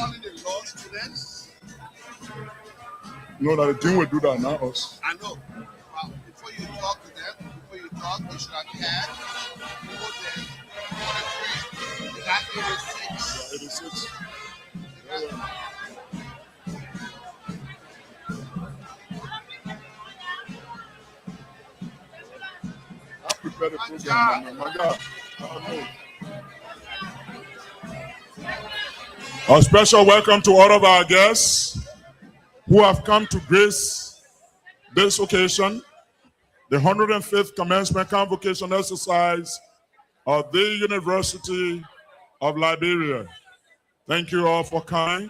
calling the law students. No, that the team will do that, not us. I know. Before you talk to them, you should have had more than 43. You got 86. Yeah, 86. I prepared the program. My God. A special welcome to all of our guests who have come to grace this occasion, the 105th Commencement Convocation exercise of the University of Liberia. Thank you all for coming.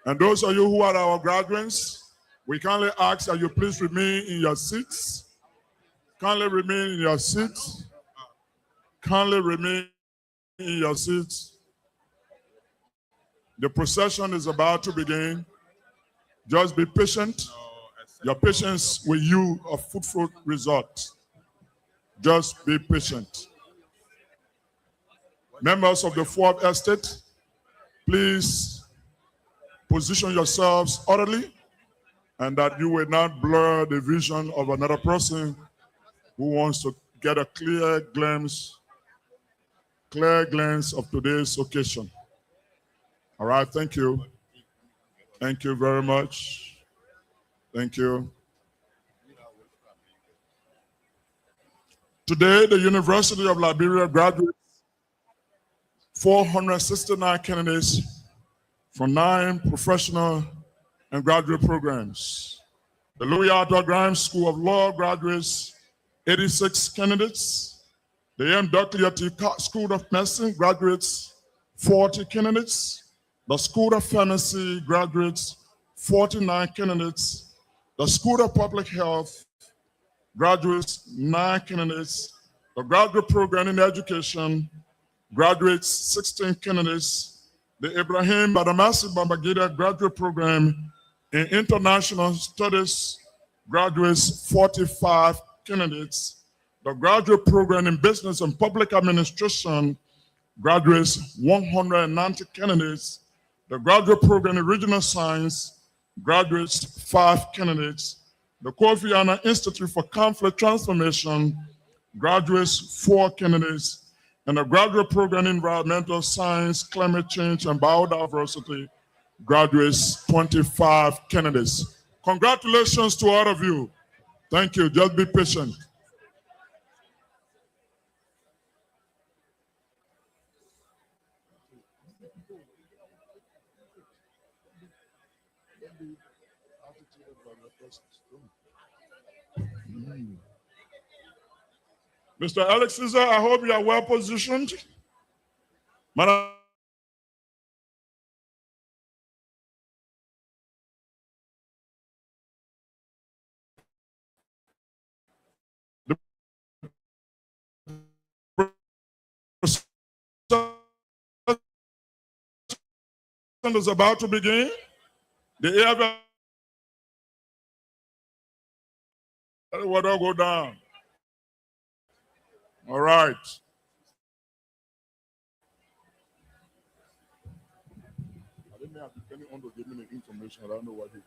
And those of you who are our graduates, we kindly ask that you please remain in your seats. Kindly remain in your seats. Kindly remain in your seats. The procession is about to begin. Just be patient. Your patience will yield a fruitful result. Just be patient. Members of the 4th Estate, please position yourselves orderly and that you will not blur the vision of another person who wants to get a clear glance of today's occasion. All right, thank you. Thank you very much. Thank you. Today, the University of Liberia graduates 469 candidates from 9 professional and graduate programs. The Louis Arthur Grimes School of Law graduates 86 candidates. The M. Doherty School of Medicine graduates 40 candidates. The School of Pharmacy graduates 49 candidates. The School of Public Health graduates 9 candidates. The Graduate Program in Education graduates 16 candidates. The Ibrahim Badamasi Babangida Graduate Program in International Studies graduates 45 candidates. The Graduate Program in Business and Public Administration graduates 190 candidates. The Graduate Program in Regional Science graduates 5 candidates. The Kofi Annan Institute for Conflict Transformation graduates 4 candidates. And the Graduate Program in Environmental Science, Climate Change, and Biodiversity graduates 25 candidates. Congratulations to all of you. Thank you. Just be patient. Mr. Alex Caesar, I hope you are well positioned. Madam is about to begin. The air will go down. All right. I didn't have depending on to give me the information. I don't know what he did.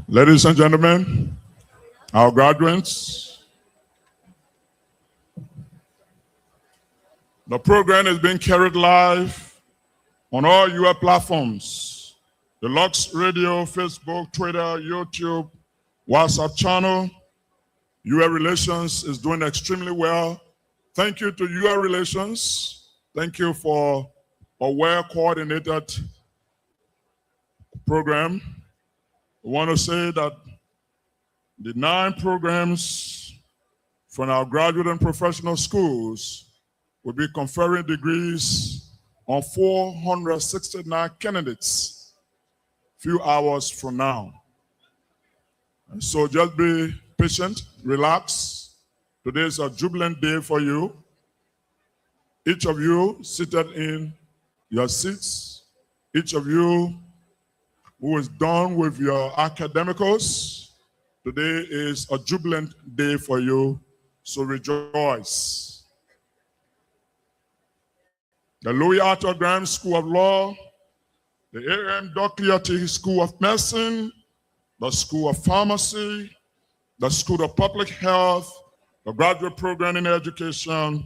Ladies and gentlemen, our graduates, the program is being carried live on all your platforms. The Lux Radio, Facebook, Twitter, YouTube, WhatsApp channel. UA Relations is doing extremely well. Thank you to UA Relations. Thank you for a well-coordinated program. I want to say that the 9 programs from our graduate and professional schools will be conferring degrees on 469 candidates few hours from now. And so just be patient, relax. Today is a jubilant day for you. Each of you seated in your seats, each of you who is done with your academicals, today is a jubilant day for you, so rejoice. The Louis Arthur Graham School of Law, the A.M. Doherty School of Medicine, the School of Pharmacy, the School of Public Health, the Graduate Program in Education,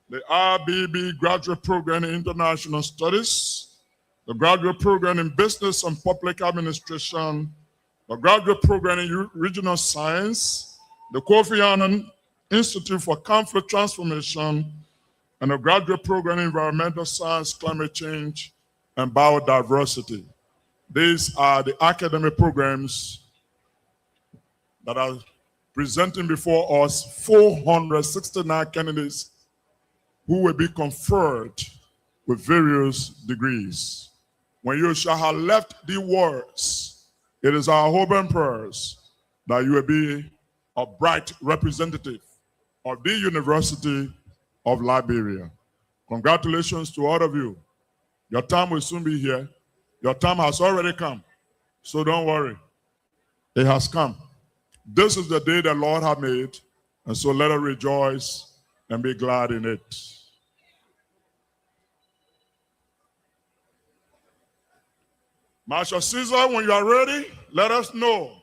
the RBB Graduate Program in International Studies, the Graduate Program in Business and Public Administration, the Graduate Program in Regional Science, the Kofi Annan Institute for Conflict Transformation, and the Graduate Program in Environmental Science, Climate Change, and Biodiversity. These are the academic programs that are presenting before us 469 candidates who will be conferred with various degrees. When you shall have left the words, it is our hope and prayers that you will be a bright representative of the University of Liberia. Congratulations to all of you. Your time will soon be here. Your time has already come, so don't worry. It has come. This is the day the Lord has made, and so let us rejoice and be glad in it. Marshal Caesar, when you are ready, let us know.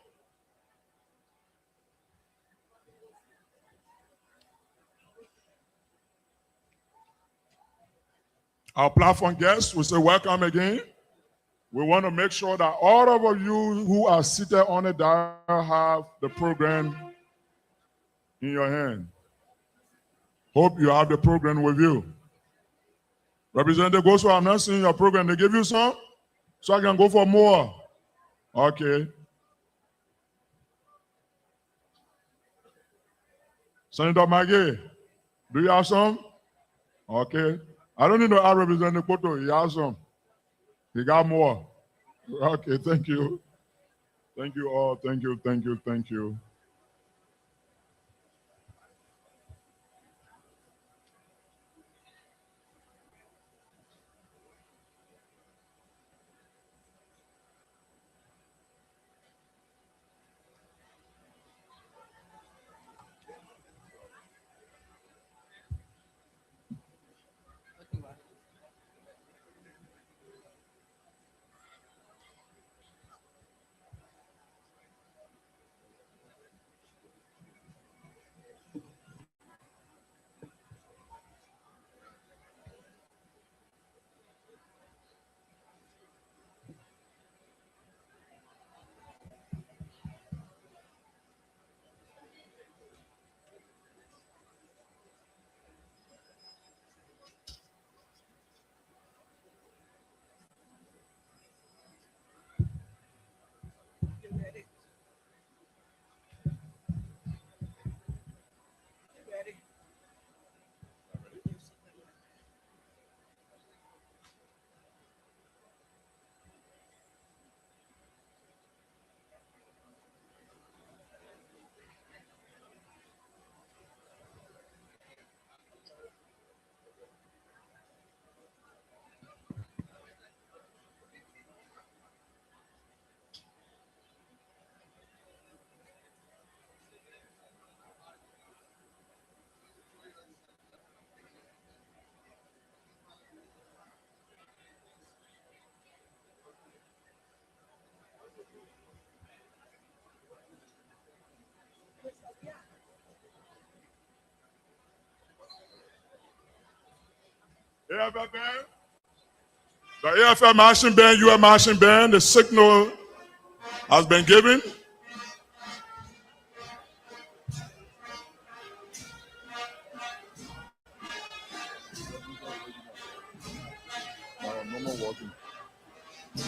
Our platform guests, we say welcome again. We want to make sure that all of you who are seated on the dial have the program in your hand. Hope you have the program with you. Representative Goso, I'm not seeing your program. They give you some? So I can go for more. Okay. Senator Maggie, do you have some? Okay. I don't need to ask Representative Koto. He has some. He got more. Okay, thank you. Thank you all. Thank you, thank you, thank you. AFL band? The AFL marching band, UF marching band, the signal has been given.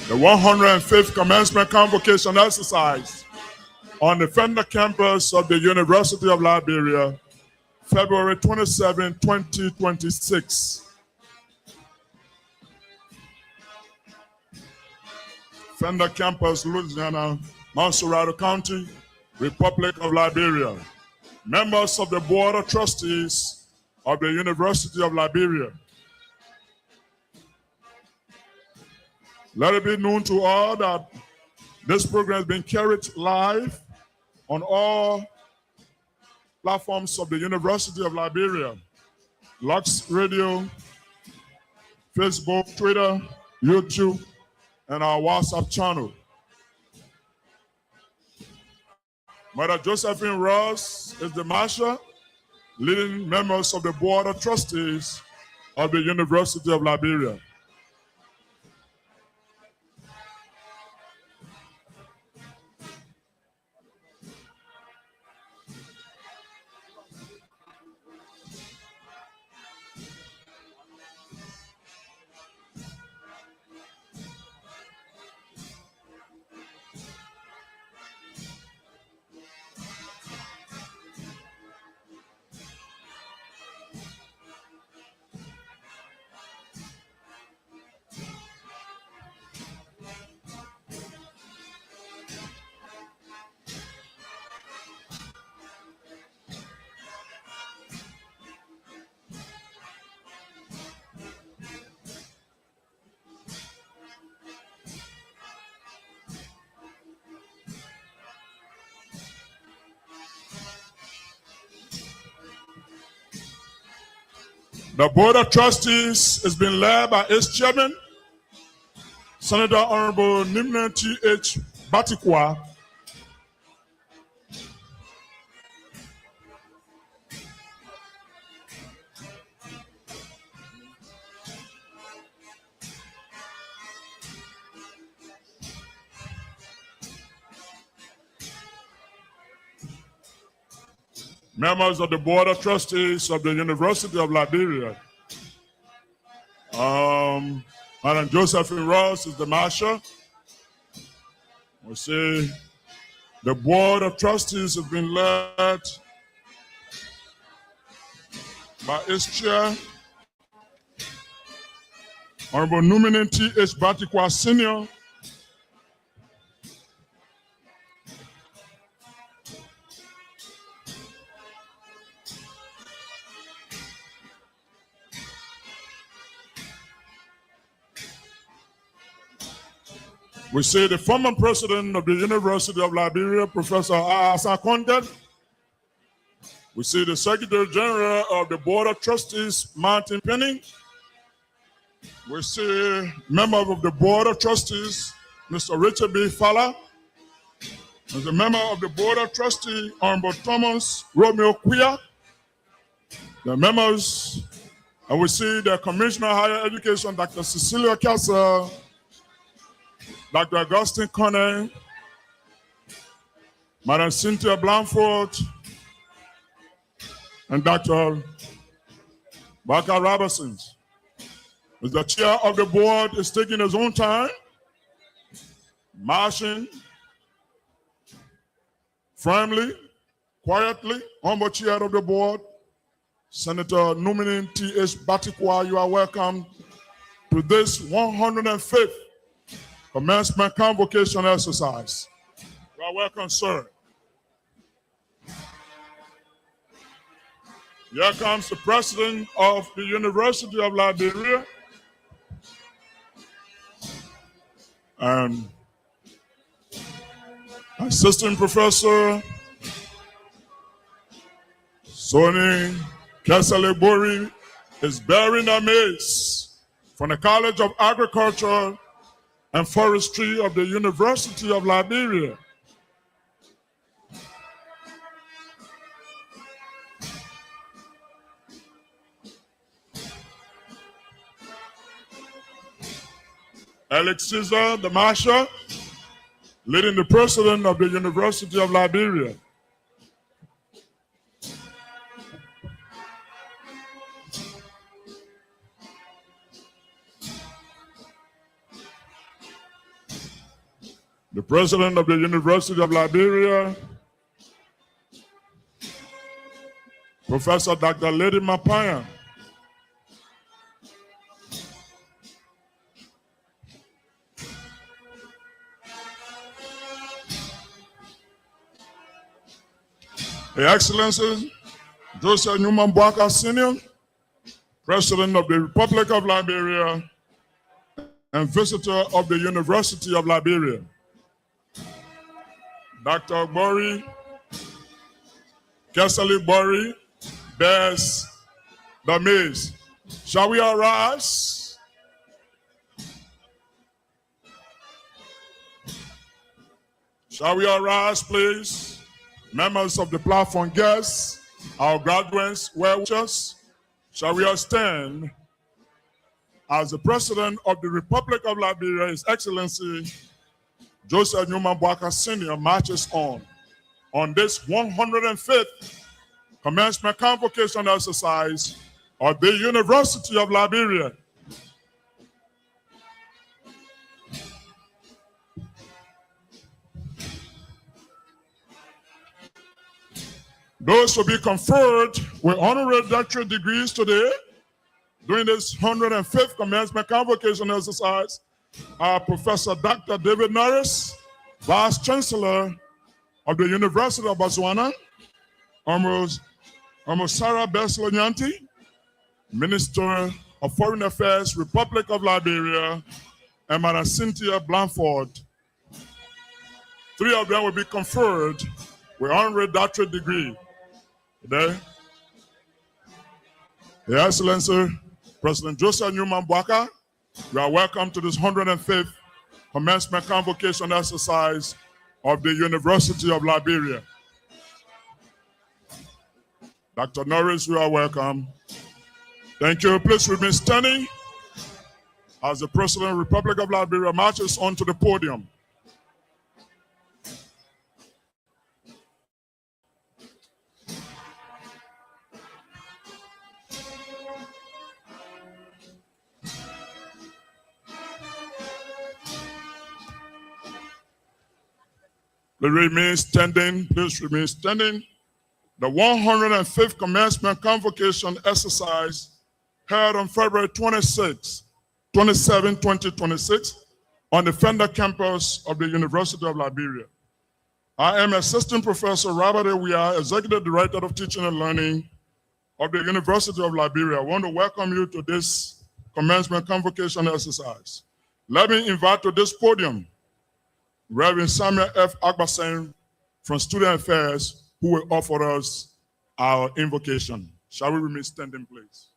The 105th Commencement Convocation exercise on the Fender campus of the University of Liberia, February 27, 2026. Fender campus, Louisiana, Montserrat County, Republic of Liberia. Members of the Board of Trustees of the University of Liberia. Let it be known to all that this program has been carried live on all platforms of the University of Liberia. Lux Radio, Facebook, Twitter, YouTube, and our WhatsApp channel. Mother Josephine Ross is the marshal, leading members of the Board of Trustees of the University of Liberia. The Board of Trustees has been led by its chairman, Senator Honorable Nimna T.H. Batikwa. Members of the Board of Trustees of the University of Liberia. Madam Josephine Ross is the marshal. We say the Board of Trustees has been led by its chair, Honorable Numin T.H. Batikwa Sr. We see the former president of the University of Liberia, Professor Asa Conde. We see the Secretary General of the Board of Trustees, Martin Penning. We see member of the Board of Trustees, Mr. Richard B. Fowler. As a member of the Board of Trustees, Honorable Thomas Romeo Quia. The members, and we see the Commissioner of Higher Education, Dr. Cecilia Castle, Dr. Augustine Conner, Madam Cynthia Blanford, and Dr. Barker Robertson. As the chair of the board is taking his own time, marching firmly, quietly, humble chair of the board, Senator Numin T.H. Batikwa, you are welcome to this 105th Commencement Convocation exercise. You are welcome, sir. Here comes the president of the University of Liberia and Assistant Professor Sonny Keselebori is bearing the mace from the College of Agriculture and Forestry of the University of Liberia. Alex Caesar, the Marshal, leading the president of the University of Liberia. The president of the University of Liberia, Professor Dr. Lady Mapaya. Your Excellency, Joseph Newman Boaka Sr., President of the Republic of Liberia and visitor of the University of Liberia. Dr. Bori, Kesali Bori, bears the maize. Shall we arise? Shall we arise, please? Members of the platform, guests, our graduates, well-wishers, shall we all stand as the President of the Republic of Liberia, His Excellency Joseph Newman Boaka Sr. marches on this 105th Commencement Convocation exercise of the University of Liberia. Those to be conferred with honorary doctorate degrees today during this 105th Commencement Convocation exercise are Professor Dr. David Norris, Vice Chancellor of the University of Botswana, Almost Sarah Beslo-Nyanti, Minister of Foreign Affairs, Republic of Liberia, and Madam Cynthia Blanford. Three of them will be conferred with honorary doctorate degree today. Your Excellency, President Joseph Newman Boaka, you are welcome to this 105th Commencement Convocation exercise of the University of Liberia. Dr. Norris, you are welcome. Thank you. Please remain standing as the President of the Republic of Liberia marches onto the podium. Please remain standing. Please remain standing. The 105th Commencement Convocation exercise held on February 27, 2026 on the Fender campus of the University of Liberia. I am Assistant Professor Robert Ewia, Executive Director of Teaching and Learning of the University of Liberia. I want to welcome you to this Commencement Convocation exercise. Let me invite to this podium Reverend Samuel F. Agbasen from Student Affairs, who will offer us our invocation. Shall we remain standing, please?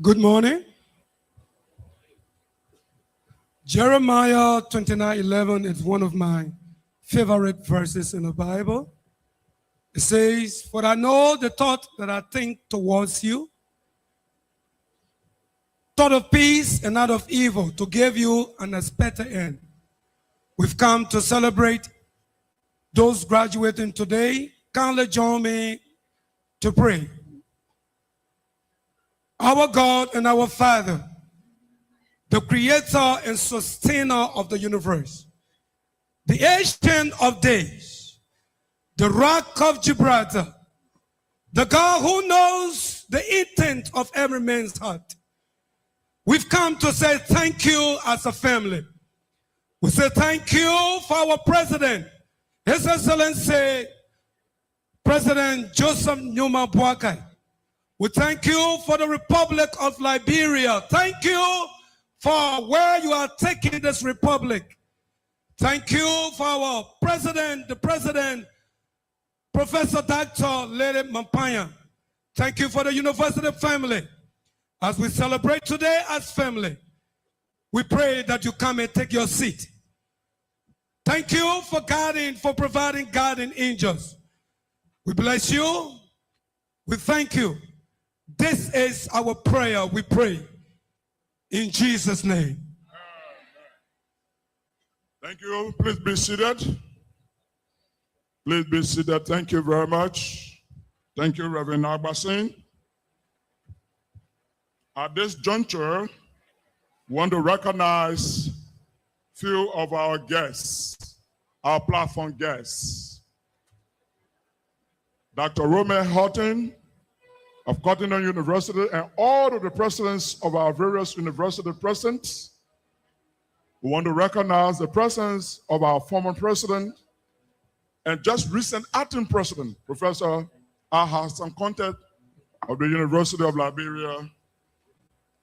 Good morning. Jeremiah 29:11 is one of my favorite verses in the Bible. It says, "For I know the thought that I think towards you, thought of peace and not of evil, to give you an expected end." We've come to celebrate those graduating today. Kindly join me to pray. Our God and our Father, the creator and sustainer of the universe, the ancient of days, the rock of Gibraltar, the God who knows the intent of every man's heart. We've come to say thank you as a family. We say thank you for our president, His Excellency, President Joseph Newman Boaka. We thank you for the Republic of Liberia. Thank you for where you are taking this republic. Thank you for our president, the president, Professor Dr. Lady Mapaya. Thank you for the university family. As we celebrate today as family, we pray that you come and take your seat. Thank you for providing guardian angels. We bless you. We thank you This is our prayer, we pray. In Jesus' name. Thank you. Please be seated. Please be seated. Thank you very much. Thank you, Reverend Agbasin. At this juncture, we want to recognize few of our guests, our platform guests. Dr. Rome Houghton of Cotton University and all of the presidents of our various university present. We want to recognize the presence of our former president and just recent acting president, Professor Ahassan Conte of the University of Liberia,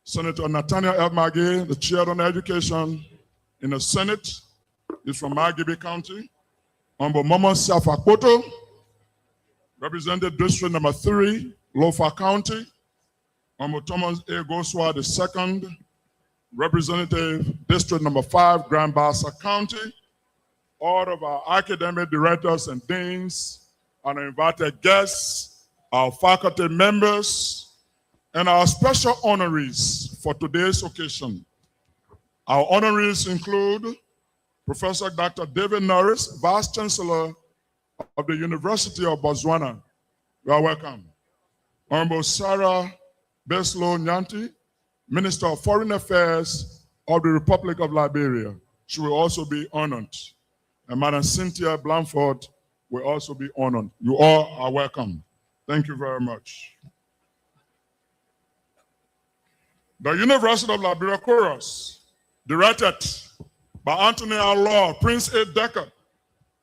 Senator Nathaniel L. Magee, the chair on education in the Senate, is from Margibi County. Honorable Momo Safakpoto, represented District Number 3, Lofa County. Honorable Thomas A. Goswa, the second representative, District Number 5, Grand Bassa County. All of our academic directors and deans, and our invited guests, our faculty members, and our special honorees for today's occasion. Our honorees include Professor Dr. David Norris, Vice Chancellor of the University of Botswana. You are welcome. Honorable Sarah Beslow Nyanti, Minister of Foreign Affairs of the Republic of Liberia. She will also be honored. And Madam Cynthia Blanford will also be honored. You all are welcome. Thank you very much. The University of Liberia Chorus, directed by Anthony R. Law, Prince A. Decker,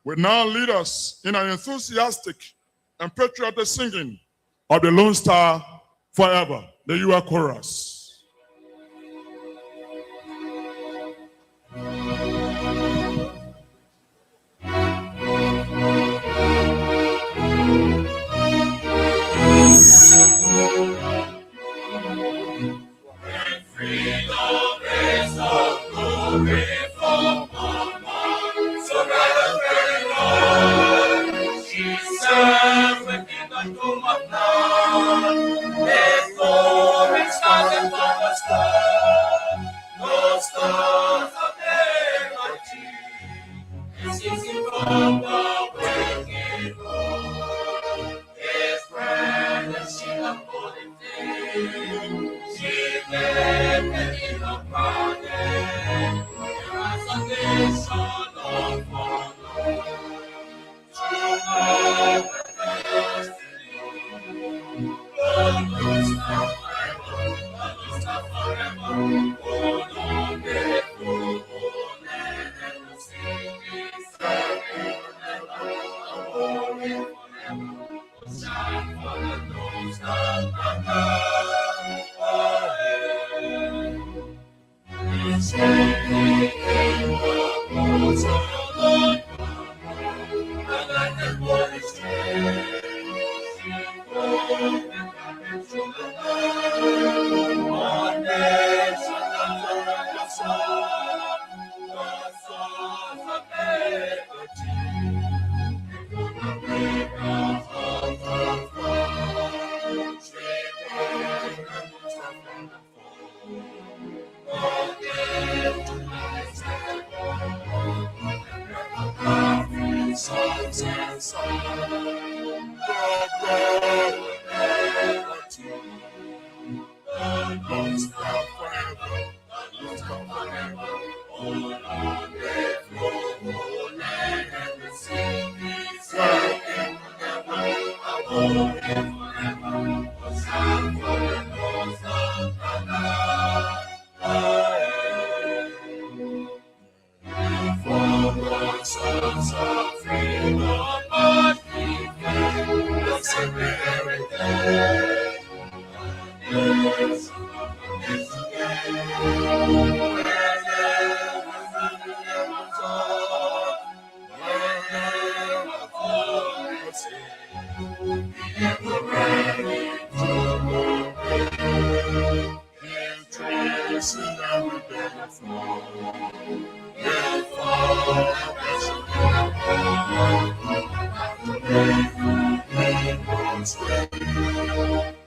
will now lead us in an enthusiastic and patriotic singing of the Lone Star Forever, the UR Chorus.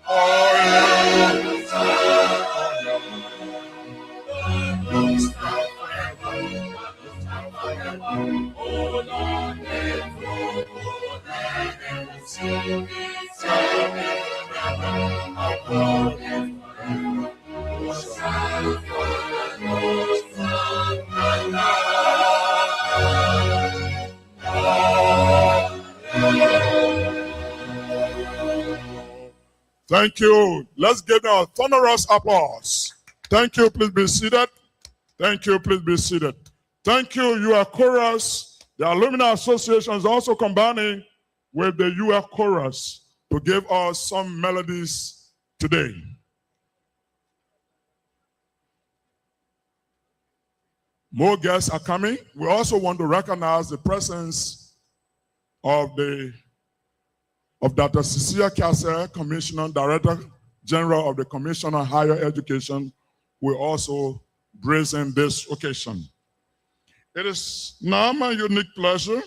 Oh, yeah. Thank you. Let's give them a thunderous applause. Thank you. Please be seated. Thank you. Please be seated. Thank you, UF Chorus. The Alumni Association is also combining with the UF Chorus to give us some melodies today. More guests are coming. We also want to recognize the presence of Dr. Cecilia Cassel, Commissioner, Director General of the Commission on Higher Education, who will also brazen this occasion. It is now my unique pleasure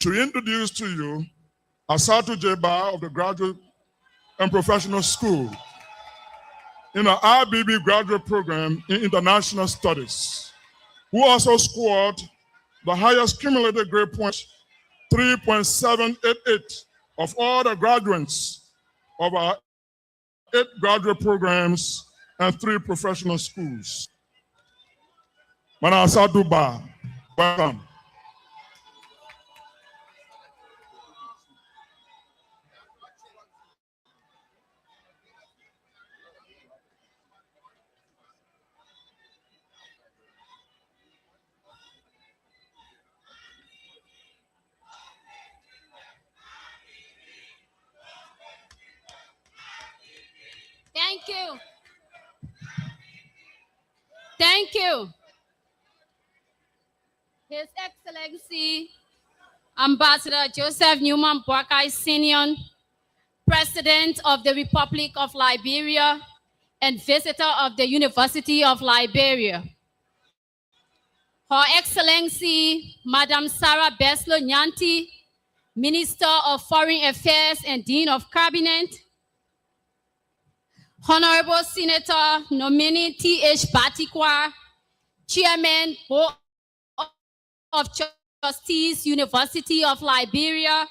to introduce to you Asatu Jeba of the Graduate and Professional School in the IBB graduate program in International Studies, who also scored the highest cumulative grade points, 3.788 of all the graduates of our 8 graduate programs and 3 professional schools. Manasa Duba, welcome. Thank you. Thank you. His Excellency Ambassador Joseph Newman Boakai Senior, President of the Republic of Liberia and visitor of the University of Liberia. Her Excellency Madam Sarah Beslo Nyanti, Minister of Foreign Affairs and Dean of Cabinet. Honorable Senator nominee T.H. Batikwa, Chairman, Board of Trustees, University of Liberia,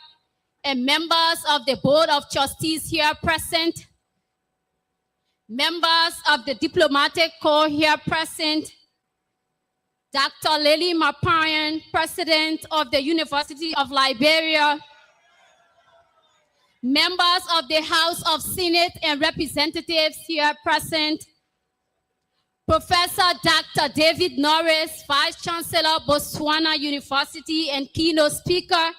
and members of the Board of Trustees here present, members of the Diplomatic Corps here present, Dr. Lily Maparian, President of the University of Liberia, members of the House of Senate and Representatives here present, Professor Dr. David Norris, Vice Chancellor, Botswana University and keynote speaker,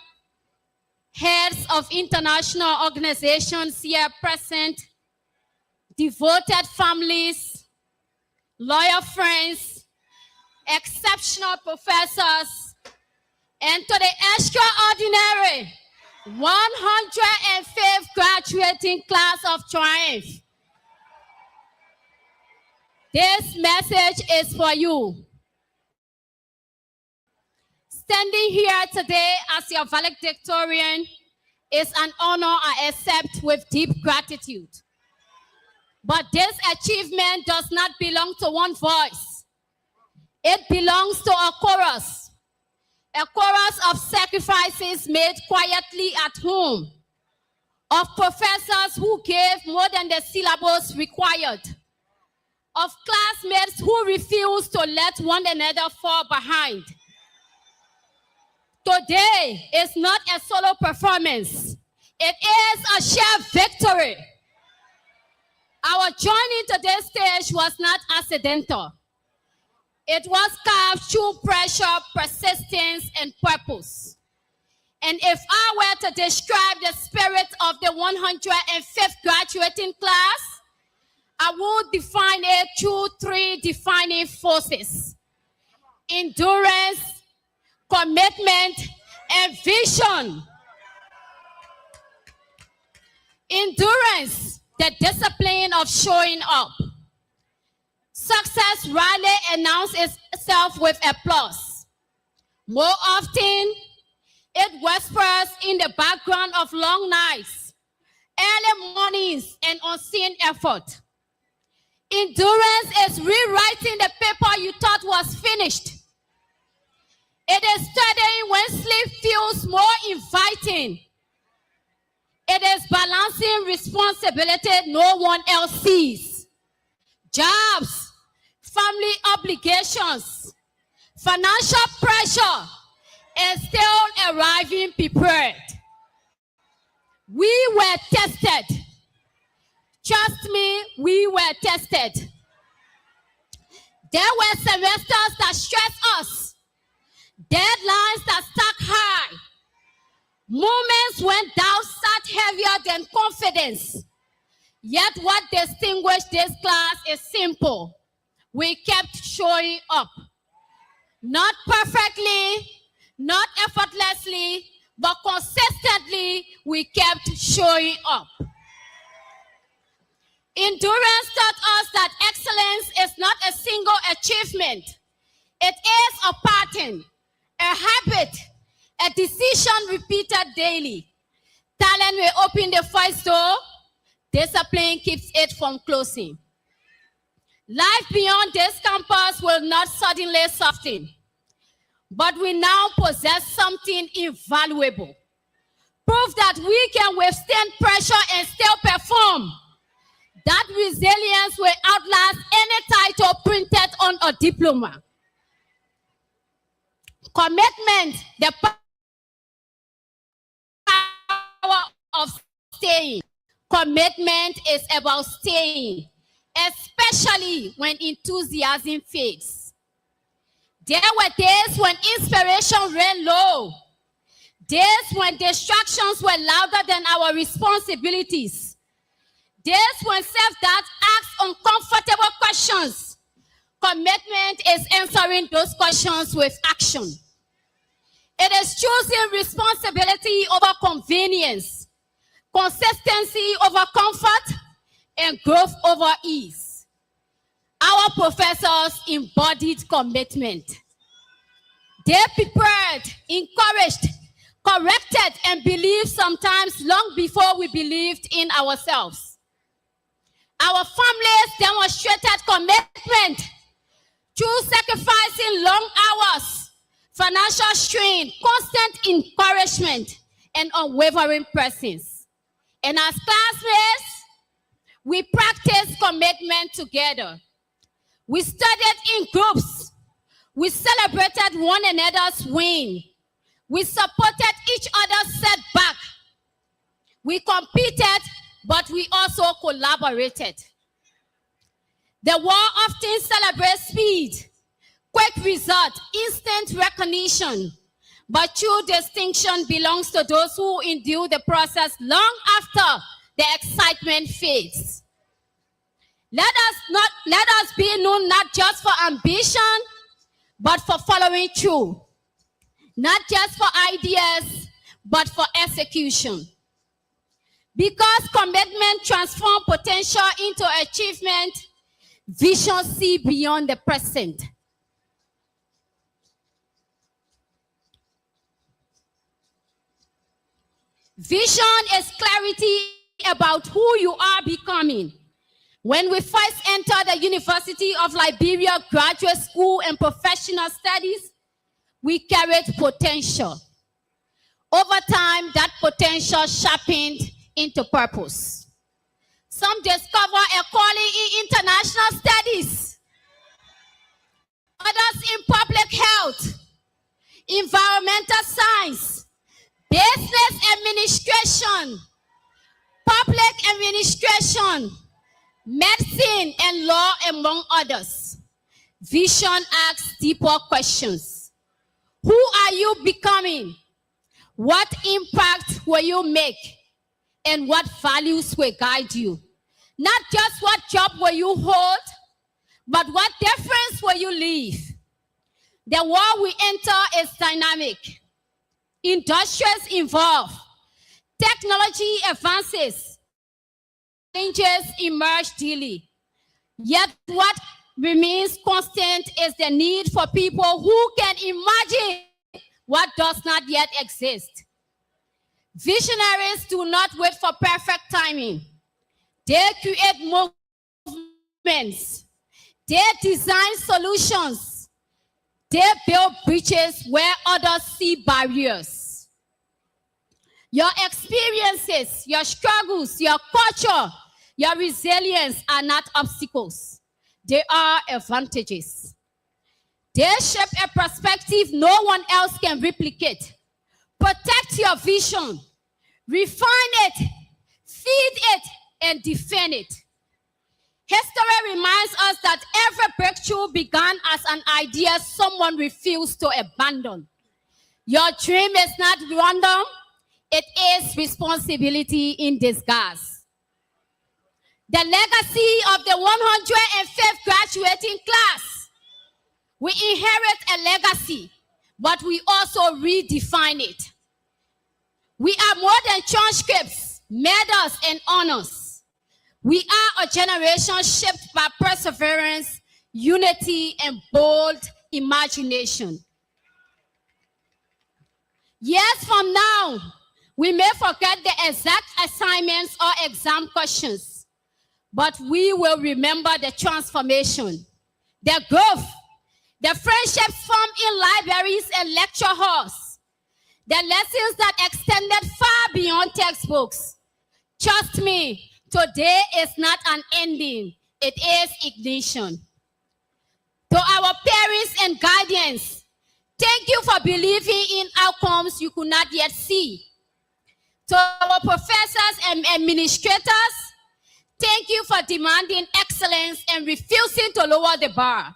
heads of international organizations here present, devoted families, loyal friends, exceptional professors, and to the extraordinary 105th graduating class of triumph. This message is for you. Standing here today as your valedictorian is an honor I accept with deep gratitude. But this achievement does not belong to one voice. It belongs to a chorus of sacrifices made quietly at home, of professors who gave more than the syllabus required, of classmates who refused to let one another fall behind. Today is not a solo performance. It is a shared victory. Our journey to this stage was not accidental. It was carved through pressure, persistence, and purpose. And if I were to describe the spirit of the 105th graduating class, I would define it through 3 defining forces: endurance, commitment, and vision. Endurance, the discipline of showing up. Success rarely announces itself with applause. More often, it whispers in the background of long nights, early mornings, and unseen effort. Endurance is rewriting the paper you thought was finished. It is studying when sleep feels more inviting. It is balancing responsibility no one else sees. Jobs, family obligations, financial pressure, and still arriving prepared. We were tested. Trust me, we were tested. There were semesters that stressed us, deadlines that stuck high, moments when doubt sat heavier than confidence. Yet what distinguished this class is simple. We kept showing up. Not perfectly, not effortlessly, but consistently, we kept showing up. Endurance taught us that excellence is not a single achievement. It is a pattern, a habit, a decision repeated daily. Talent will open the first door. Discipline keeps it from closing. Life beyond this campus will not suddenly soften, but we now possess something invaluable. Proof that we can withstand pressure and still perform. That resilience will outlast any title printed on a diploma. Commitment, the power of staying. Commitment is about staying, especially when enthusiasm fades. There were days when inspiration ran low, days when distractions were louder than our responsibilities. Days when self-doubt asks uncomfortable questions. Commitment is answering those questions with action. It is choosing responsibility over convenience, consistency over comfort, and growth over ease. Our professors embodied commitment. They prepared, encouraged, corrected, and believed sometimes long before we believed in ourselves. Our families demonstrated commitment through sacrificing long hours, financial strain, constant encouragement, and unwavering presence. And as classmates, we practiced commitment together. We studied in groups. We celebrated one another's win. We supported each other's setback. We competed, but we also collaborated. The world often celebrates speed, quick result, instant recognition, but true distinction belongs to those who endure the process long after the excitement fades. Let us be known not just for ambition, but for following through. Not just for ideas, but for execution. Because commitment transforms potential into achievement, vision see beyond the present. Vision is clarity about who you are becoming. When we first entered the University of Liberia Graduate School and Professional Studies, we carried potential. Over time, that potential sharpened into purpose. Some discover a calling in international studies, others in public health, environmental science, business administration, public administration, medicine, and law, among others. Vision asks deeper questions. Who are you becoming? What impact will you make? And what values will guide you? Not just what job will you hold, but what difference will you leave? The world we enter is dynamic. Industries evolve. Technology advances. Changes emerge daily. Yet what remains constant is the need for people who can imagine what does not yet exist. Visionaries do not wait for perfect timing. They create movements. They design solutions. They build bridges where others see barriers. Your experiences, your struggles, your culture, your resilience are not obstacles. They are advantages. They shape a perspective no one else can replicate. Protect your vision, refine it, feed it, and defend it. History reminds us that every breakthrough began as an idea someone refused to abandon. Your dream is not random. It is responsibility in disguise. The legacy of the 105th graduating class. We inherit a legacy, but we also redefine it. We are more than transcripts, medals, and honors. We are a generation shaped by perseverance, unity, and bold imagination. Years from now, we may forget the exact assignments or exam questions, but we will remember the transformation, the growth, the friendships formed in libraries and lecture halls, the lessons that extended far beyond textbooks. Trust me, today is not an ending, it is ignition. To our parents and guardians, thank you for believing in outcomes you could not yet see. To our professors and administrators, thank you for demanding excellence and refusing to lower the bar.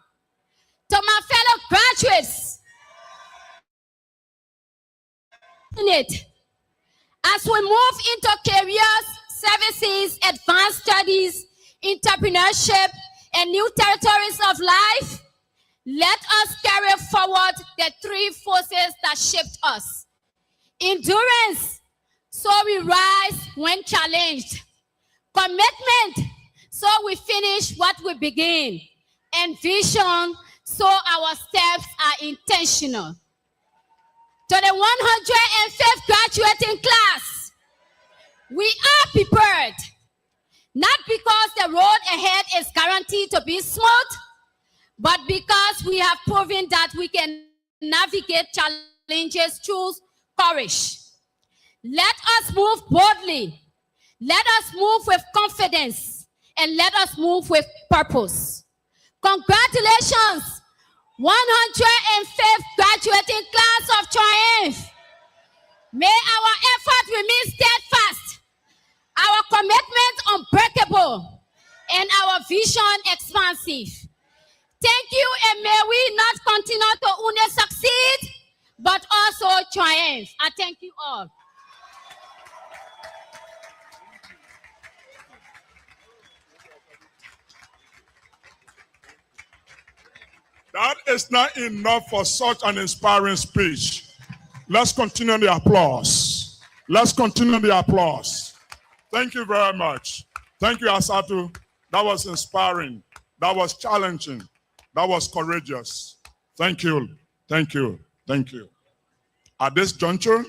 To my fellow graduates, as we move into careers, services, advanced studies, entrepreneurship, and new territories of life, let us carry forward the three forces that shaped us. Endurance, so we rise when challenged. Commitment, so we finish what we begin. And vision, so our steps are intentional. To the 105th graduating class, we are prepared. Not because the road ahead is guaranteed to be smooth, but because we have proven that we can navigate challenges through courage. Let us move boldly. Let us move with confidence. And let us move with purpose. Congratulations, 105th graduating class of triumph. May our effort remain steadfast, our commitment unbreakable, and our vision expansive. Thank you, and may we not continue to only succeed, but also triumph. I thank you all. That is not enough for such an inspiring speech. Let's continue the applause. Let's continue the applause. Thank you very much. Thank you, Asatu. That was inspiring. That was challenging. That was courageous. Thank you. Thank you. Thank you. At this juncture,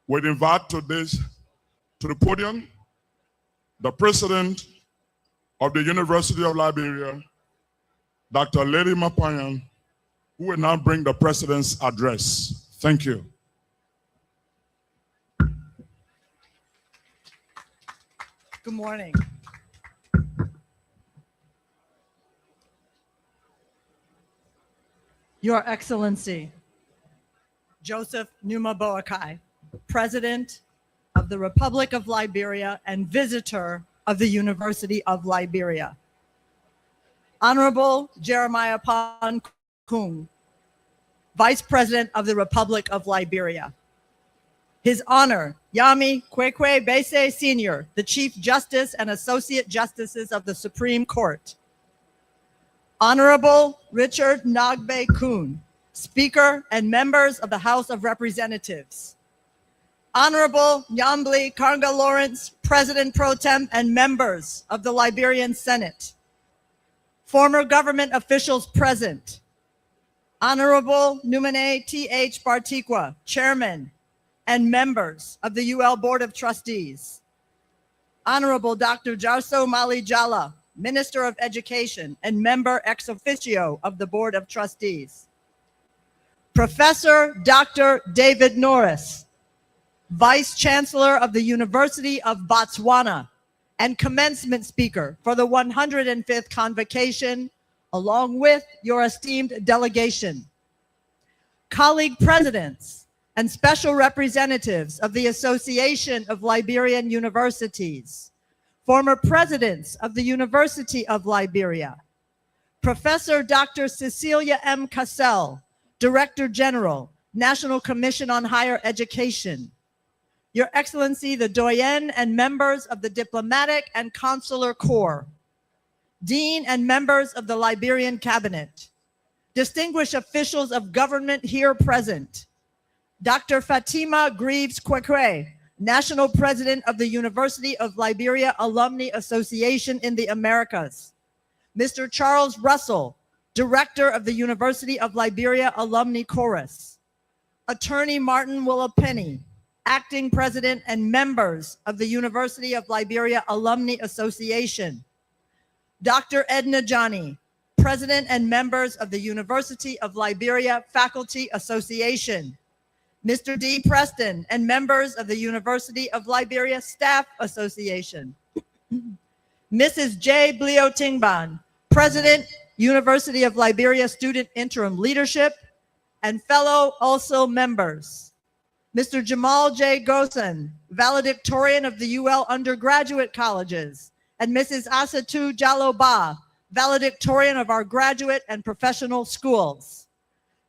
we'd invite to the podium the president of the University of Liberia, Dr. Lady Mapayan, who will now bring the president's address. Thank you. Good morning. Your Excellency, Joseph Numa Boakai, President of the Republic of Liberia and visitor of the University of Liberia. Honorable Jeremiah Pan Kung, Vice President of the Republic of Liberia. His Honor, Yami Kwekwe Bese Sr., the Chief Justice and Associate Justices of the Supreme Court. Honorable Richard Nagbe Kun, Speaker and members of the House of Representatives. Honorable Nyambli Karanga Lawrence, President Pro Tem and members of the Liberian Senate. Former government officials present. Honorable Numene T.H. Bartikwa, Chairman and members of the UL Board of Trustees. Honorable Dr. Jarso Mali Jala, Minister of Education and member ex officio of the Board of Trustees. Professor Dr. David Norris, Vice Chancellor of the University of Botswana, and commencement speaker for the 105th Convocation, along with your esteemed delegation. Colleague presidents and special representatives of the Association of Liberian Universities, former presidents of the University of Liberia, Professor Dr. Cecilia M. Cassell, Director General, National Commission on Higher Education, Your Excellency, the Doyen and members of the Diplomatic and Consular Corps, Dean and members of the Liberian Cabinet, distinguished officials of government here present, Dr. Fatima Greaves Kwekwe, National President of the University of Liberia Alumni Association in the Americas, Mr. Charles Russell, Director of the University of Liberia Alumni Chorus, Attorney Martin Willappenny, Acting President and members of the University of Liberia Alumni Association, Dr. Edna Johnny, President and members of the University of Liberia Faculty Association, Mr. D. Preston and members of the University of Liberia Staff Association, Mrs. J. Blio Tingban, President, University of Liberia Student Interim Leadership, and fellow also members, Mr. Jamal J. Gosen, valedictorian of the UL Undergraduate Colleges, and Mrs. Asatu Jaloba, valedictorian of our graduate and professional schools,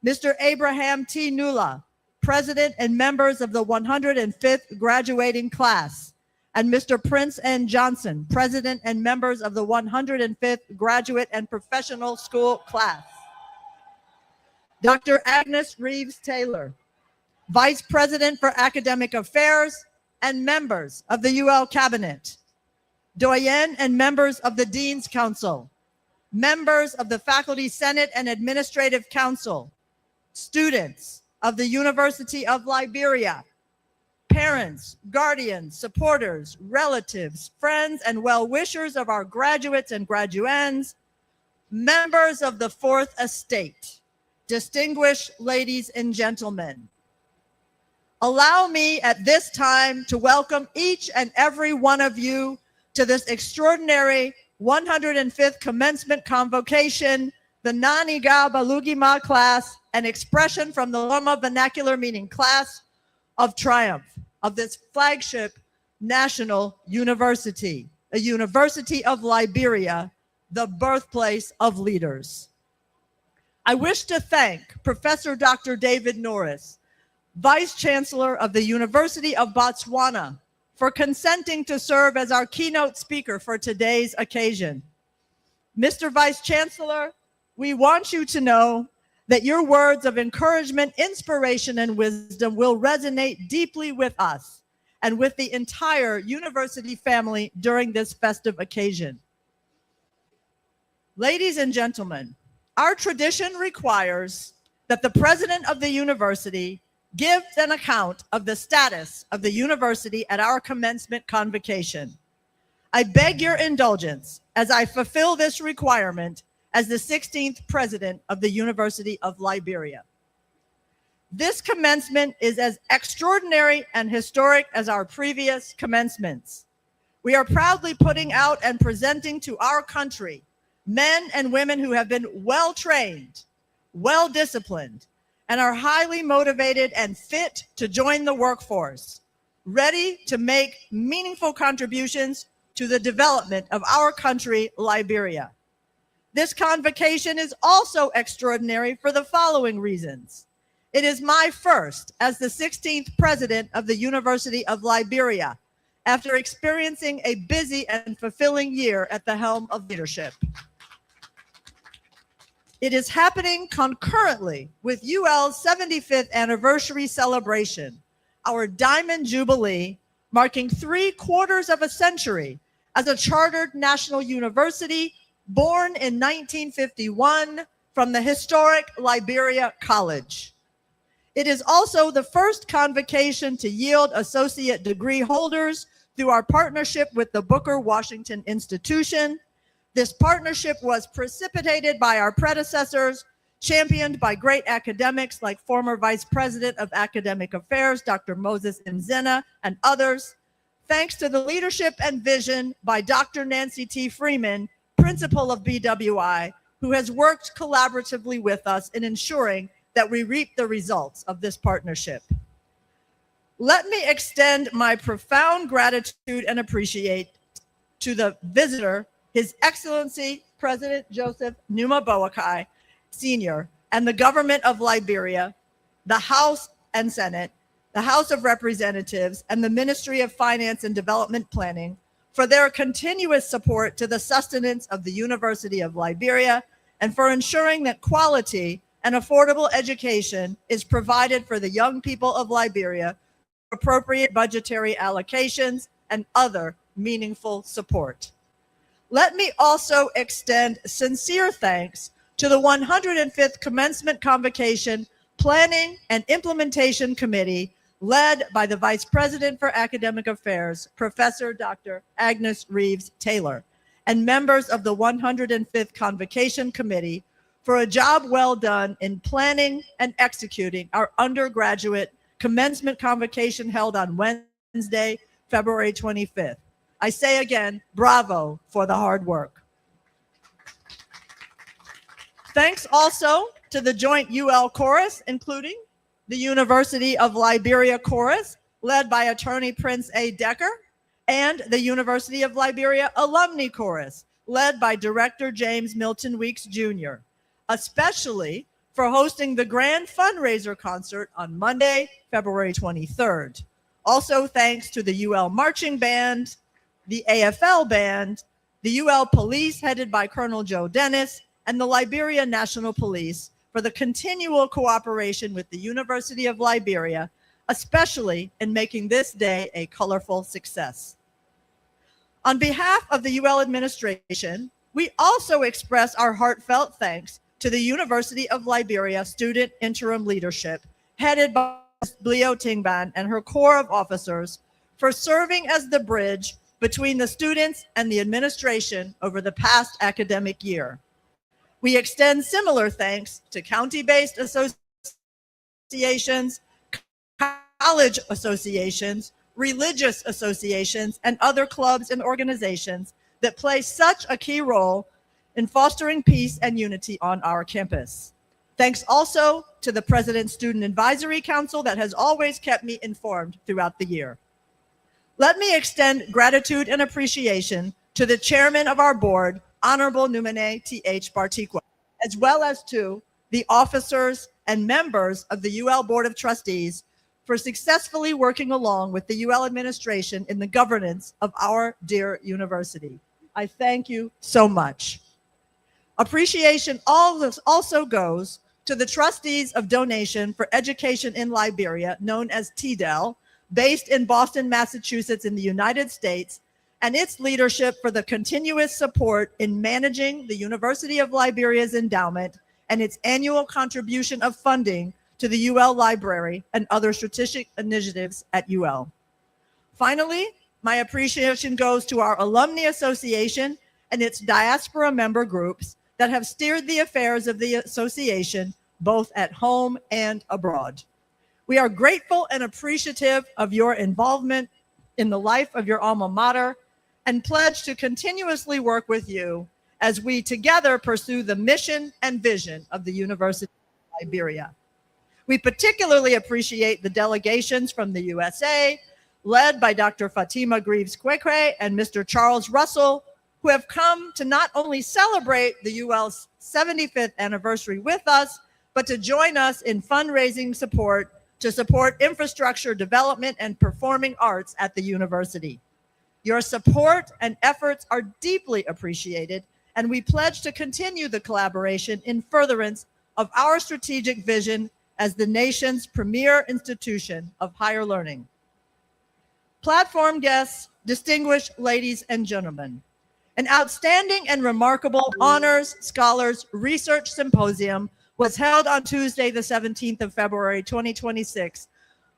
Mr. Abraham T. Nula, President and members of the 105th graduating class, and Mr. Prince N. Johnson, President and members of the 105th graduate and professional school class, Dr. Agnes Reeves Taylor, Vice President for Academic Affairs and members of the UL Cabinet, Doyen and members of the Dean's Council, members of the Faculty Senate and Administrative Council, students of the University of Liberia, parents, guardians, supporters, relatives, friends, and well-wishers of our graduates and graduands, members of the Fourth Estate, distinguished ladies and gentlemen. Allow me at this time to welcome each and every one of you to this extraordinary 105th Commencement Convocation, the Naniga Balugima class, an expression from the Loma vernacular meaning class of triumph of this flagship national university, a University of Liberia, the birthplace of leaders. I wish to thank Professor Dr. David Norris, Vice Chancellor of the University of Botswana, for consenting to serve as our keynote speaker for today's occasion. Mr. Vice Chancellor, we want you to know that your words of encouragement, inspiration, and wisdom will resonate deeply with us and with the entire university family during this festive occasion. Ladies and gentlemen, our tradition requires that the president of the university give an account of the status of the university at our commencement convocation. I beg your indulgence as I fulfill this requirement as the 16th president of the University of Liberia. This commencement is as extraordinary and historic as our previous commencements. We are proudly putting out and presenting to our country men and women who have been well-trained, well-disciplined, and are highly motivated and fit to join the workforce, ready to make meaningful contributions to the development of our country, Liberia. This convocation is also extraordinary for the following reasons. It is my first as the 16th president of the University of Liberia, after experiencing a busy and fulfilling year at the helm of leadership. It is happening concurrently with UL's 75th anniversary celebration, our Diamond Jubilee, marking 3/4 of a century as a chartered national university born in 1951 from the historic Liberia College. It is also the first convocation to yield associate degree holders through our partnership with the Booker Washington Institution. This partnership was precipitated by our predecessors championed by great academics like former Vice President of Academic Affairs, Dr. Moses Mzina, and others. Thanks to the leadership and vision by Dr. Nancy T. Freeman, principal of BWI, who has worked collaboratively with us in ensuring that we reap the results of this partnership. Let me extend my profound gratitude and appreciate to the visitor, His Excellency President Joseph Numa Boakai, Sr., and the government of Liberia, the House and Senate, the House of Representatives, and the Ministry of Finance and Development Planning for their continuous support to the sustenance of the University of Liberia and for ensuring that quality and affordable education is provided for the young people of Liberia, appropriate budgetary allocations, and other meaningful support. Let me also extend sincere thanks to the 105th Commencement Convocation Planning and Implementation Committee, led by the Vice President for Academic Affairs, Professor Dr. Agnes Reeves Taylor, and members of the 105th Convocation Committee for a job well done in planning and executing our undergraduate commencement convocation held on Wednesday, February 25th. I say again, bravo for the hard work. Thanks also to the joint UL Chorus, including the University of Liberia Chorus, led by attorney Prince A. Decker, and the University of Liberia Alumni Chorus, led by Director James Milton Weeks Jr., especially for hosting the grand fundraiser concert on Monday, February 23rd. Also thanks to the UL Marching Band, the AFL Band, the UL Police headed by Colonel Joe Dennis, and the Liberia National Police for the continual cooperation with the University of Liberia, especially in making this day a colorful success. On behalf of the UL administration, we also express our heartfelt thanks to the University of Liberia Student Interim Leadership, headed by Blio Tingban and her corps of officers, for serving as the bridge between the students and the administration over the past academic year. We extend similar thanks to county-based associations, college associations, religious associations, and other clubs and organizations that play such a key role in fostering peace and unity on our campus. Thanks also to the President's Student Advisory Council that has always kept me informed throughout the year. Let me extend gratitude and appreciation to the chairman of our board, Honorable Numene T.H. Bartikwa, as well as to the officers and members of the UL Board of Trustees for successfully working along with the UL administration in the governance of our dear university. I thank you so much. Appreciation also goes to the trustees of Donation for Education in Liberia, known as TDEL, based in Boston, Massachusetts in the United States, and its leadership for the continuous support in managing the University of Liberia's endowment and its annual contribution of funding to the UL Library and other strategic initiatives at UL. Finally, my appreciation goes to our Alumni Association and its diaspora member groups that have steered the affairs of the association both at home and abroad. We are grateful and appreciative of your involvement in the life of your alma mater and pledge to continuously work with you as we together pursue the mission and vision of the University of Liberia. We particularly appreciate the delegations from the USA, led by Dr. Fatima Greaves-Kwekwe and Mr. Charles Russell, who have come to not only celebrate the UL's 75th anniversary with us, but to join us in fundraising support to support infrastructure development and performing arts at the university. Your support and efforts are deeply appreciated, and we pledge to continue the collaboration in furtherance of our strategic vision as the nation's premier institution of higher learning. Platform guests, distinguished ladies and gentlemen, an outstanding and remarkable honors, scholars, research symposium was held on Tuesday, the 17th of February, 2026,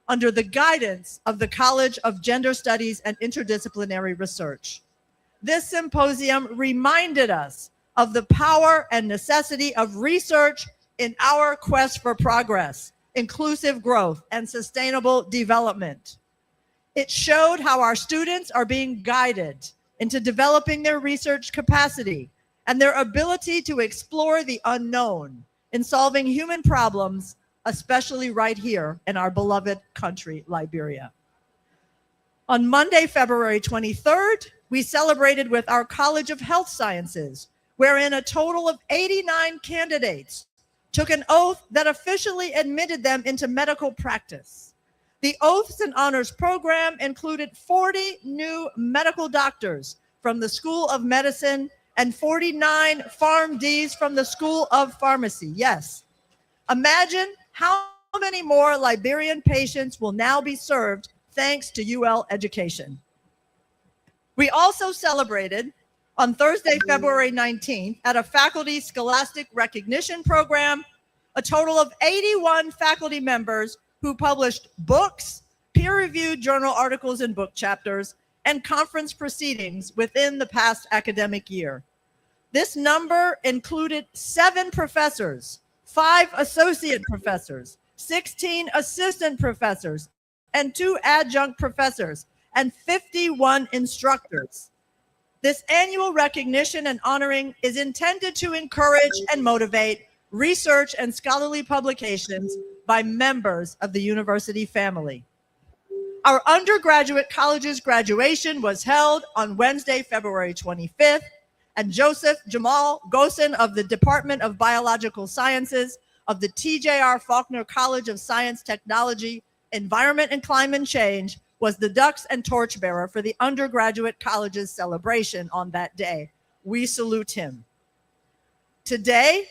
under the guidance of the College of Gender Studies and Interdisciplinary Research. This symposium reminded us of the power and necessity of research, in our quest for progress, inclusive growth, and sustainable development. It showed how our students are being guided into developing their research capacity and their ability to explore the unknown in solving human problems, especially right here in our beloved country, Liberia. On Monday, February 23rd, we celebrated with our College of Health Sciences, wherein a total of 89 candidates took an oath that officially admitted them into medical practice. The Oaths and Honors program included 40 new medical doctors from the School of Medicine and 49 PharmDs from the School of Pharmacy. Yes. Imagine how many more Liberian patients will now be served thanks to UL education. We also celebrated on Thursday, February 19th, at a faculty scholastic recognition program, a total of 81 faculty members who published books, peer-reviewed journal articles and book chapters, and conference proceedings within the past academic year. This number included 7 professors, 5 associate professors, 16 assistant professors, and 2 adjunct professors, and 51 instructors. This annual recognition and honoring is intended to encourage and motivate research and scholarly publications by members of the university family. Our undergraduate college's graduation was held on Wednesday, February 25th, and Joseph Jamal Gosen of the Department of Biological Sciences of the T.J.R. Faulkner College of Science, Technology, Environment, and Climate Change was the Dux and Torchbearer for the undergraduate college's celebration on that day. We salute him. Today,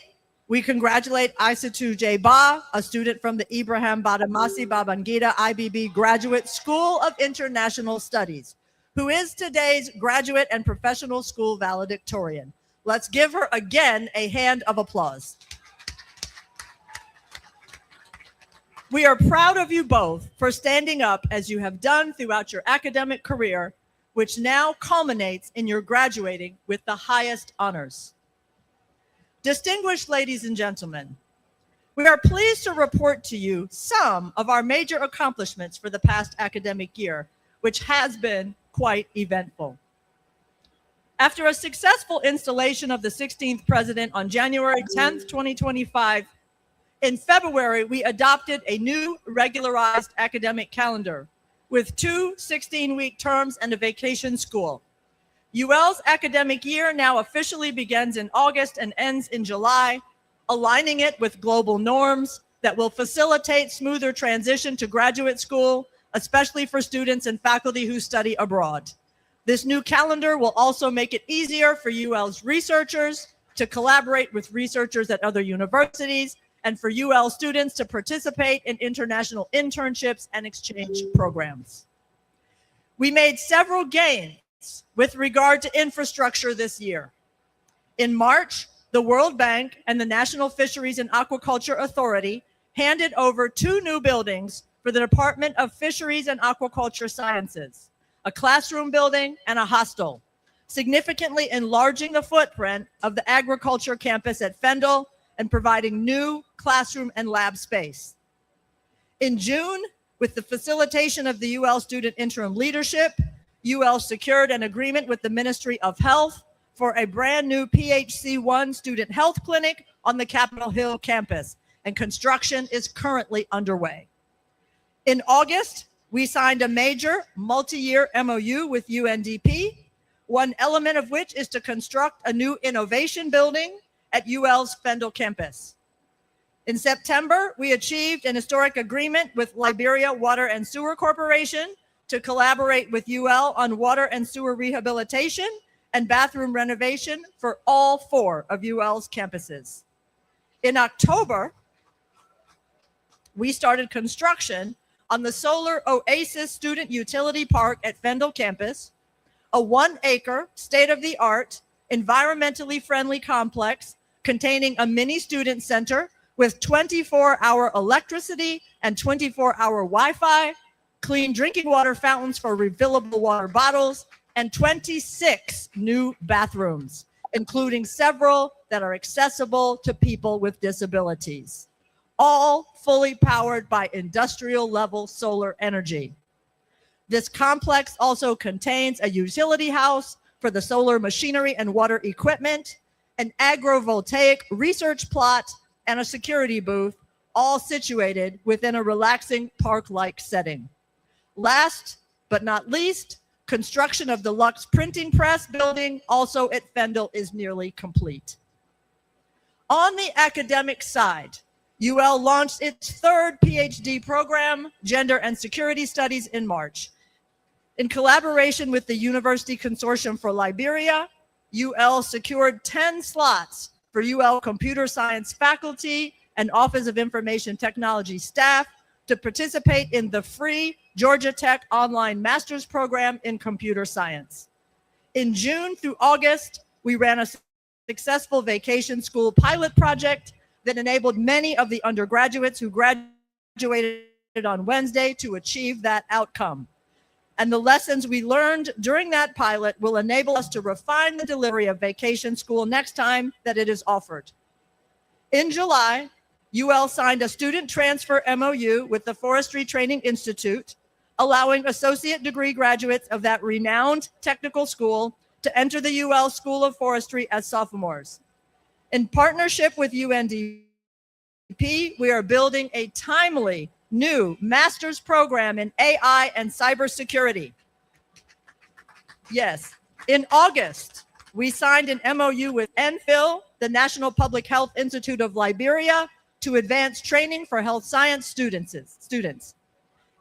we congratulate Aissatou J. Ba, a student from the Ibrahim Badamasi Babangida IBB Graduate School of International Studies, who is today's graduate and professional school valedictorian. Let's give her again a hand of applause. We are proud of you both for standing up as you have done throughout your academic career, which now culminates in your graduating with the highest honors. Distinguished ladies and gentlemen, we are pleased to report to you some of our major accomplishments for the past academic year, which has been quite eventful. After a successful installation of the 16th president on January 10th, 2025, in February, we adopted a new regularized academic calendar with 2 16-week terms and a vacation school. UL's academic year now officially begins in August and ends in July, aligning it with global norms that will facilitate smoother transition to graduate school, especially for students and faculty who study abroad. This new calendar will also make it easier for UL's researchers to collaborate with researchers at other universities and for UL students to participate in international internships and exchange programs. We made several gains with regard to infrastructure this year. In March, the World Bank and the National Fisheries and Aquaculture Authority handed over 2 new buildings for the Department of Fisheries and Aquaculture Sciences, a classroom building and a hostel, significantly enlarging the footprint of the agriculture campus at Fendel and providing new classroom and lab space. In June, with the facilitation of the UL Student Interim Leadership, UL secured an agreement with the Ministry of Health for a brand new PHC1 student health clinic on the Capitol Hill campus, and construction is currently underway. In August, we signed a major multi-year MOU with UNDP, one element of which is to construct a new innovation building at UL's Fendel campus. In September, we achieved an historic agreement with Liberia Water and Sewer Corporation to collaborate with UL on water and sewer rehabilitation and bathroom renovation for all 4 of UL's campuses. In October, we started construction on the Solar Oasis Student Utility Park at Fendel campus, a 1-acre, state-of-the-art, environmentally friendly complex containing a mini student center with 24-hour electricity and 24-hour Wi-Fi, clean drinking water fountains for refillable water bottles, and 26 new bathrooms, including several that are accessible to people with disabilities, all fully powered by industrial-level solar energy. This complex also contains a utility house for the solar machinery and water equipment, an agrovoltaic research plot, and a security booth, all situated within a relaxing park-like setting. Last but not least, construction of the Lux printing press building, also at Fendel, is nearly complete. On the academic side, UL launched its third PhD program, Gender and Security Studies, in March. In collaboration with the University Consortium for Liberia, UL secured 10 slots for UL computer science faculty and Office of Information Technology staff to participate in the free Georgia Tech online master's program in computer science. In June through August, we ran a successful vacation school pilot project that enabled many of the undergraduates who graduated on Wednesday to achieve that outcome. And the lessons we learned during that pilot will enable us to refine the delivery of vacation school next time that it is offered. In July, UL signed a student transfer MOU with the Forestry Training Institute, allowing associate degree graduates of that renowned technical school to enter the UL School of Forestry as sophomores. In partnership with UNDP, we are building a timely new master's program in AI and cybersecurity. Yes, in August, we signed an MOU with NPhil, the National Public Health Institute of Liberia, to advance training for health science students.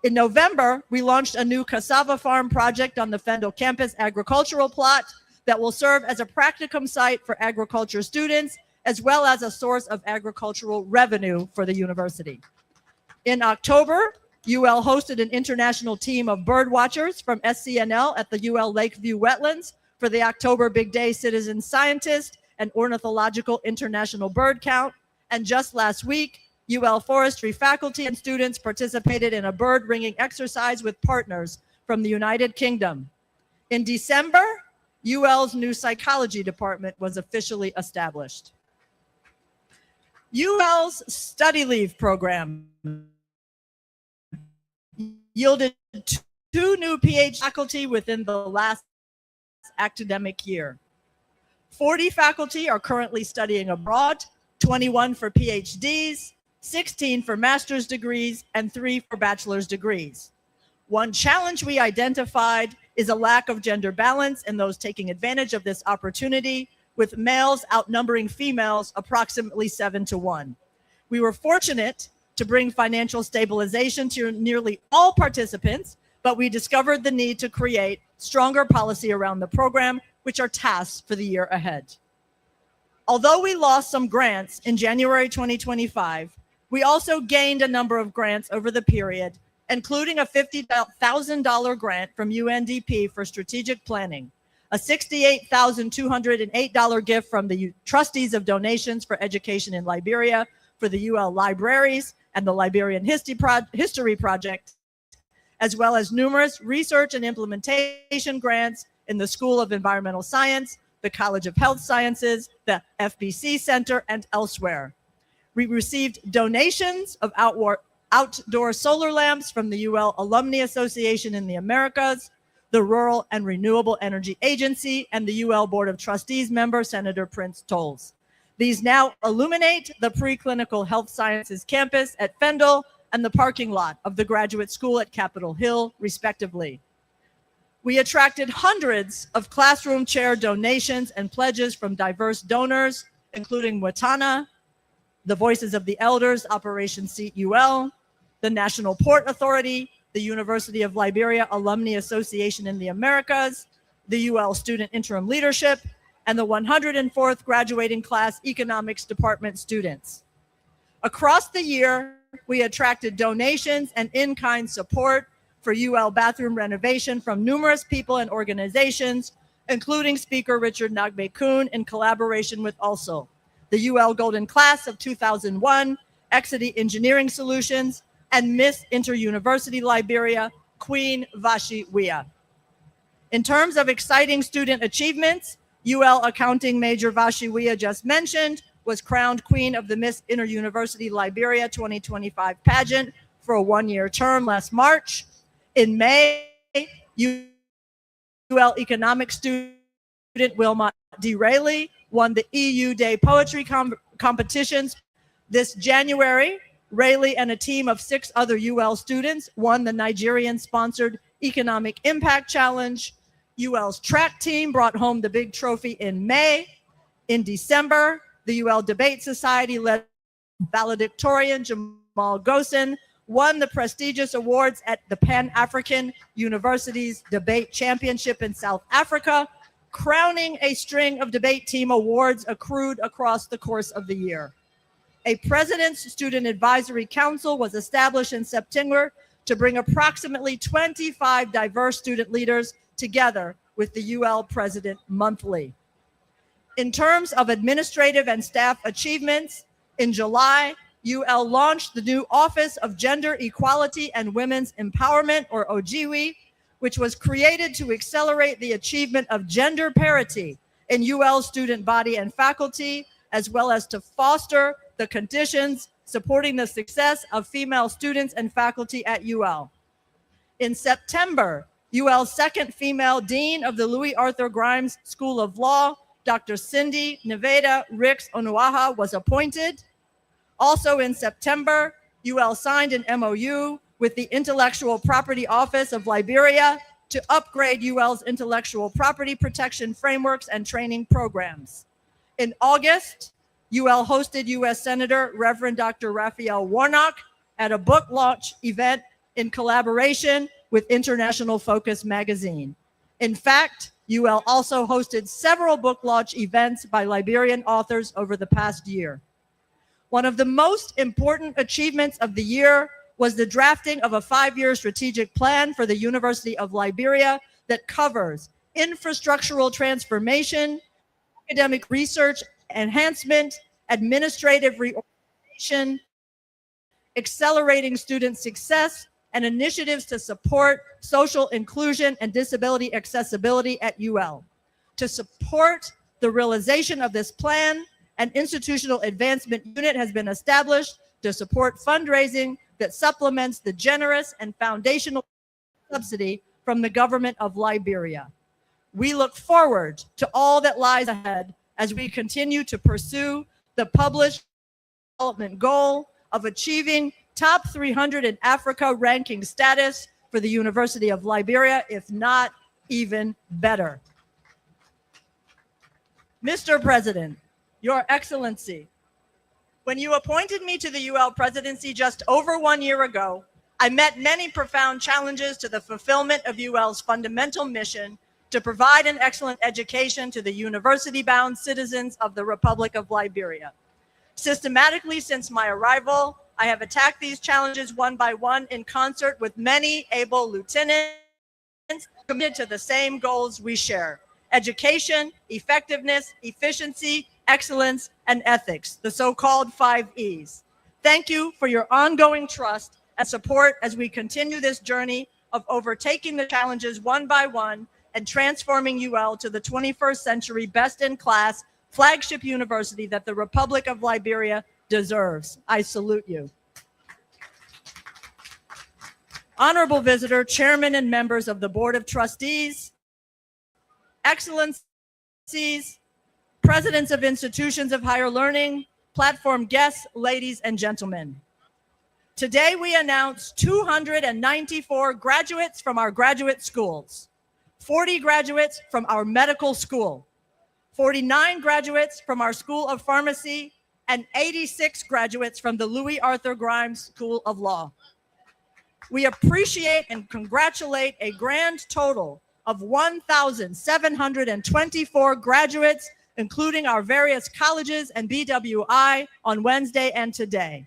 In November, we launched a new cassava farm project on the Fendel campus agricultural plot that will serve as a practicum site for agriculture students, as well as a source of agricultural revenue for the university. In October, UL hosted an international team of bird watchers from SCNL at the UL Lakeview Wetlands for the October Big Day Citizen Scientist and Ornithological International Bird Count. And just last week, UL Forestry faculty and students participated in a bird ringing exercise with partners from the United Kingdom. In December, UL's new psychology department was officially established. UL's study leave program yielded 2 new PhD faculty within the last academic year. 40 faculty are currently studying abroad, 21 for PhDs, 16 for master's degrees, and 3 for bachelor's degrees. One challenge we identified is a lack of gender balance in those taking advantage of this opportunity, with males outnumbering females approximately 7-to-1. We were fortunate to bring financial stabilization to nearly all participants, but we discovered the need to create stronger policy around the program, which are tasks for the year ahead. Although we lost some grants in January 2025, we also gained a number of grants over the period, including a $50,000 grant from UNDP for strategic planning, a $68,208 gift from the trustees of donations for education in Liberia for the UL libraries and the Liberian History Project, as well as numerous research and implementation grants in the School of Environmental Science, the College of Health Sciences, the FBC Center, and elsewhere. We received donations of outdoor solar lamps from the UL Alumni Association in the Americas, the Rural and Renewable Energy Agency, and the UL Board of Trustees member, Senator Prince Tolles. These now illuminate the preclinical health sciences campus at Fendel and the parking lot of the graduate school at Capitol Hill, respectively. We attracted hundreds of classroom chair donations and pledges from diverse donors, including Watana, the Voices of the Elders, Operation Seat UL, the National Port Authority, the University of Liberia Alumni Association in the Americas, the UL Student Interim Leadership, and the 104th graduating class Economics Department students. Across the year, we attracted donations and in-kind support for UL bathroom renovation from numerous people and organizations, including Speaker Richard Nagbe-Kun in collaboration with also the UL Golden Class of 2001, Exity Engineering Solutions, and Miss Inter-University Liberia, Queen Vashi Wia. In terms of exciting student achievements, UL accounting major Vashiwia just mentioned was crowned Queen of the Miss Inter-University Liberia 2025 pageant for a one-year term last March. In May, UL economics student Wilmot D. Rayleigh won the EU Day Poetry competitions. This January, Rayleigh and a team of 6 other UL students won the Nigerian-sponsored Economic Impact Challenge. UL's track team brought home the big trophy in May. In December, the UL Debate Society led valedictorian Jamal Gosen won the prestigious awards at the Pan-African University's Debate Championship in South Africa, crowning a string of debate team awards accrued across the course of the year. A President's Student Advisory Council was established in September to bring approximately 25 diverse student leaders together with the UL President monthly. In terms of administrative and staff achievements, in July, UL launched the new Office of Gender Equality and Women's Empowerment, or OGWE, which was created to accelerate the achievement of gender parity in UL student body and faculty, as well as to foster the conditions supporting the success of female students and faculty at UL. In September, UL's second female dean of the Louis Arthur Grimes School of Law, Dr. Cindy Nevada Ricks Onuaha, was appointed. Also in September, UL signed an MOU with the Intellectual Property Office of Liberia to upgrade UL's intellectual property protection frameworks and training programs. In August, UL hosted U.S. Senator Reverend Dr. Raphael Warnock at a book launch event in collaboration with International Focus magazine. In fact, UL also hosted several book launch events by Liberian authors over the past year. One of the most important achievements of the year was the drafting of a 5-year strategic plan for the University of Liberia that covers infrastructural transformation, academic research enhancement, administrative reorganization, accelerating student success, and initiatives to support social inclusion and disability accessibility at UL. To support the realization of this plan, an institutional advancement unit has been established to support fundraising that supplements the generous and foundational subsidy from the government of Liberia. We look forward to all that lies ahead as we continue to pursue the published development goal of achieving top 300 in Africa ranking status for the University of Liberia, if not even better. Mr. President, Your Excellency, when you appointed me to the UL presidency just over 1 year ago, I met many profound challenges to the fulfillment of UL's fundamental mission to provide an excellent education to the university-bound citizens of the Republic of Liberia. Systematically since my arrival, I have attacked these challenges one by one in concert with many able lieutenants committed to the same goals we share: education, effectiveness, efficiency, excellence, and ethics, the so-called 5 E's. Thank you for your ongoing trust and support as we continue this journey of overtaking the challenges one by one and transforming UL to the 21st century best-in-class flagship university that the Republic of Liberia deserves. I salute you. Honorable visitor, chairman and members of the Board of Trustees, excellencies, presidents of institutions of higher learning, platform guests, ladies and gentlemen. Today we announce 294 graduates from our graduate schools, 40 graduates from our medical school, 49 graduates from our School of Pharmacy, and 86 graduates from the Louis Arthur Grimes School of Law. We appreciate and congratulate a grand total of 1,724 graduates, including our various colleges and BWI on Wednesday and today.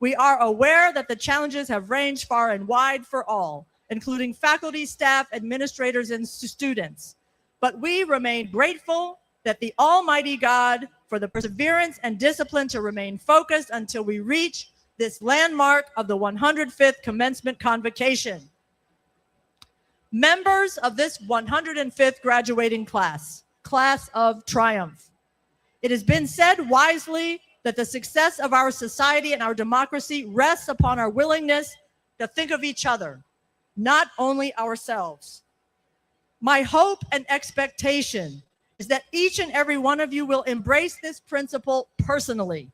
We are aware that the challenges have ranged far and wide for all, including faculty, staff, administrators, and students. But we remain grateful that the Almighty God for the perseverance and discipline to remain focused until we reach this landmark of the 105th Commencement Convocation. Members of this 105th graduating class, class of triumph. It has been said wisely that the success of our society and our democracy rests upon our willingness to think of each other, not only ourselves. My hope and expectation is that each and every one of you will embrace this principle personally,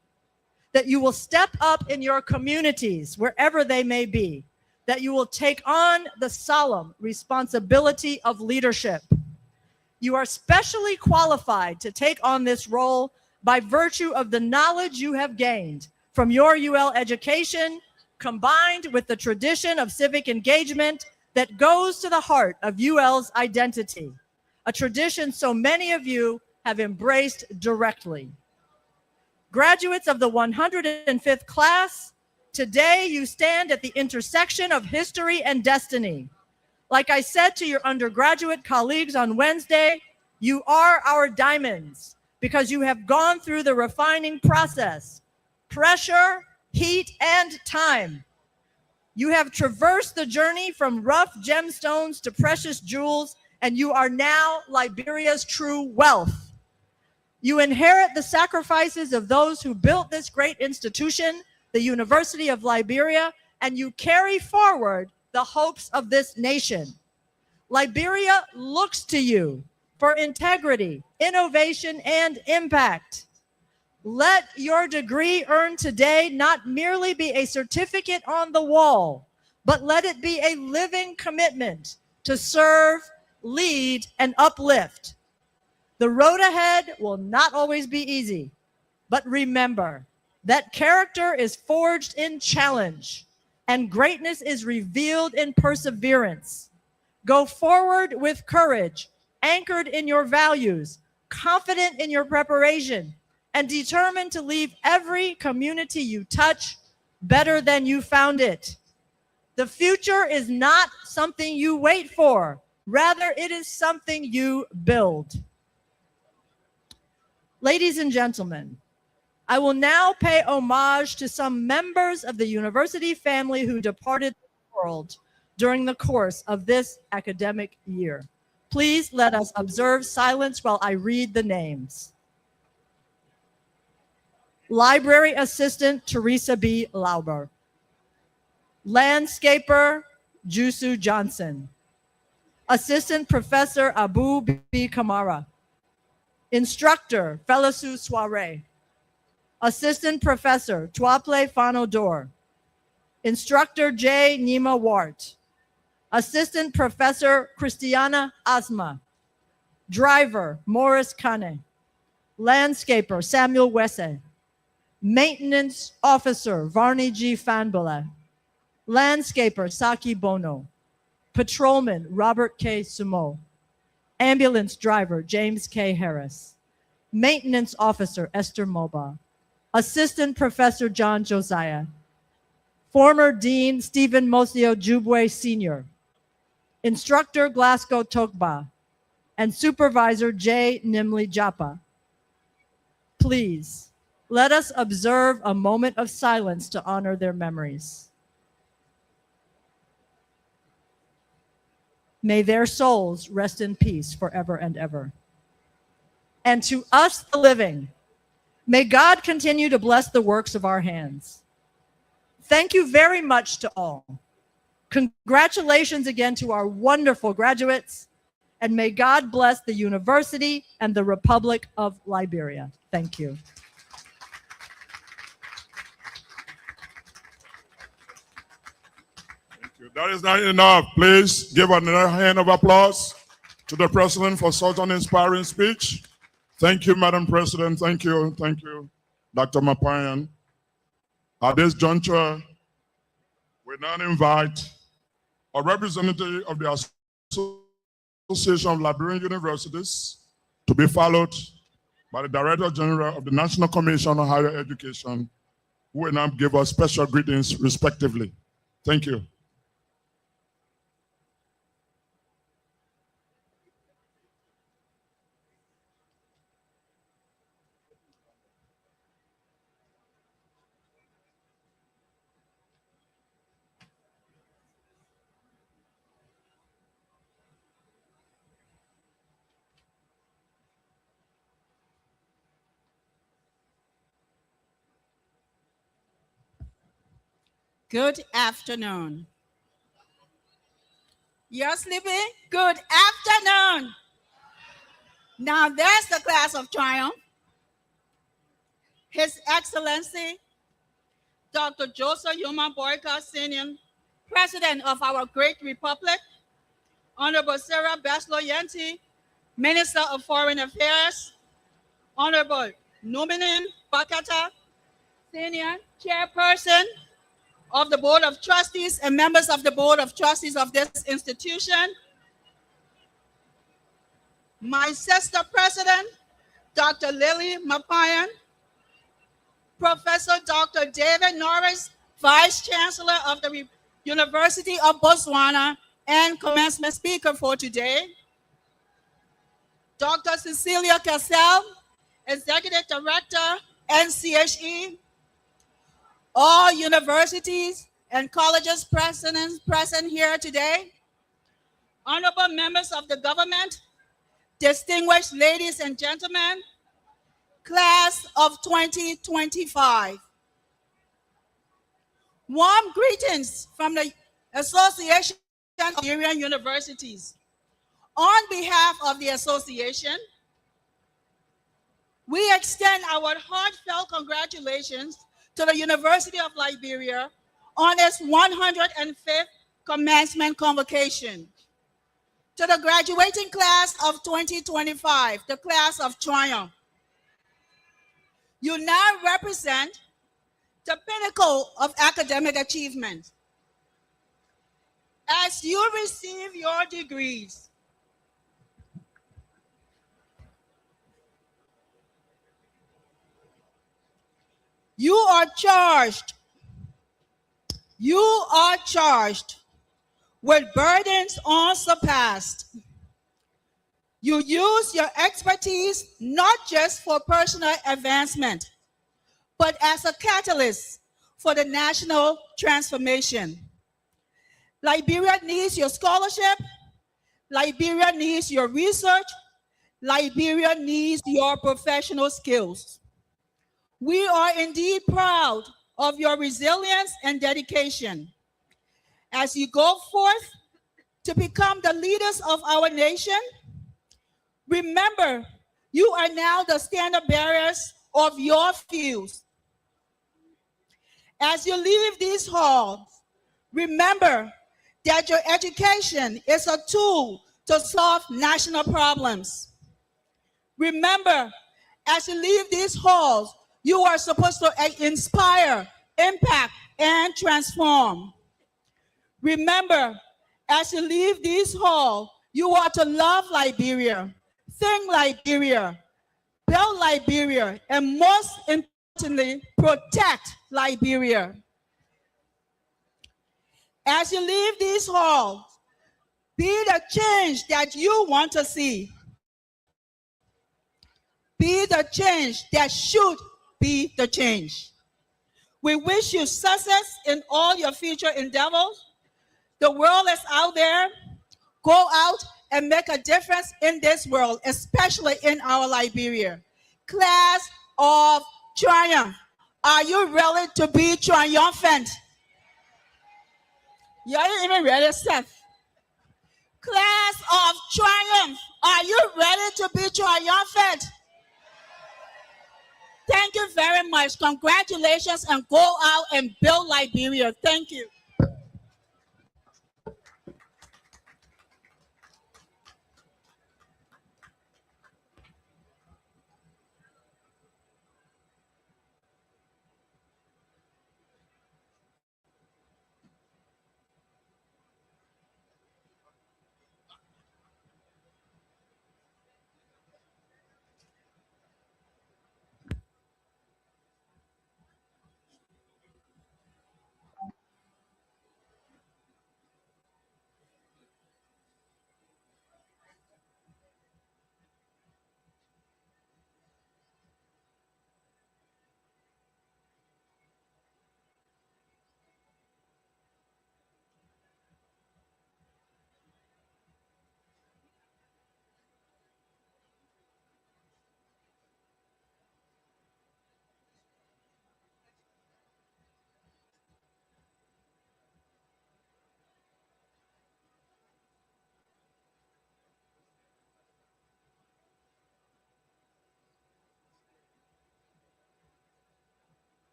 that you will step up in your communities, wherever they may be, that you will take on the solemn responsibility of leadership. You are specially qualified to take on this role by virtue of the knowledge you have gained from your UL education, combined with the tradition of civic engagement that goes to the heart of UL's identity, a tradition so many of you have embraced directly. Graduates of the 105th class, today you stand at the intersection of history and destiny. Like I said to your undergraduate colleagues on Wednesday, you are our diamonds because you have gone through the refining process, pressure, heat, and time. You have traversed the journey from rough gemstones to precious jewels, and you are now Liberia's true wealth. You inherit the sacrifices of those who built this great institution, the University of Liberia, and you carry forward the hopes of this nation. Liberia looks to you for integrity, innovation, and impact. Let your degree earned today not merely be a certificate on the wall, but let it be a living commitment to serve, lead, and uplift. The road ahead will not always be easy, but remember that character is forged in challenge and greatness is revealed in perseverance. Go forward with courage, anchored in your values, confident in your preparation, and determined to leave every community you touch better than you found it. The future is not something you wait for. Rather, it is something you build. Ladies and gentlemen, I will now pay homage to some members of the university family who departed the world during the course of this academic year. Please let us observe silence while I read the names. Library Assistant Teresa B. Lauber. Landscaper Jusu Johnson. Assistant Professor Abu B. Kamara. Instructor Felisu Soare. Assistant Professor Tuaple Fanodor. Instructor J. Nima Wart. Assistant Professor Christiana Asma. Driver Morris Kane. Landscaper Samuel Wesse. Maintenance Officer Varney G. Fanbala. Landscaper Saki Bono. Patrolman Robert K. Sumo. Ambulance Driver James K. Harris. Maintenance Officer Esther Moba. Assistant Professor John Josiah. Former Dean Stephen Mosio Jubwe Sr. Instructor Glasgow Tokba. And Supervisor J. Nimli Japa. Please, let us observe a moment of silence to honor their memories. May their souls rest in peace forever and ever. And to us, the living, may God continue to bless the works of our hands. Thank you very much to all. Congratulations again to our wonderful graduates, and may God bless the university and the Republic of Liberia. Thank you. That is not enough. Please give another hand of applause to the President for such an inspiring speech. Thank you, Madam President. Thank you, Dr. Mapayan. At this juncture, we now invite a representative of the Association of Liberian Universities to be followed by the Director General of the National Commission on Higher Education, who will now give us special greetings respectively. Thank you. Good afternoon. You're sleeping? Good afternoon. Now there's the class of triumph. His Excellency, Dr. Joseph Yuma Boyka Senior, President of our great republic, Honorable Sarah Baslo Yenti, Minister of Foreign Affairs, Honorable Nominin Bakata, Senior Chairperson of the Board of Trustees and members of the Board of Trustees of this institution, my sister president, Dr. Lily Mapayan, Professor Dr. David Norris, Vice Chancellor of the University of Botswana and commencement speaker for today, Dr. Cecilia Cassell, Executive Director, NCHE, all universities and colleges present here today, honorable members of the government, distinguished ladies and gentlemen, class of 2025. Warm greetings from the Association of Liberian Universities. On behalf of the association, we extend our heartfelt congratulations to the University of Liberia on its 105th Commencement Convocation. To the graduating class of 2025, the class of triumph. You now represent the pinnacle of academic achievement. As you receive your degrees, you are charged with burdens unsurpassed. You use your expertise not just for personal advancement, but as a catalyst for the national transformation. Liberia needs your scholarship. Liberia needs your research. Liberia needs your professional skills. We are indeed proud of your resilience and dedication. As you go forth to become the leaders of our nation, remember, you are now the standard bearers of your fields. As you leave these halls, remember that your education is a tool to solve national problems. Remember, as you leave these halls, you are supposed to inspire, impact, and transform. Remember, as you leave these halls, you are to love Liberia, think Liberia, build Liberia, and most importantly, protect Liberia. As you leave these halls, be the change that you want to see. Be the change that should be the change. We wish you success in all your future endeavors. The world is out there. Go out and make a difference in this world, especially in our Liberia. Class of triumph. Are you ready to be triumphant? You ain't even ready, Seth. Class of triumph. Are you ready to be triumphant? Thank you very much. Congratulations, and go out and build Liberia. Thank you.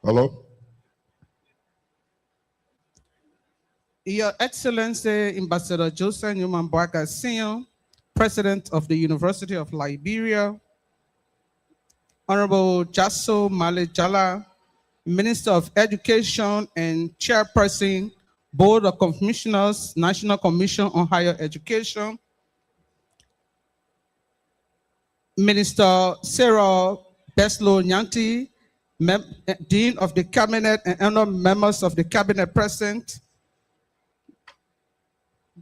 Hello? Your Excellency, Ambassador Joseph Newman Boakai Sr., President of the University of Liberia, Honorable Jasso Male Jala, Minister of Education and Chairperson, Board of Commissioners, National Commission on Higher Education, Minister Sarah Beslo Nyanti, Dean of the Cabinet and other members of the Cabinet present,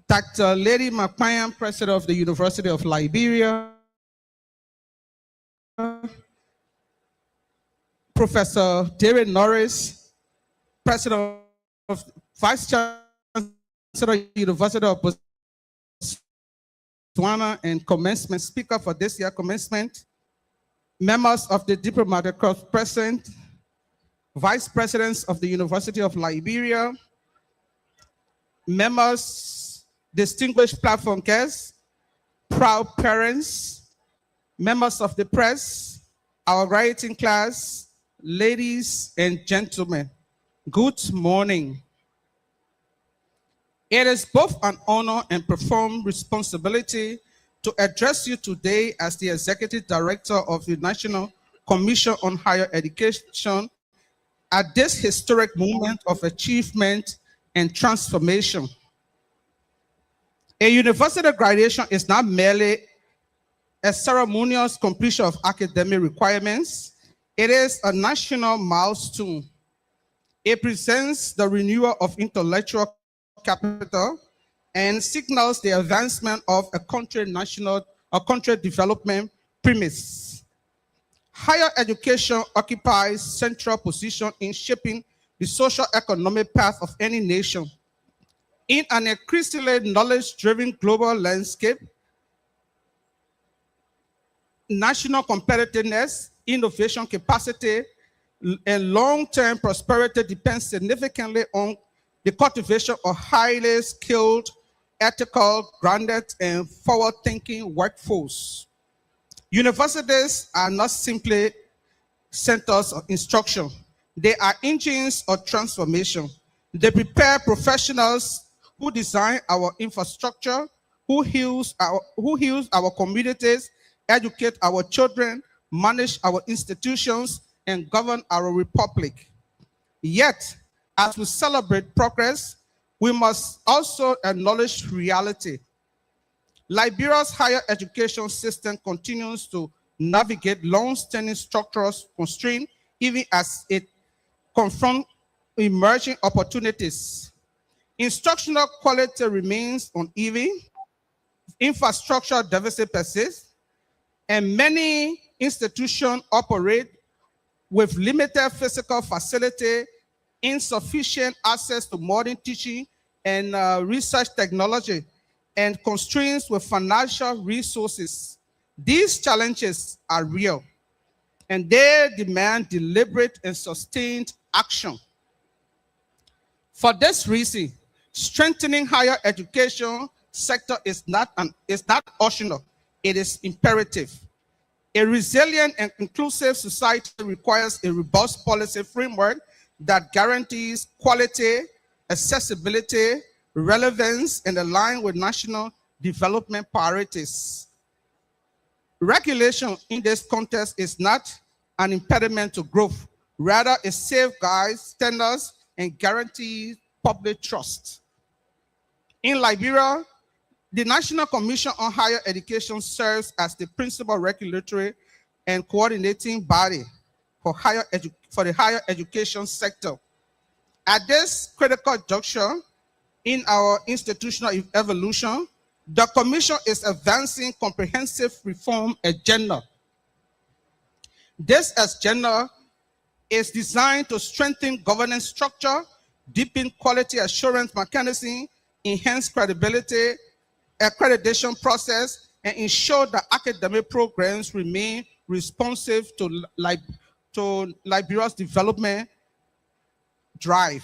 Dr. Lady McMahon, President of the University of Liberia, Professor David Norris, President of Vice Chancellor of the University of Botswana and commencement speaker for this year commencement, members of the diplomatic corps present, vice presidents of the University of Liberia, members, distinguished platform guests, proud parents, members of the press, our writing class, ladies and gentlemen, good morning. It is both an honor and profound responsibility to address you today as the Executive Director of the National Commission on Higher Education at this historic moment of achievement and transformation. A university graduation is not merely a ceremonious completion of academic requirements. It is a national milestone. It presents the renewal of intellectual capital and signals the advancement of a country development premise. Higher education occupies central position in shaping the social economic path of any nation. In an increasingly knowledge-driven global landscape, national competitiveness, innovation capacity, and long-term prosperity depends significantly on the cultivation of highly skilled, ethical, grounded, and forward-thinking workforce. Universities are not simply centers of instruction. They are engines of transformation. They prepare professionals who design our infrastructure, who heals our communities, educate our children, manage our institutions, and govern our republic. Yet, as we celebrate progress, we must also acknowledge reality. Liberia's higher education system continues to navigate long-standing structural constraints, even as it confronts emerging opportunities. Instructional quality remains uneven, infrastructure deficit persists, and many institutions operate with limited physical facility, insufficient access to modern teaching and research technology, and constraints with financial resources. These challenges are real, and they demand deliberate and sustained action. For this reason, strengthening higher education sector is not optional, it is imperative. A resilient and inclusive society requires a robust policy framework that guarantees quality, accessibility, relevance, and align with national development priorities. Regulation in this context is not an impediment to growth. Rather, it safeguards standards and guarantees public trust. In Liberia, the National Commission on Higher Education serves as the principal regulatory and coordinating body for the higher education sector. At this critical juncture in our institutional evolution, the Commission is advancing comprehensive reform agenda. This agenda is designed to strengthen governance structure, deepen quality assurance mechanism, enhance credibility, accreditation process, and ensure that academic programs remain responsive to Liberia's development drive.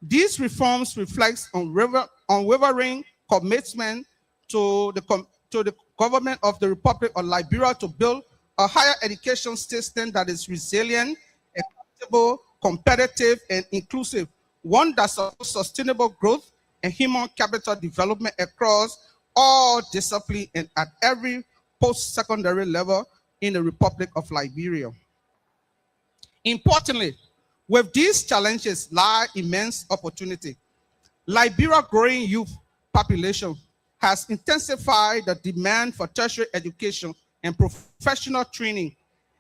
These reforms reflect unwavering commitment to the government of the Republic of Liberia to build a higher education system that is resilient, equitable, competitive, and inclusive, one that supports sustainable growth and human capital development across all disciplines and at every post-secondary level in the Republic of Liberia. Importantly, with these challenges lie immense opportunity. Liberia's growing youth population has intensified the demand for tertiary education and professional training.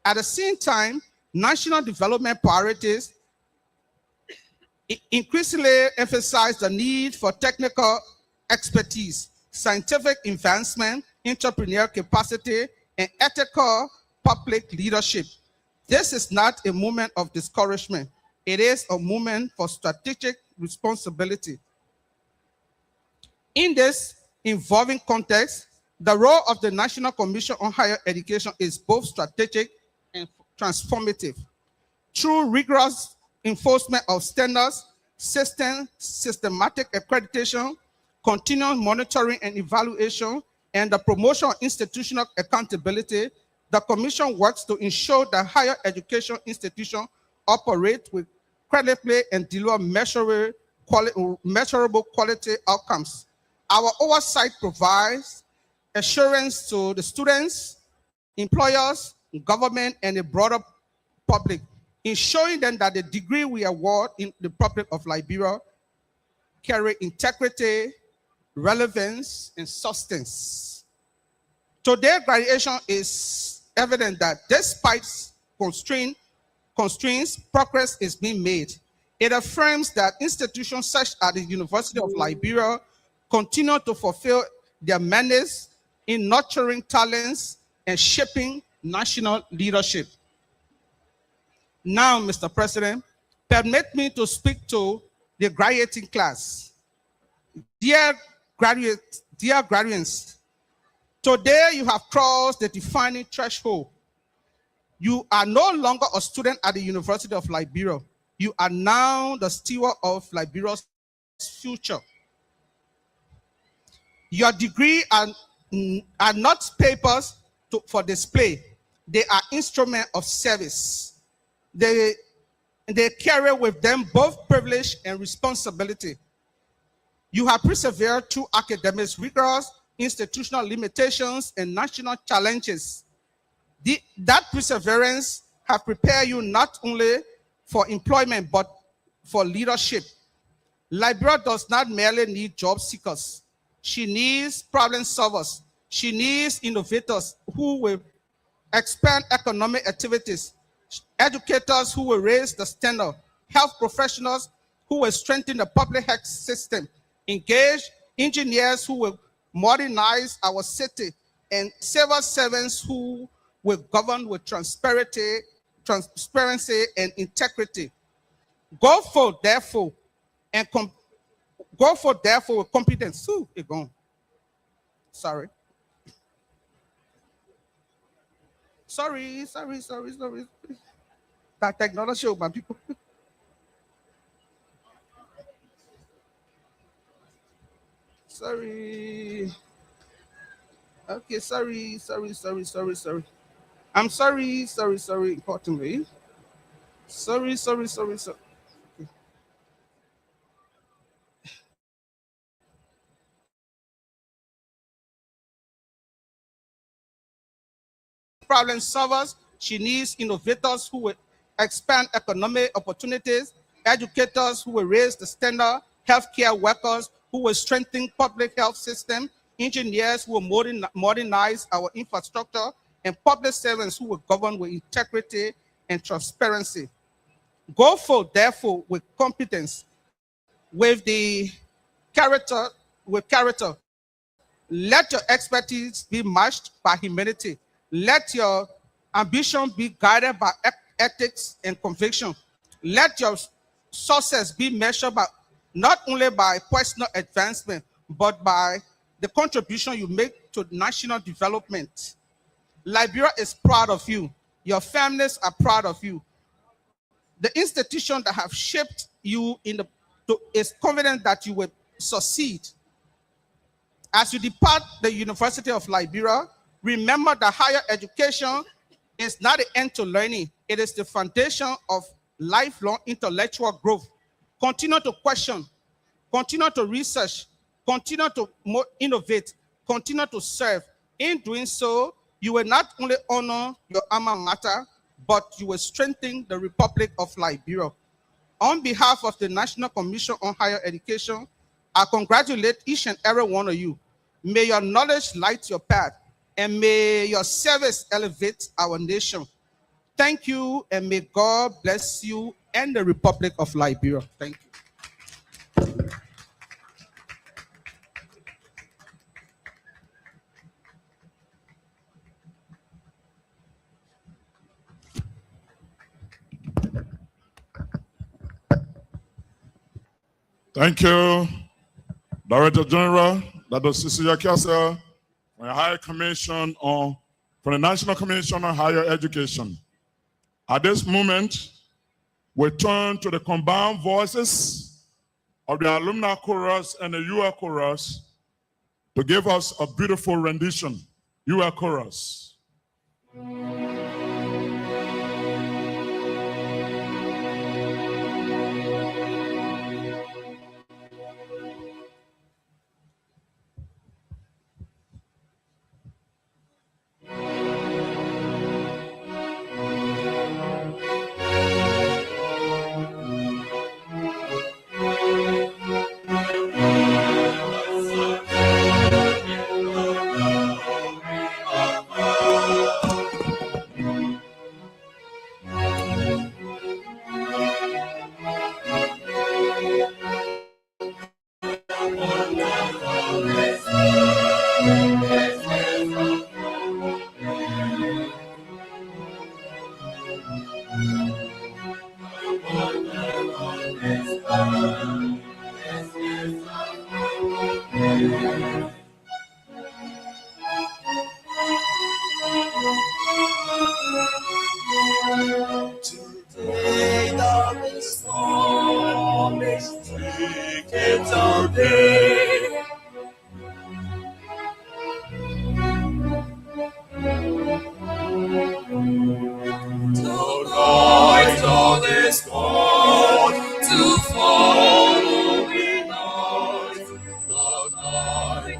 At the same time, national development priorities increasingly emphasize the need for technical expertise, scientific advancement, entrepreneurial capacity, and ethical public leadership. This is not a moment of discouragement. It is a moment for strategic responsibility. In this evolving context, the role of the National Commission on Higher Education is both strategic and transformative. Through rigorous enforcement of standards, systematic accreditation, continuous monitoring and evaluation, and the promotion of institutional accountability, the Commission works to ensure that higher education institutions operate with credibly and deliver measurable quality outcomes. Our oversight provides assurance to the students, employers, government, and the broader public, ensuring them that the degree we award in the Republic of Liberia carry integrity, relevance, and substance. Today, graduation is evident that despite constraints, progress is being made. It affirms that institutions such as the University of Liberia continue to fulfill their mandates in nurturing talents and shaping national leadership. Now, Mr. President, permit me to speak to the graduating class. Dear graduates, today you have crossed the defining threshold. You are no longer a student at the University of Liberia. You are now the steward of Liberia's future. Your degree are not papers for display. They are instruments of service. They carry with them both privilege and responsibility. You have persevered through academic rigors, institutional limitations, and national challenges. That perseverance has prepared you not only for employment, but for leadership. Liberia does not merely need job seekers. She needs problem solvers. She needs innovators who will expand economic activities, educators who will raise the standard, health professionals who will strengthen the public health system, engaged engineers who will modernize our city, and civil servants who will govern with transparency and integrity. Go forth, therefore, with competence. Sorry. That technology, my people. Sorry. Okay, sorry. I'm sorry, importantly. Sorry. Okay. Problem solvers, she needs innovators who will expand economic opportunities, educators who will raise the standard, healthcare workers who will strengthen public health system, engineers who will modernize our infrastructure, and public servants who will govern with integrity and transparency. Go forth, therefore, with competence, with character. Let your expertise be matched by humanity. Let your ambition be guided by ethics and conviction. Let your success be measured by not only by personal advancement, but by the contribution you make to national development. Liberia is proud of you. Your families are proud of you. The institution that have shaped you is confident that you will succeed. As you depart the University of Liberia, remember that higher education is not the end to learning. It is the foundation of lifelong intellectual growth. Continue to question, continue to research, continue to innovate, continue to serve. In doing so, you will not only honor your alma mater, but you will strengthen the Republic of Liberia. On behalf of the National Commission on Higher Education, I congratulate each and every one of you. May your knowledge light your path, and may your service elevate our nation. Thank you, and may God bless you and the Republic of Liberia. Thank you. Thank you, Director General, Dr. Cecilia Kiasa, from the Higher Commission from the National Commission on Higher Education. At this moment, we turn to the combined voices of the alumni chorus and the UL chorus to give us a beautiful rendition. UL chorus. Today the storm is taken today. Tonight all is gone to follow me night. The night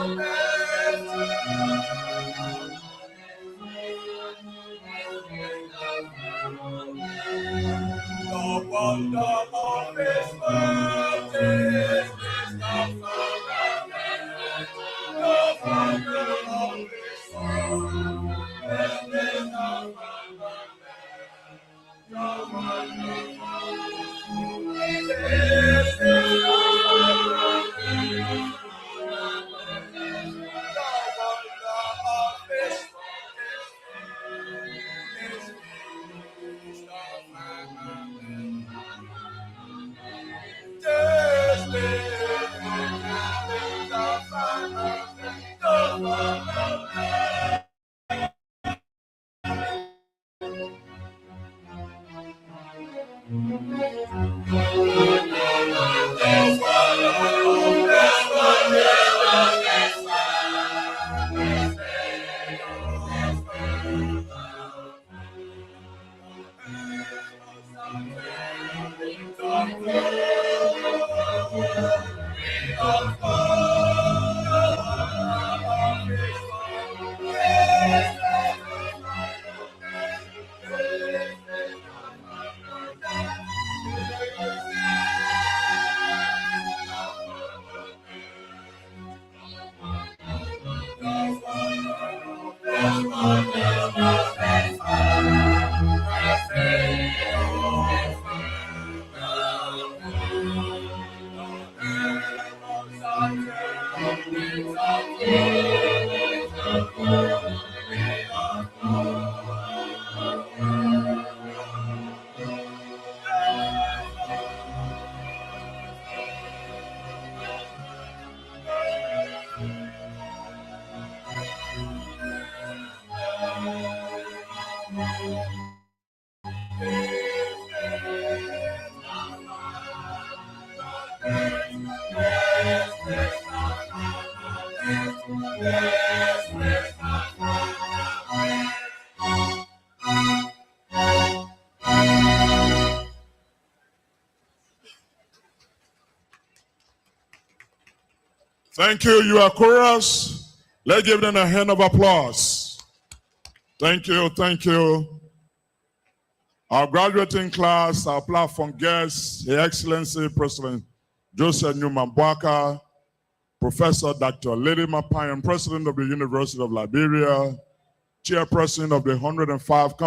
The wonder of His mercy is the firmament. The wonder of His mercy is the firmament. The wonder of His is the firmament. Thank you. You are chorus. Let's give them a hand of applause. Thank you. Thank you. Our graduating class, our platform guests, His Excellency President Joseph Newman Boaka, Professor Dr. Lady Mapayan, President of the University of Liberia, Chairperson of the 105th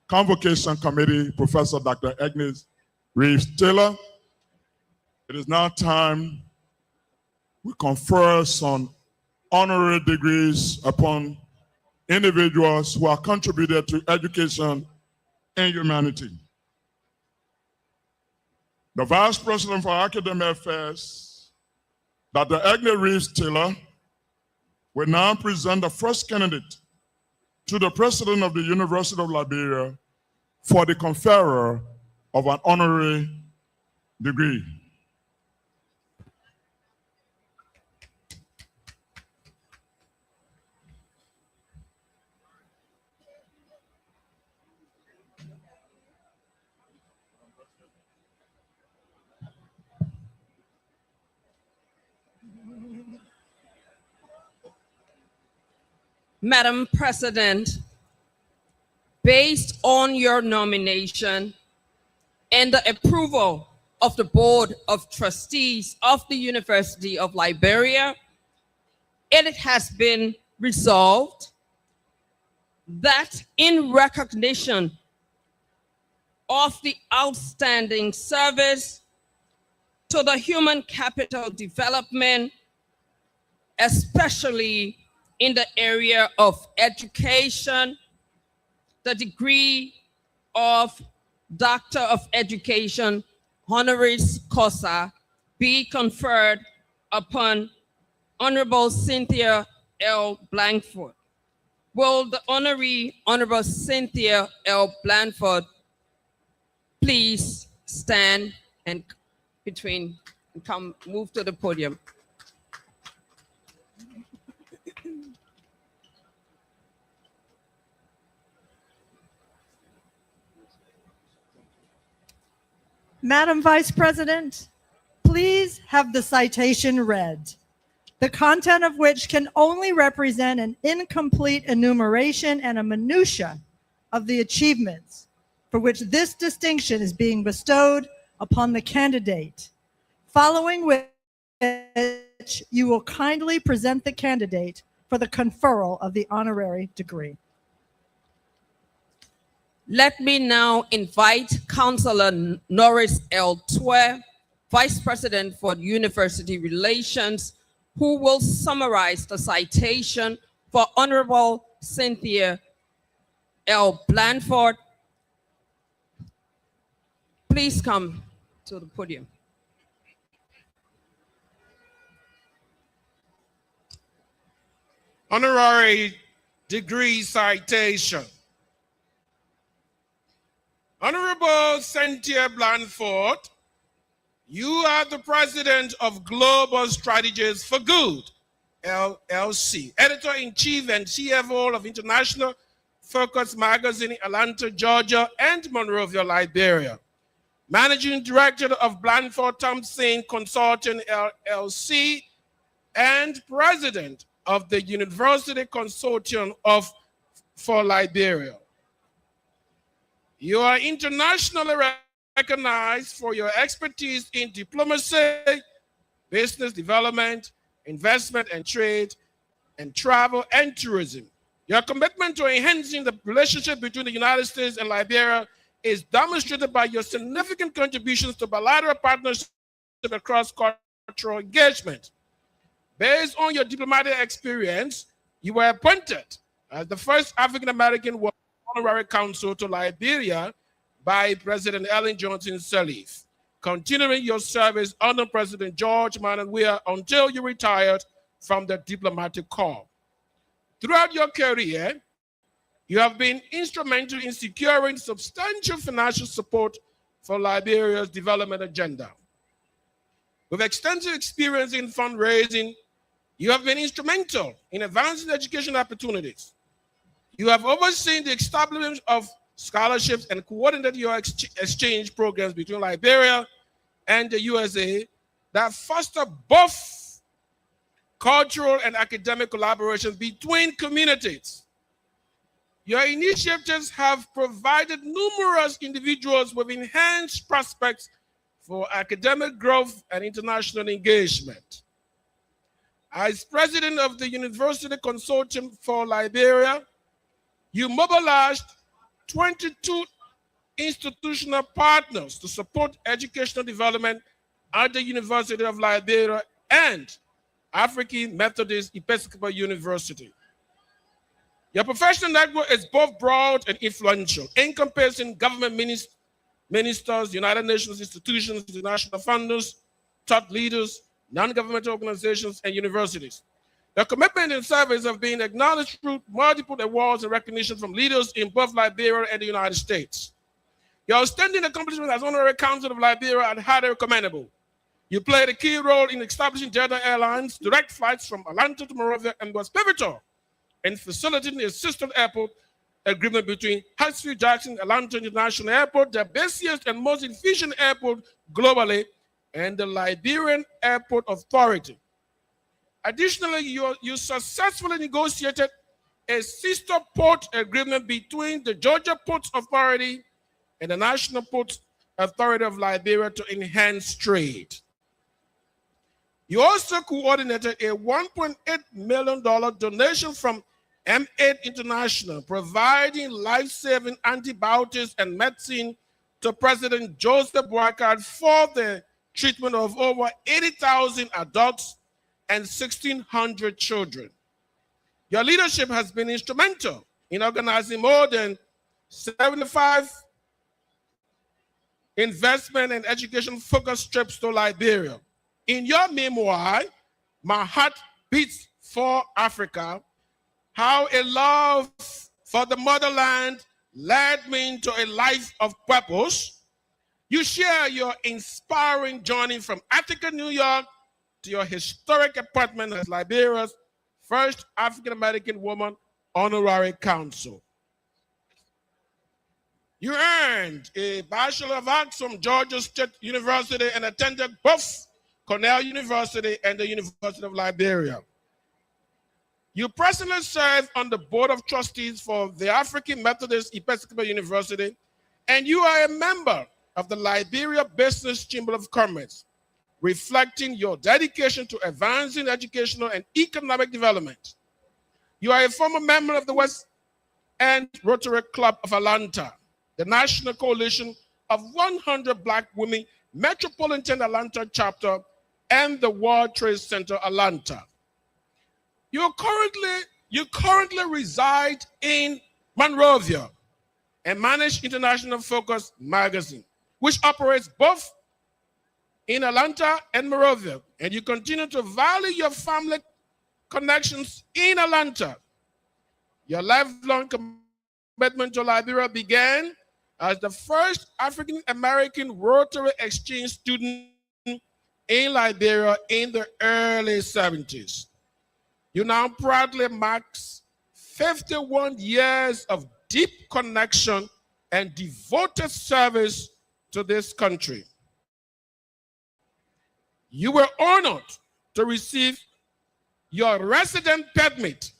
Convocation Committee, Professor Dr. Agnes Reeves Taylor. It is now time we confer some honorary degrees upon individuals who have contributed to education and humanity. The Vice President for Academic Affairs, Dr. Agnes Reeves Taylor, will now present the first candidate to the President of the University of Liberia for the conferral of an honorary degree. Madam President, based on your nomination and the approval of the Board of Trustees of the University of Liberia, it has been resolved that in recognition of the outstanding service to the human capital development, especially in the area of education, the degree of Doctor of Education honoris causa be conferred upon Honorable Cynthia L. Blanford. Will the Honorable Cynthia L. Blanford please stand and move to the podium. Madam Vice President, please have the citation read. the content of which can only represent an incomplete enumeration and a minutia of the achievements for which this distinction is being bestowed upon the candidate, following which you will kindly present the candidate for the conferral of the honorary degree. Let me now invite Councillor Norris L. Twe, Vice President for University Relations, who will summarize the citation for Honorable Cynthia L. Blandford. Please come to the podium. Honorary degree citation. Honorable Cynthia Blandford, you are the president of Global Strategies for Good, LLC, editor-in-chief and CFO of International Focus Magazine, Atlanta, Georgia, and Monrovia, Liberia, managing director of Blandford Thompson Consulting, LLC, and president of the University Consortium for Liberia. You are internationally recognized for your expertise in diplomacy, business development, investment and trade, and travel and tourism. Your commitment to enhancing the relationship between the United States and Liberia is demonstrated by your significant contributions to bilateral partnership and cross-cultural engagement. Based on your diplomatic experience, you were appointed as the first African-American honorary consul to Liberia by President Ellen Johnson Sirleaf, continuing your service under President George Manuel Weah until you retired from the diplomatic corps. Throughout your career, you have been instrumental in securing substantial financial support for Liberia's development agenda. With extensive experience in fundraising, you have been instrumental in advancing education opportunities. You have overseen the establishment of scholarships and coordinated your exchange programs between Liberia and the USA that foster both cultural and academic collaboration between communities. Your initiatives have provided numerous individuals with enhanced prospects for academic growth and international engagement. As president of the University Consortium for Liberia, you mobilized 22 institutional partners to support educational development at the University of Liberia and African Methodist Episcopal University. Your professional network is both broad and influential, encompassing government ministers, United Nations institutions, international funders, thought leaders, non-governmental organizations, and universities. Your commitment and service have been acknowledged through multiple awards and recognition from leaders in both Liberia and the United States. Your outstanding accomplishments as honorary consul of Liberia are highly commendable. You played a key role in establishing Delta Airlines direct flights from Atlanta to Monrovia and was pivotal in facilitating the assisted airport agreement between Hartsfield-Jackson Atlanta International Airport, the busiest and most efficient airport globally, and the Liberian Airport Authority. Additionally, you successfully negotiated a sister port agreement between the Georgia Ports Authority and the National Ports Authority of Liberia to enhance trade. You also coordinated a $1.8 million donation from M8 International, providing life-saving antibiotics and medicine to President Joseph Boakai for the treatment of over 80,000 adults and 1,600 children. Your leadership has been instrumental in organizing more than 75 investment and education-focused trips to Liberia. In your memoir, My Heart Beats for Africa, How a Love for the Motherland Led Me into a Life of Purpose, you share your inspiring journey from Attica, New York, to your historic appointment as Liberia's first African-American woman honorary consul. You earned a Bachelor of Arts from Georgia State University and attended both Cornell University, and the University of Liberia. You presently serve on the Board of Trustees for the African Methodist Episcopal University, and you are a member of the Liberia Business Chamber of Commerce, reflecting your dedication to advancing educational and economic development. You are a former member of the West End Rotary Club of Atlanta, the National Coalition of 100 Black Women Metropolitan Atlanta Chapter, and the World Trade Center Atlanta. You currently reside in Monrovia and manage International Focus magazine, which operates both in Atlanta and Monrovia, and you continue to value your family connections in Atlanta. Your lifelong commitment to Liberia began as the first African-American Rotary Exchange student in Liberia in the early 70s. You now proudly marks 51 years of deep connection and devoted service to this country. You were honored to receive your resident permit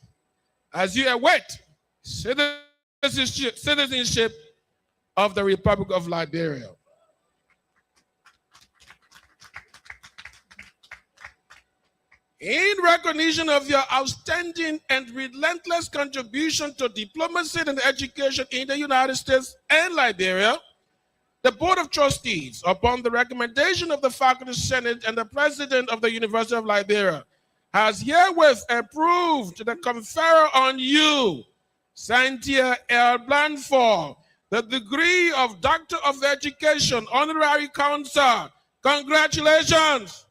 as you await citizenship of the Republic of Liberia. In recognition of your outstanding and relentless contribution to diplomacy and education in the United States and Liberia, the Board of Trustees, upon the recommendation of the Faculty Senate and the President of the University of Liberia, has herewith approved the conferral on you, Cynthia L. Blandford, the degree of Doctor of Education, Honorary Counsel. Congratulations.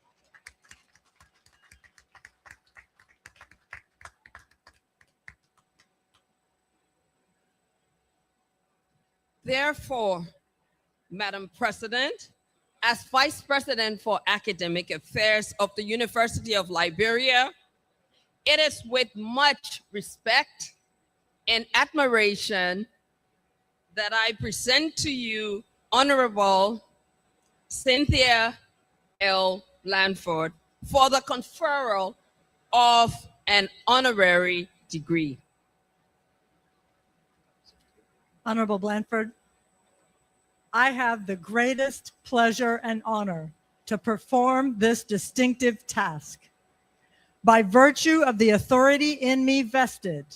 Therefore, Madam President, as Vice President for Academic Affairs of the University of Liberia, it is with much respect and admiration that I present to you Honorable Cynthia L. Blandford for the conferral of an honorary degree. Honorable Blandford, I have the greatest pleasure and honor to perform this distinctive task. By virtue of the authority in me vested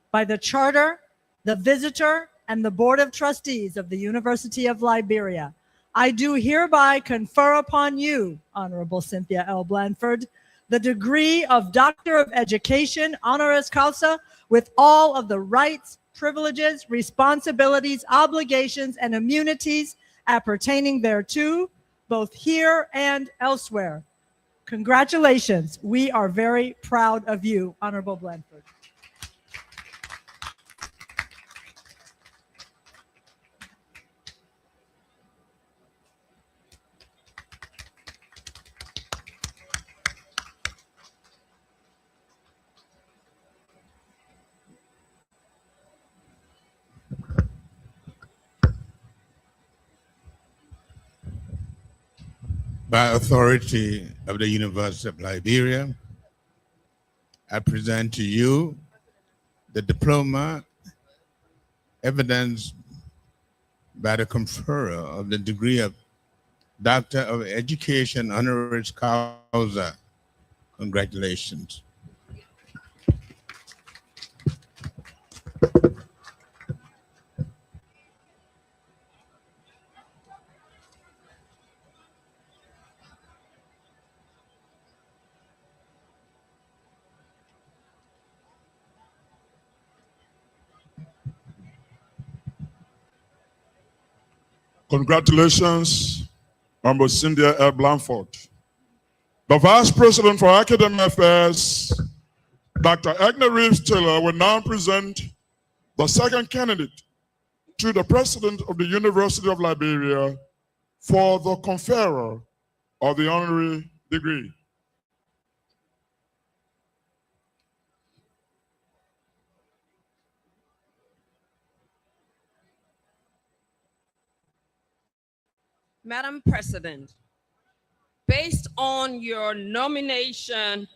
by the Charter, the Visitor, and the Board of Trustees of the University of Liberia, I do hereby confer upon you, Honorable Cynthia L. Blandford, the degree of Doctor of Education, honoris causa, with all of the rights, privileges, responsibilities, obligations, and immunities appertaining thereto, both here and elsewhere. Congratulations. We are very proud of you, Honorable Blandford. By authority of the University of Liberia, I present to you the diploma evidenced by the conferral of the degree of Doctor of Education honoris causa. Congratulations. Congratulations, Honorable Cynthia L. Blandford. The Vice President for Academic Affairs, Dr. Edna Reeves Taylor, will now present the second candidate to the President of the University of Liberia for the conferral of the honorary degree. Madam President, based on your nomination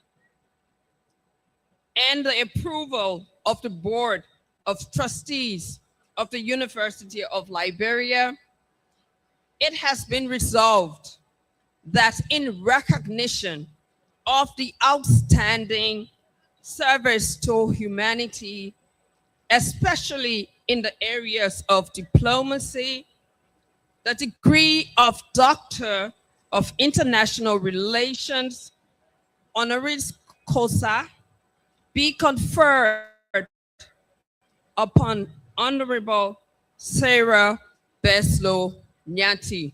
and the approval of the Board of Trustees of the University of Liberia, it has been resolved that in recognition of the outstanding service to humanity, especially in the areas of diplomacy, the degree of Doctor of International Relations, honoris causa, be conferred upon Honorable Sarah Beslow Nyanti.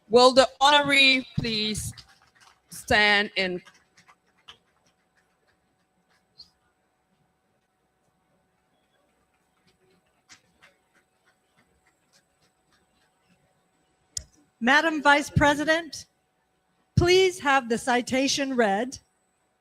Will the honoree please stand and Madam Vice President, please have the citation read,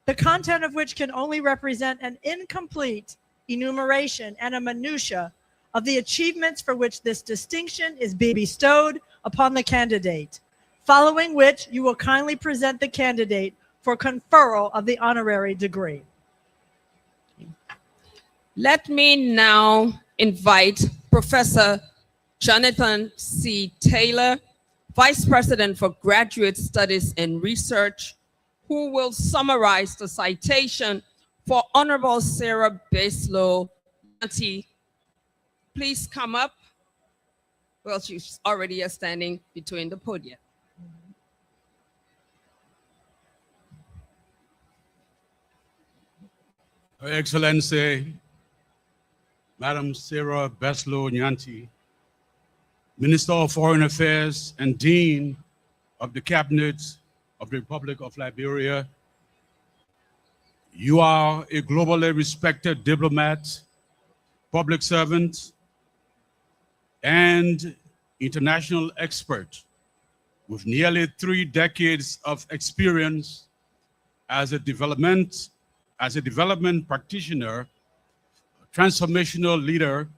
the content of which can only represent an incomplete enumeration and a minutia of the achievements for which this distinction is being bestowed upon the candidate, following which you will kindly present the candidate for conferral of the honorary degree. let me now invite Professor Jonathan C. Taylor, Vice President for Graduate Studies and Research, who will summarize the citation for Honorable Sarah Beslow Nyanti. Please come up. Well, she's already standing between the podium. Her Excellency, Madam Sarah Beslow Nyanti, Minister of Foreign Affairs and Dean of the Cabinet of the Republic of Liberia. You are a globally respected diplomat, public servant, and international expert with nearly 3 decades of experience as a development practitioner, transformational leader,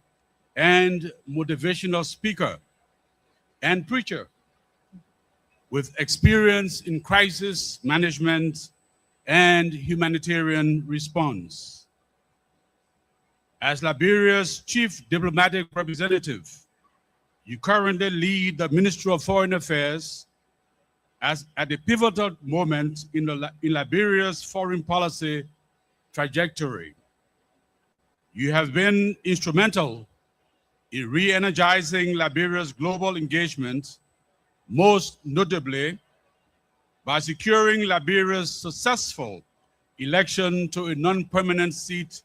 and motivational speaker and preacher with experience in crisis management and humanitarian response. As Liberia's chief diplomatic representative, you currently lead the Ministry of Foreign Affairs at a pivotal moment in Liberia's foreign policy trajectory. You have been instrumental in re-energizing Liberia's global engagement, most notably by securing Liberia's successful election to a non-permanent seat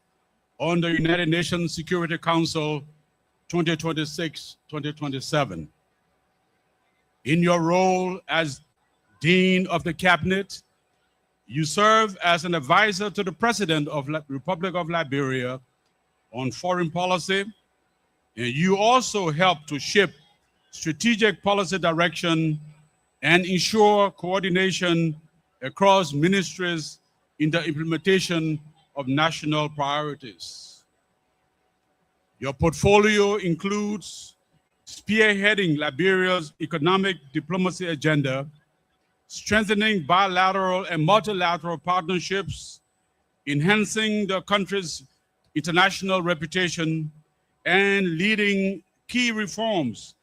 on the United Nations Security Council 2026-2027. In your role as Dean of the Cabinet, you serve as an advisor to the President of the Republic of Liberia on foreign policy, and you also help to shape strategic policy direction and ensure coordination across ministries in the implementation of national priorities. Your portfolio includes spearheading Liberia's economic diplomacy agenda, strengthening bilateral and multilateral partnerships, enhancing the country's international reputation, and leading key reforms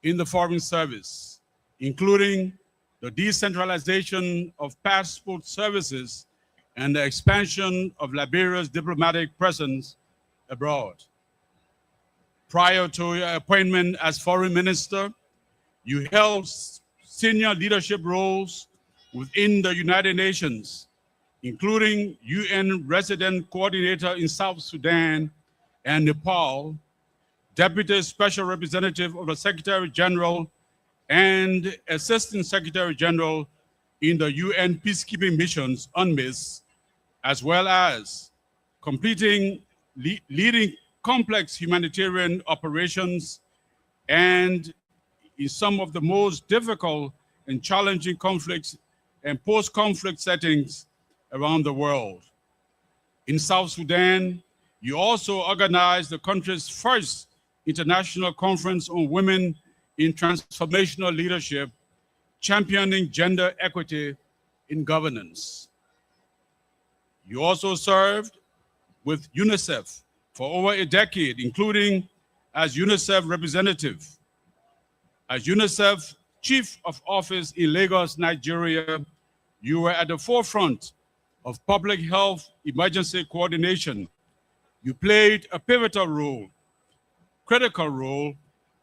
in the Foreign Service, including the decentralization of passport services and the expansion of Liberia's diplomatic presence abroad. Prior to your appointment as Foreign Minister, you held senior leadership roles within the United Nations, including UN Resident Coordinator in South Sudan and Nepal, Deputy Special Representative of the Secretary General and Assistant Secretary General in the UN Peacekeeping Missions, UNMISS, as well as leading complex humanitarian operations and in some of the most difficult and challenging conflicts and post-conflict settings around the world. In South Sudan, you also organized the country's first international conference on women in transformational leadership, championing gender equity in governance. You also served with UNICEF for over a decade, including as UNICEF representative. As UNICEF Chief of Office in Lagos, Nigeria, you were at the forefront of public health emergency coordination. You played a pivotal role, critical role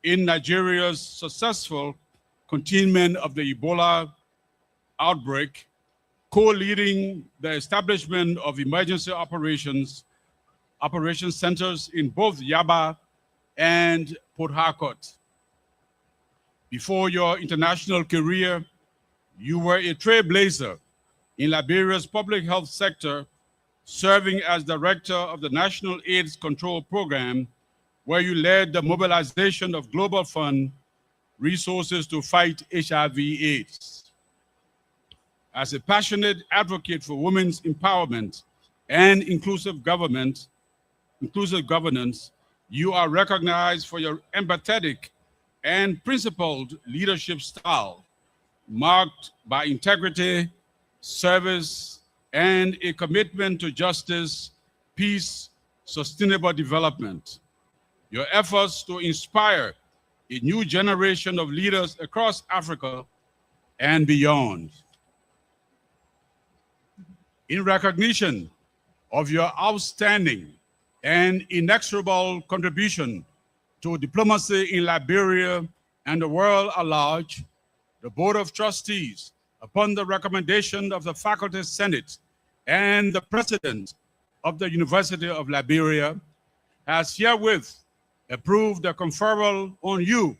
in Nigeria's successful containment of the Ebola outbreak, co-leading the establishment of emergency operations centers in both Yaba and Port Harcourt. Before your international career, you were a trailblazer in Liberia's public health sector, serving as director of the National AIDS Control Program, where you led the mobilization of Global Fund resources to fight HIV/AIDS. As a passionate advocate for women's empowerment and inclusive governance, you are recognized for your empathetic and principled leadership style, marked by integrity, service, and a commitment to justice, peace, sustainable development. Your efforts to inspire a new generation of leaders across Africa and beyond. In recognition of your outstanding and inexorable contribution to diplomacy in Liberia and the world at large, the Board of Trustees, upon the recommendation of the Faculty Senate and the President of the University of Liberia, has herewith approved the conferral on you,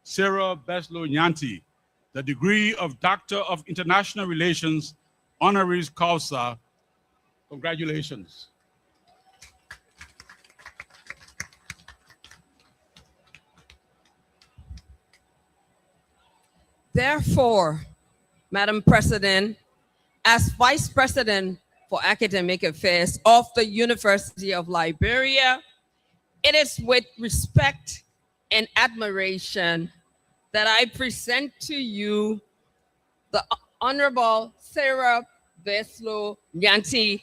Sarah Beslow Nyanti, the degree of Doctor of International Relations, honoris causa. Congratulations. Therefore, Madam President, as Vice President for Academic Affairs of the University of Liberia, it is with respect and admiration that I present to you the Honorable Sarah Beslow Nyanti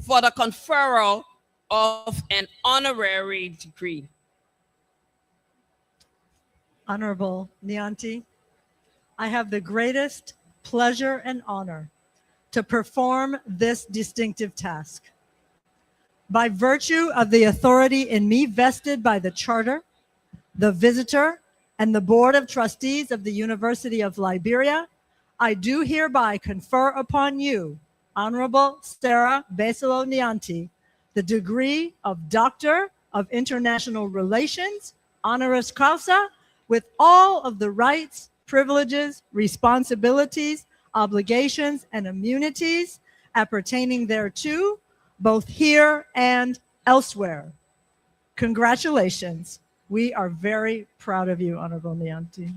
for the conferral of an honorary degree. Honorable Nyanti, I have the greatest pleasure and honor to perform this distinctive task. By virtue of the authority in me vested by the Charter, the Visitor, and the Board of Trustees of the University of Liberia, I do hereby confer upon you, Honorable Sarah Beslow Nyanti, the degree of Doctor of International Relations, honoris causa, with all of the rights, privileges, responsibilities, obligations, and immunities appertaining thereto, both here and elsewhere. Congratulations. We are very proud of you, Honorable Nyanti.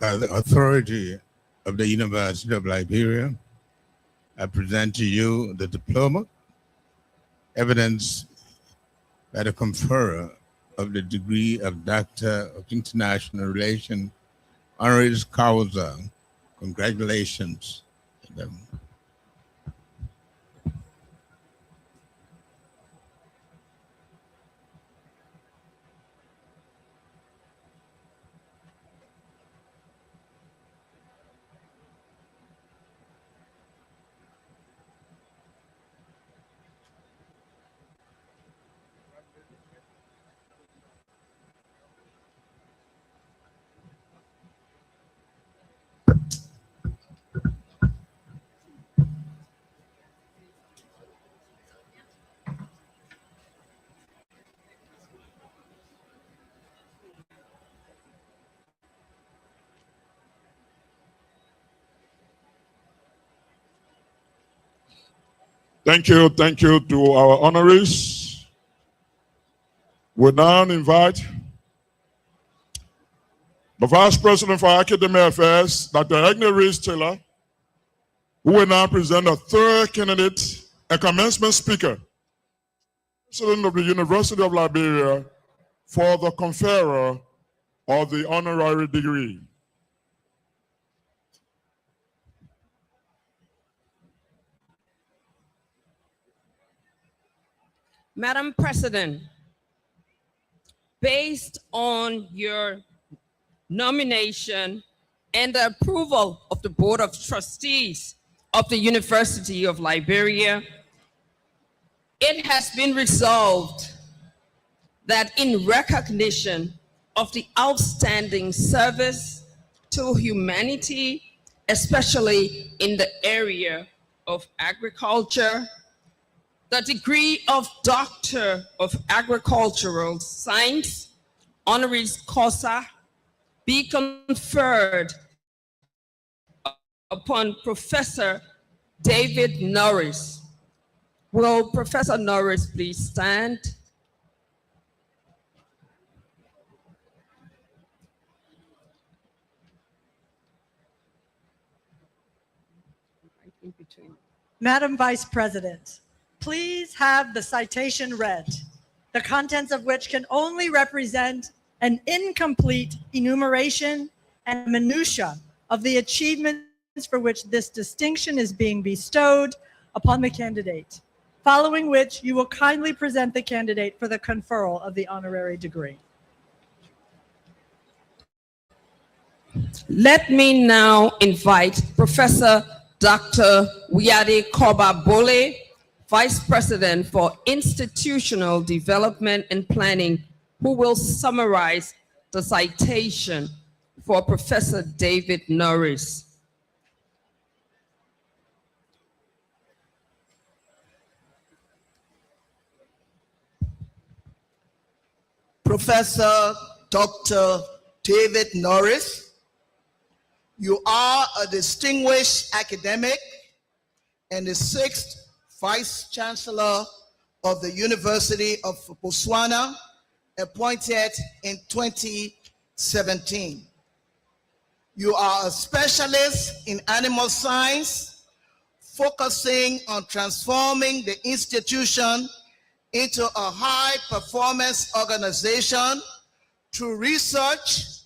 By the authority of the University of Liberia, I present to you the diploma, evidence by the conferrer of the degree of Doctor of International Relations, honoris causa. Congratulations to them. Thank you to our honorees. We now invite the Vice President for Academic Affairs, Dr. Agnes Reese Taylor, who will now present a third candidate and commencement speaker, President of the University of Liberia, for the conferrer of the honorary degree. Madam President, based on your nomination and the approval of the Board of Trustees of the University of Liberia, it has been resolved that in recognition of the outstanding service to humanity, especially in the area of agriculture, the degree of Doctor of Agricultural Science, honoris causa, be conferred upon Professor David Norris. Will Professor Norris please stand? Madam Vice President, please have the citation read, the contents of which can only represent an incomplete enumeration and minutia of the achievements for which this distinction is being bestowed upon the candidate, following which you will kindly present the candidate for the conferral of the honorary degree. Let me now invite Professor Dr. Wiade Koba-Bole, Vice President for Institutional Development and Planning, who will summarize the citation for Professor David Norris. Professor Dr. David Norris, you are a distinguished academic and the 6th Vice Chancellor of the University of Botswana, appointed in 2017. You are a specialist in animal science, focusing on transforming the institution into a high-performance organization through research,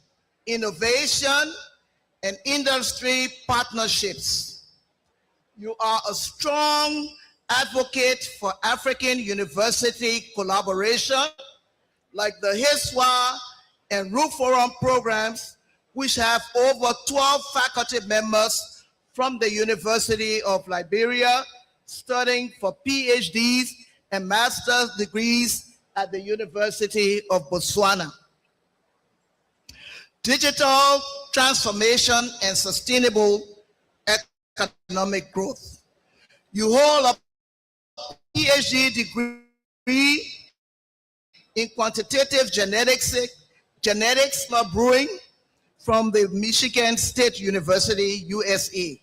innovation, and industry partnerships. You are a strong advocate for African university collaboration, like the HISWA and Root Forum programs, which have over 12 faculty members from the University of Liberia studying for PhDs and master's degrees at the University of Botswana. Digital transformation and sustainable economic growth. You hold a PhD degree in quantitative genetics brewing from the Michigan State University, USA.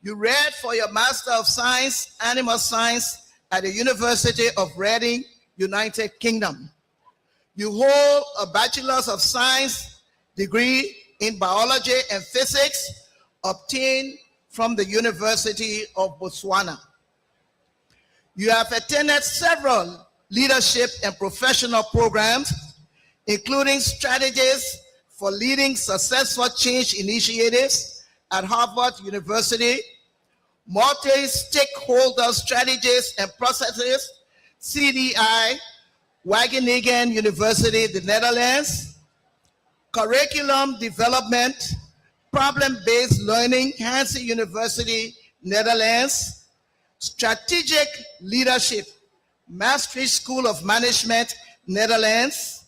You read for your Master of Science, Animal Science at the University of Reading, United Kingdom. You hold a Bachelor's of Science degree in Biology and Physics obtained from the University of Botswana. You have attended several leadership and professional programs, including strategies for leading successful change initiatives at Harvard University, multi-stakeholder strategies and processes, CDI, Wageningen University, the Netherlands, curriculum development, problem-based learning, Hansen University, Netherlands, strategic leadership, Maastricht School of Management, Netherlands,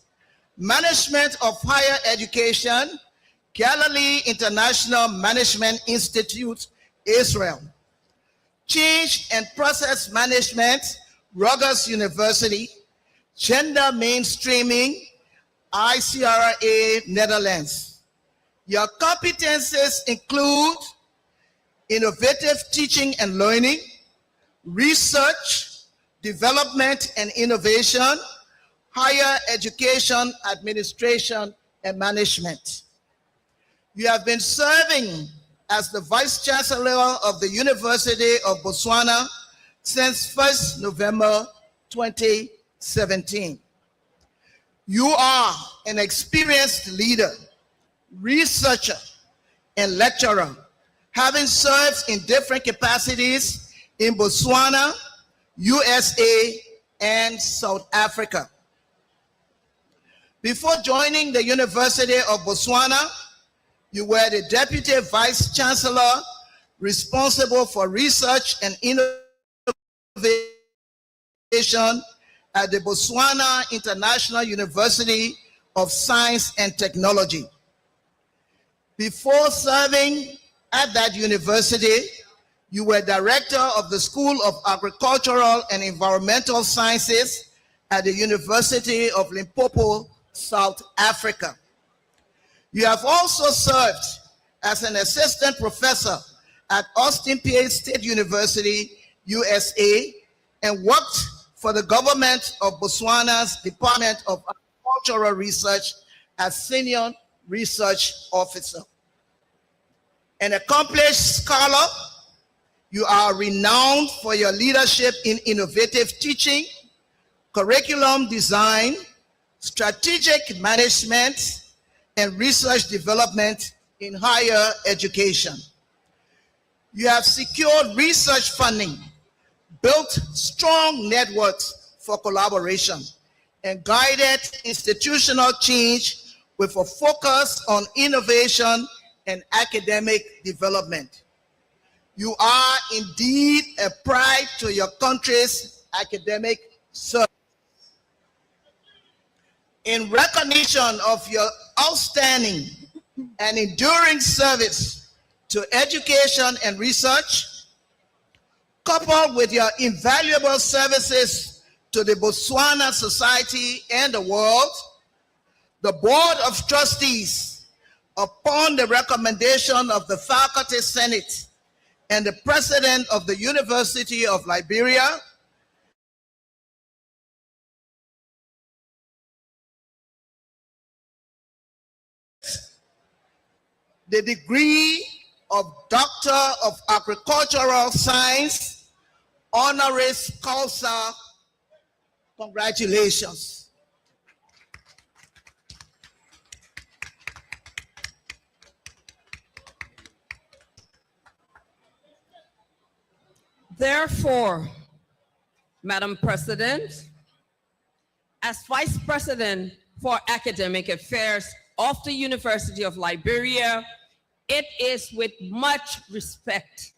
management of higher education, Galilee International Management Institute, Israel, change and process management, Rutgers University, gender mainstreaming, ICRA, Netherlands. Your competences include innovative teaching and learning, research, development and innovation, higher education, administration, and management. You have been serving as the Vice Chancellor of the University of Botswana since 1st November 2017. You are an experienced leader, researcher, and lecturer, having served in different capacities in Botswana, USA, and South Africa. Before joining the University of Botswana, you were the Deputy Vice Chancellor responsible for research and innovation at the Botswana International University of Science and Technology. Before serving at that university, you were Director of the School of Agricultural and Environmental Sciences at the University of Limpopo, South Africa. You have also served as an assistant professor at Austin Peay State University, USA, and worked for the government of Botswana's Department of Agricultural Research as senior research officer. An accomplished scholar, you are renowned for your leadership in innovative teaching, curriculum design, strategic management, and research development in higher education. You have secured research funding, built strong networks for collaboration, and guided institutional change with a focus on innovation and academic development. You are indeed a pride to your country's academic service. In recognition of your outstanding and enduring service to education and research, coupled with your invaluable services to the Botswana society and the world, the Board of Trustees, upon the recommendation of the Faculty Senate and the President of the University of Liberia, the degree of Doctor of Agricultural Science, honoris causa. Congratulations. Therefore, Madam President, as Vice President for Academic Affairs of the University of Liberia, it is with much respect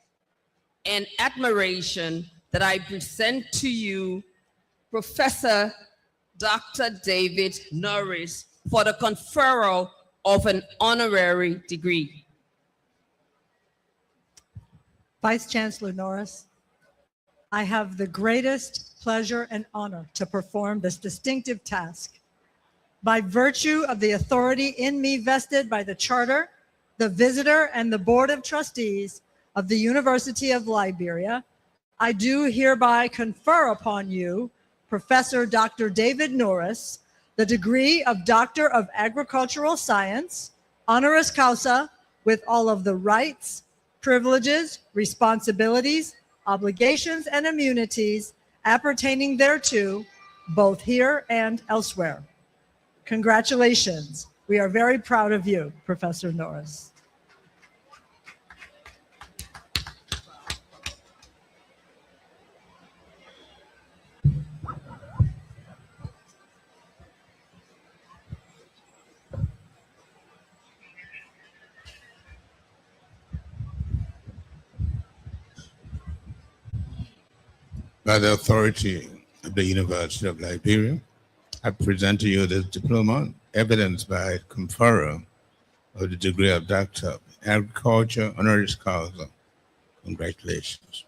and admiration that I present to you Professor Dr. David Norris for the conferral of an honorary degree. Vice Chancellor Norris, I have the greatest pleasure and honor to perform this distinctive task. By virtue of the authority in me vested by the Charter, the Visitor, and the Board of Trustees of the University of Liberia, I do hereby confer upon you, Professor Dr. David Norris, the degree of Doctor of Agricultural Science, honoris causa, with all of the rights, privileges, responsibilities, obligations, and immunities appertaining thereto, both here and elsewhere. Congratulations. We are very proud of you, Professor Norris. By the authority of the University of Liberia, I present to you this diploma, evidenced by conferral of the degree of Doctor of Agriculture, honoris causa. Congratulations.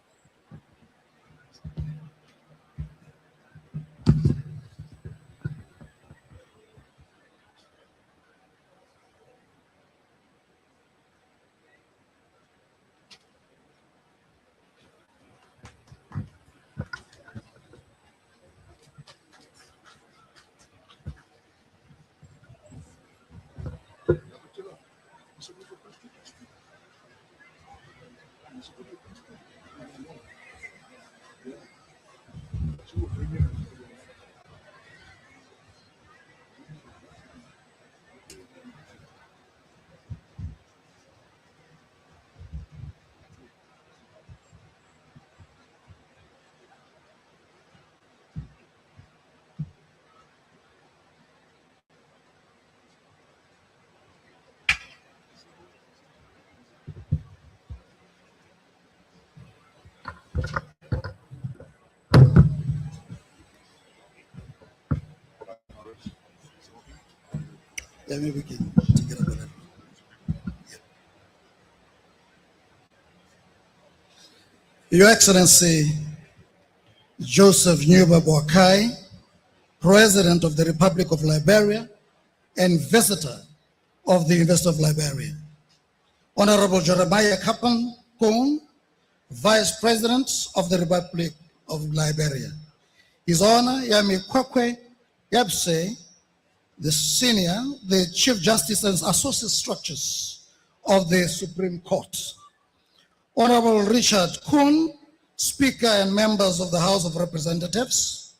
Let me begin together with it. Your Excellency Joseph Nyuba Boakai, President of the Republic of Liberia and visitor of the University of Liberia. Honorable Jeremiah Kapan Kong, Vice President of the Republic of Liberia. His Honor Yami Kwekwe Yabse, the Chief Justice and Associate Structures of the Supreme Court. Honorable Richard Kun, Speaker and members of the House of Representatives.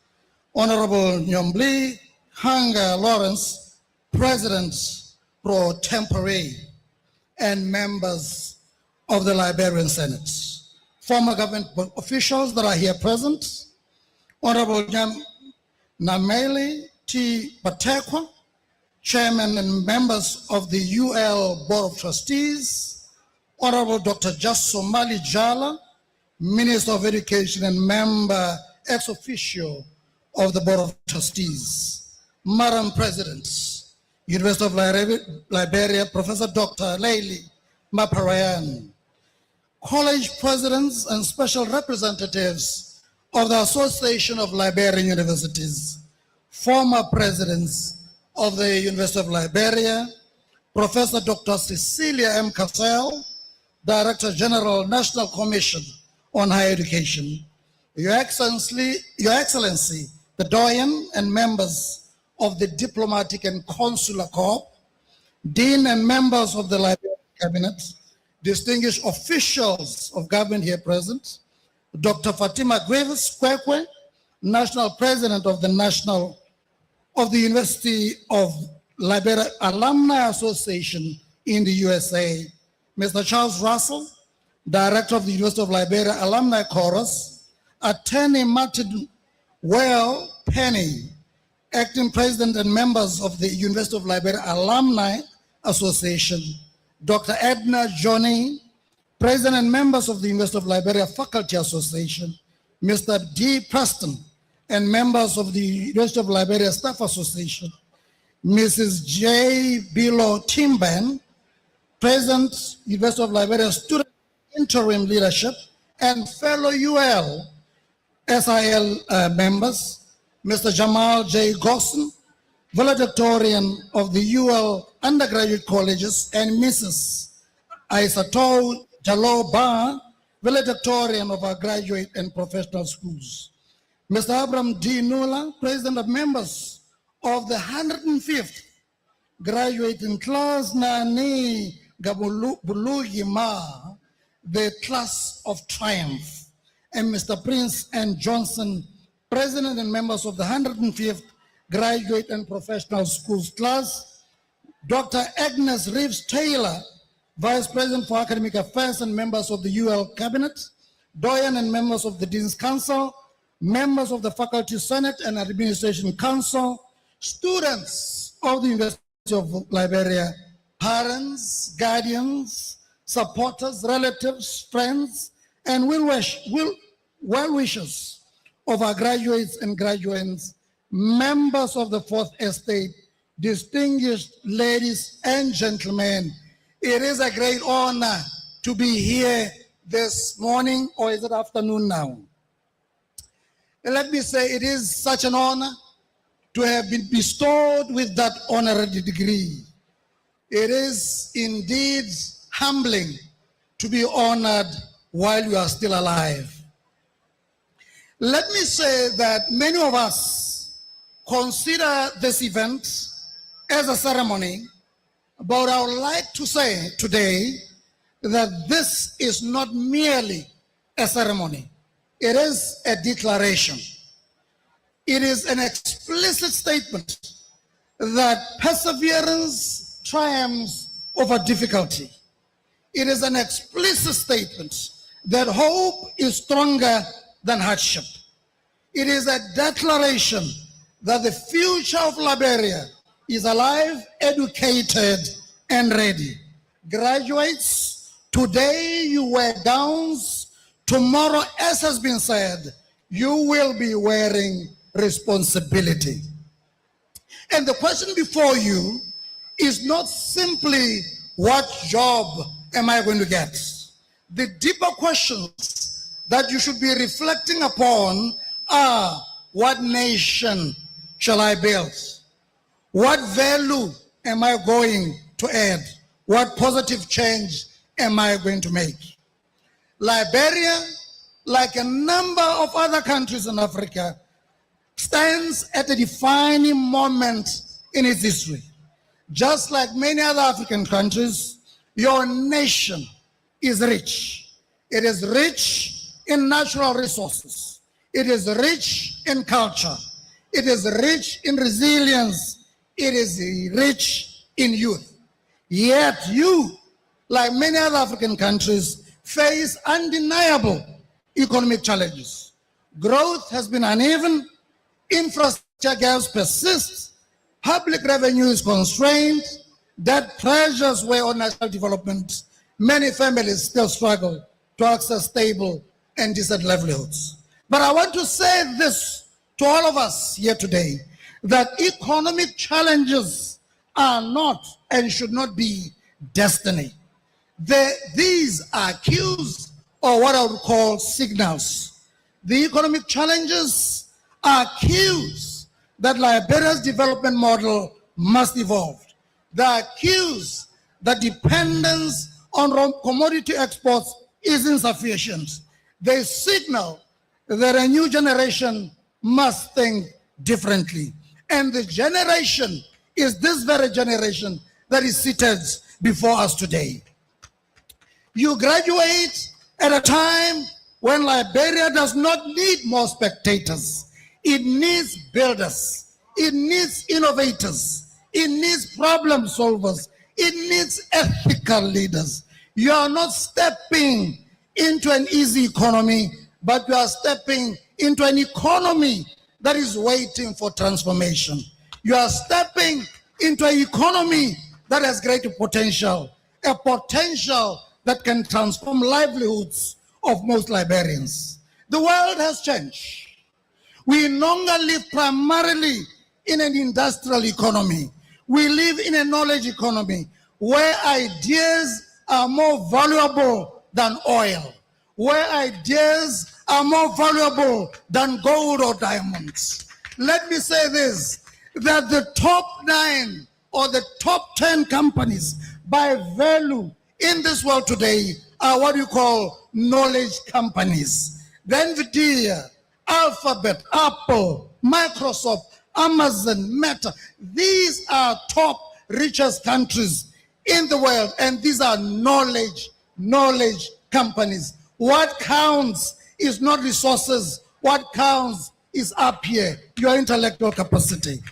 Honorable Nyombli Hanga Lawrence, President pro tempore, and members of the Liberian Senate. Former government officials that are here present. Honorable Nameli T. Patekwa, Chairman and members of the UL Board of Trustees. Honorable Dr. Jasomali Jala, Minister of Education and member ex officio of the Board of Trustees. Madam President, University of Liberia, Professor Dr. Leili Maparayan, college presidents and special representatives of the Association of Liberian Universities, former presidents of the University of Liberia, Professor Dr. Cecilia M. Cassell, Director General, National Commission on Higher Education, Your Excellency, the Doyen and members of the Diplomatic and Consular Corps, Dean and members of the Liberian Cabinet, distinguished officials of government here present, Dr. Fatima Graves Kwekwe, National President of the University of Liberia Alumni Association in the USA, Mr. Charles Russell, Director of the University of Liberia Alumni Chorus, Attorney Martin Well Penny, Acting President and members of the University of Liberia Alumni Association, Dr. Edna Johnny, President and members of the University of Liberia Faculty Association, Mr. D. Preston, and members of the University of Liberia Staff Association, Mrs. J. Bilo Timban, President, University of Liberia Student Interim Leadership, and fellow UL SIL members, Mr. Jamal J. Gosson, valedictorian of the UL undergraduate colleges, and Mrs. Aisatou Jalo Ba, valedictorian of our graduate and professional schools. Mr. Abram D. Nula, president of members of the 105th graduating class Nani Gabulugima, the class of triumph, and Mr. Prince N. Johnson, president and members of the 105th graduate and professional schools class, Dr. Agnes Reeves Taylor, vice president for academic affairs and members of the UL cabinet, Doyen and members of the Dean's Council, members of the Faculty Senate and Administration Council, students of the University of Liberia, parents, guardians, supporters, relatives, friends, and well-wishers of our graduates and graduates, members of the Fourth Estate, distinguished ladies and gentlemen. It is a great honor to be here this morning, or is it afternoon now? And let me say it is such an honor to have been bestowed with that honorary degree. It is indeed humbling to be honored while you are still alive. Let me say that many of us consider this event as a ceremony, but I would like to say today that this is not merely a ceremony. It is a declaration. It is an explicit statement that perseverance triumphs over difficulty. It is an explicit statement that hope is stronger than hardship. It is a declaration that the future of Liberia is alive, educated, and ready. Graduates, today you wear gowns. Tomorrow, as has been said, you will be wearing responsibility. And the question before you is not simply what job am I going to get? The deeper questions that you should be reflecting upon are, what nation shall I build? What value am I going to add? What positive change am I going to make? Liberia, like a number of other countries in Africa, stands at a defining moment in its history. Just like many other African countries, your nation is rich. It is rich in natural resources. It is rich in culture. It is rich in resilience. It is rich in youth. Yet you, like many other African countries, face undeniable economic challenges. Growth has been uneven, infrastructure gaps persist, public revenue is constrained, debt pressures weigh on national development. Many families still struggle to access stable and decent livelihoods. But I want to say this to all of us here today, that economic challenges are not and should not be destiny. These are cues, or what I would call signals. The economic challenges are cues that Liberia's development model must evolve. They are cues that dependence on commodity exports is insufficient. They signal that a new generation must think differently. And the generation is this very generation that is seated before us today. You graduate at a time when Liberia does not need more spectators. It needs builders. It needs innovators. It needs problem solvers. It needs ethical leaders. You are not stepping into an easy economy, but you are stepping into an economy that is waiting for transformation. You are stepping into an economy that has greater potential, a potential that can transform livelihoods of most Liberians. The world has changed. We no longer live primarily in an industrial economy. We live in a knowledge economy where ideas are more valuable than oil, where ideas are more valuable than gold or diamonds. Let me say this, that the top 9 or the top 10 companies by value in this world today are what you call knowledge companies. The NVIDIA, Alphabet, Apple, Microsoft, Amazon, Meta, these are top richest countries in the world, and these are knowledge companies. What counts is not resources. What counts is up here, your intellectual capacity.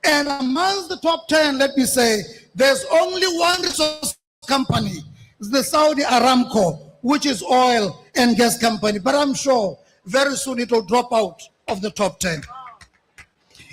And amongst the top 10, let me say, there's only one resource company, it's the Saudi Aramco, which is oil and gas company. But I'm sure very soon it will drop out of the top 10.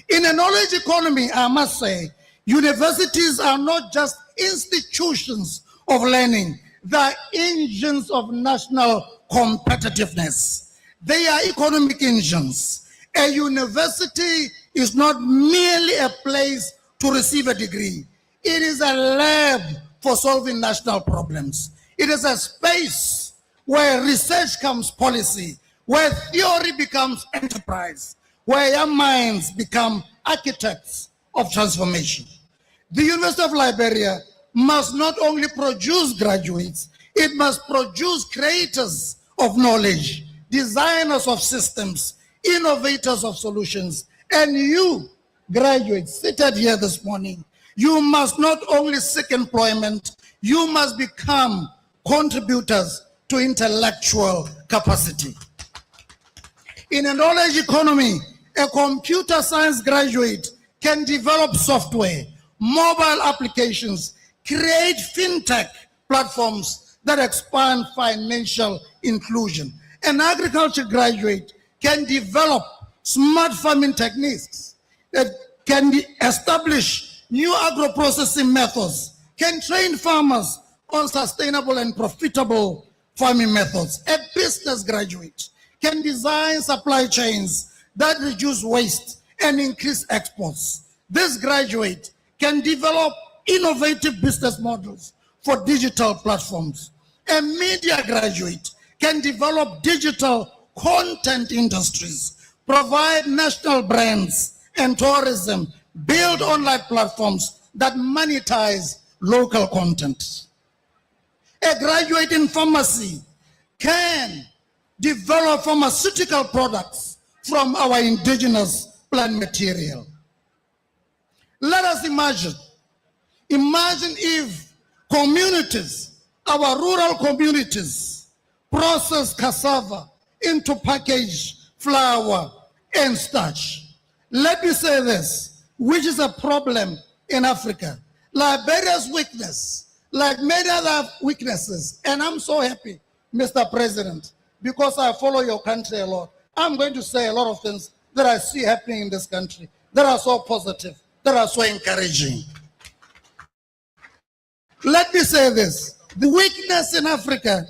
In a knowledge economy, I must say, universities are not just institutions of learning. They are engines of national competitiveness. They are economic engines. A university is not merely a place to receive a degree. It is a lab for solving national problems. It is a space where research becomes policy, where theory becomes enterprise, where young minds become architects of transformation. The University of Liberia must not only produce graduates, it must produce creators of knowledge, designers of systems, innovators of solutions. And you, graduates, seated here this morning, You must not only seek employment, you must become contributors to intellectual capacity. In a knowledge economy, a computer science graduate can develop software, mobile applications, create fintech platforms that expand financial inclusion. An agriculture graduate can develop smart farming techniques that can establish new agro-processing methods, can train farmers on sustainable and profitable farming methods. A business graduate can design supply chains that reduce waste and increase exports. This graduate can develop innovative business models for digital platforms. A media graduate can develop digital content industries, provide national brands and tourism, build online platforms that monetize local content. A graduate in pharmacy can develop pharmaceutical products from our indigenous plant material. Let us imagine if communities, our rural communities, process cassava into packaged flour and starch. Let me say this, which is a problem in Africa. Liberia's weakness, like many other weaknesses, and I'm so happy, Mr. President, because I follow your country a lot. I'm going to say a lot of things that I see happening in this country that are so positive, that are so encouraging. Let me say this. The weakness in Africa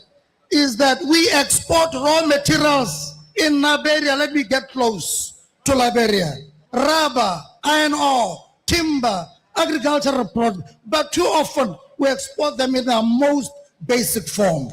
is that we export raw materials in Liberia. Let me get close to Liberia. Rubber, iron ore, timber, agricultural products. But too often we export them in their most basic form.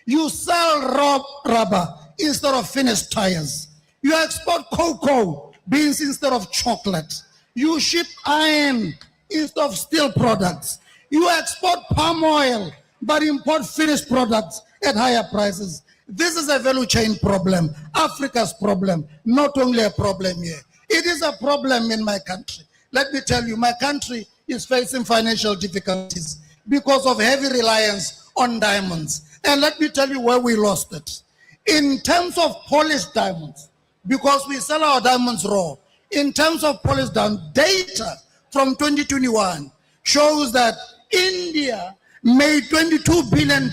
You sell raw rubber instead of finished tires. You export cocoa beans instead of chocolate. You ship iron instead of steel products. You export palm oil but import finished products at higher prices. This is a value chain problem, Africa's problem, not only a problem here. It is a problem in my country. Let me tell you, my country is facing financial difficulties because of heavy reliance on diamonds. And let me tell you where we lost it. In terms of polished diamonds, because we sell our diamonds raw, in terms of polished diamonds, data from 2021 shows that India made $22 billion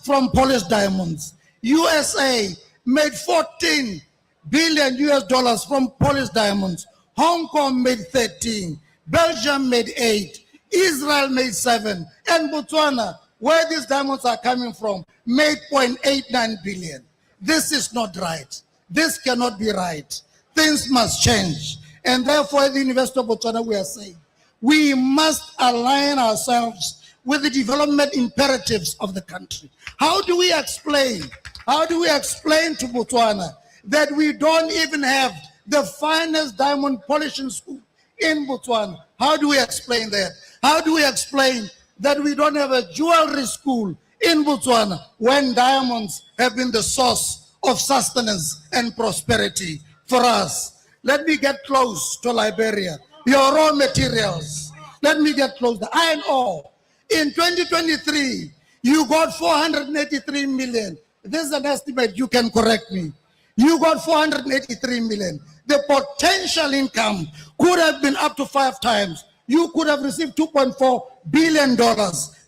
from polished diamonds. USA made $14 billion US from polished diamonds. Hong Kong made 13. Belgium made 8. Israel made 7. And Botswana, where these diamonds are coming from, made 0.89 billion. This is not right. This cannot be right. Things must change. And therefore, at the University of Botswana, we are saying, we must align ourselves with the development imperatives of the country. How do we explain to Botswana that we don't even have the finest diamond polishing school in Botswana? How do we explain that? How do we explain that we don't have a jewelry school in Botswana when diamonds have been the source of sustenance and prosperity for us? Let me get close to Liberia. Your raw materials. Let me get close. The iron ore. In 2023, you got 483 million. This is an estimate, you can correct me. You got 483 million. The potential income could have been up to 5 times. You could have received $2.4 billion,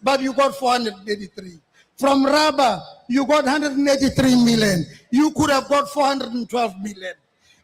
but you got 483. From rubber, you got 183 million. You could have got 412 million.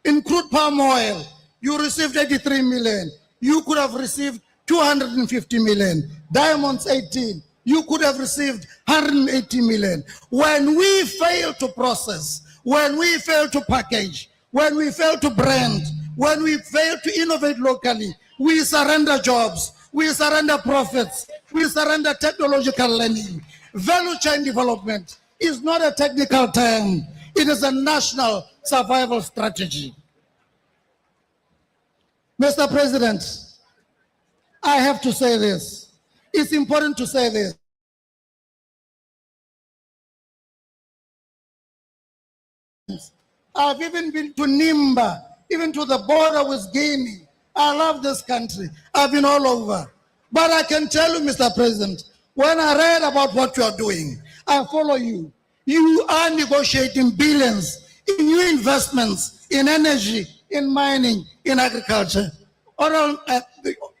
In crude palm oil, you received 83 million. You could have received 250 million. Diamonds, 18. You could have received 180 million. When we fail to process, when we fail to package, when we fail to brand, when we fail to innovate locally, we surrender jobs, we surrender profits, we surrender technological learning. Value chain development is not a technical term. It is a national survival strategy. Mr. President, I have to say this. It's important to say this. I've even been to Nimba, even to the border with Guinea. I love this country. I've been all over. But I can tell you, Mr. President, when I read about what you are doing, I follow you. You are negotiating billions in new investments, in energy, in mining, in agriculture.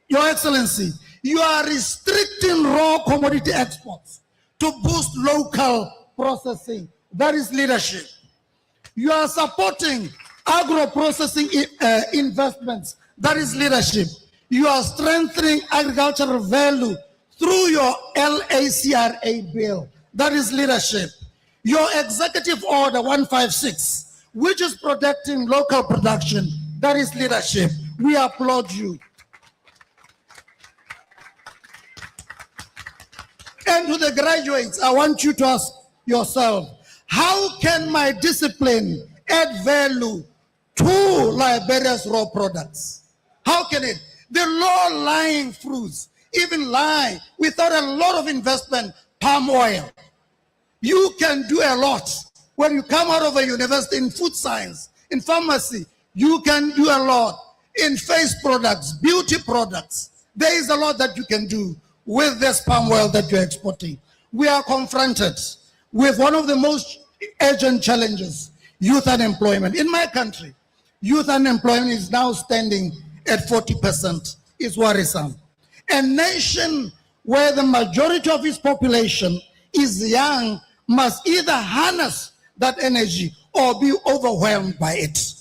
Your Excellency, you are restricting raw commodity exports to boost local processing. That is leadership. You are supporting agro-processing investments. That is leadership. You are strengthening agricultural value through your LACRA bill. That is leadership. Your executive order 156, which is protecting local production, that is leadership. We applaud you. And to the graduates, I want you to ask yourself, how can my discipline add value to Liberia's raw products? How can it? The low-lying fruits, even lie without a lot of investment, palm oil. You can do a lot. When you come out of a university in food science, in pharmacy, you can do a lot. In face products, beauty products, there is a lot that you can do with this palm oil that you're exporting. We are confronted with one of the most urgent challenges, youth unemployment. In my country, youth unemployment is now standing at 40%. It's worrisome. A nation where the majority of its population is young must either harness that energy or be overwhelmed by it.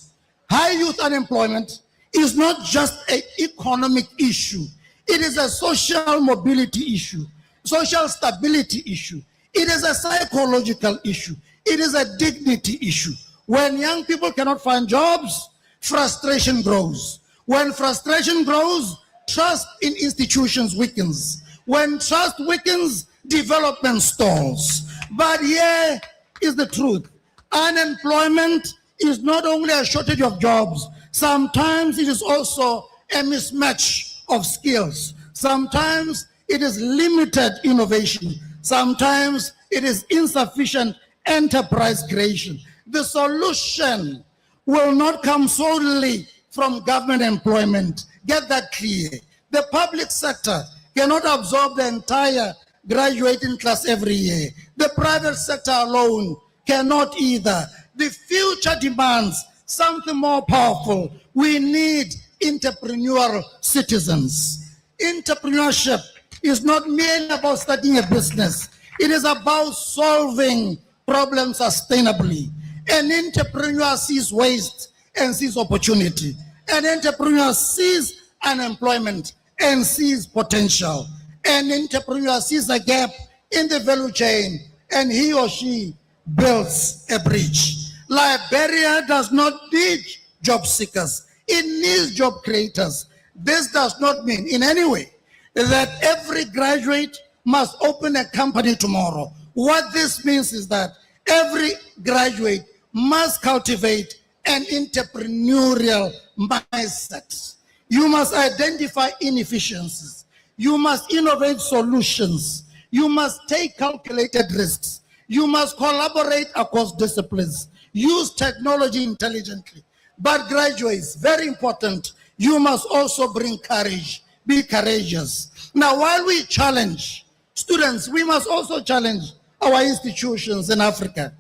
High youth unemployment is not just an economic issue. It is a social mobility issue, social stability issue. It is a psychological issue. It is a dignity issue. When young people cannot find jobs, frustration grows. When frustration grows, trust in institutions weakens. When trust weakens, development stalls. But here is the truth. Unemployment is not only a shortage of jobs. Sometimes it is also a mismatch of skills. Sometimes it is limited innovation. Sometimes it is insufficient enterprise creation. The solution will not come solely from government employment. Get that clear. The public sector cannot absorb the entire graduating class every year. The private sector alone cannot either. The future demands something more powerful. We need entrepreneurial citizens. Entrepreneurship is not merely about starting a business. It is about solving problems sustainably. An entrepreneur sees waste and sees opportunity. An entrepreneur sees unemployment and sees potential. An entrepreneur sees a gap in the value chain and he or she builds a bridge. Liberia does not need job seekers. It needs job creators. This does not mean in any way that every graduate must open a company tomorrow. What this means is that every graduate must cultivate an entrepreneurial mindset. You must identify inefficiencies. You must innovate solutions. You must take calculated risks. You must collaborate across disciplines. Use technology intelligently. But graduates, very important, you must also bring courage. Be courageous. Now, while we challenge students, we must also challenge our institutions in Africa.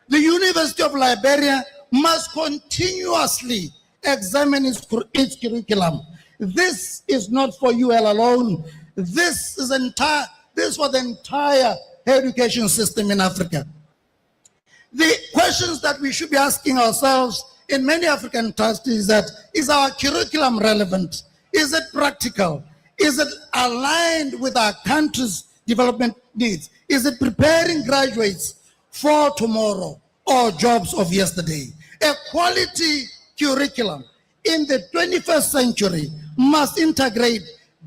The University of Liberia must continuously examine its curriculum. This is not for UL alone. This is for the entire education system in Africa. The questions that we should be asking ourselves in many African countries is that, is our curriculum relevant? Is it practical? Is it aligned with our country's development needs? Is it preparing graduates for tomorrow or jobs of yesterday? A quality curriculum in the 21st century must integrate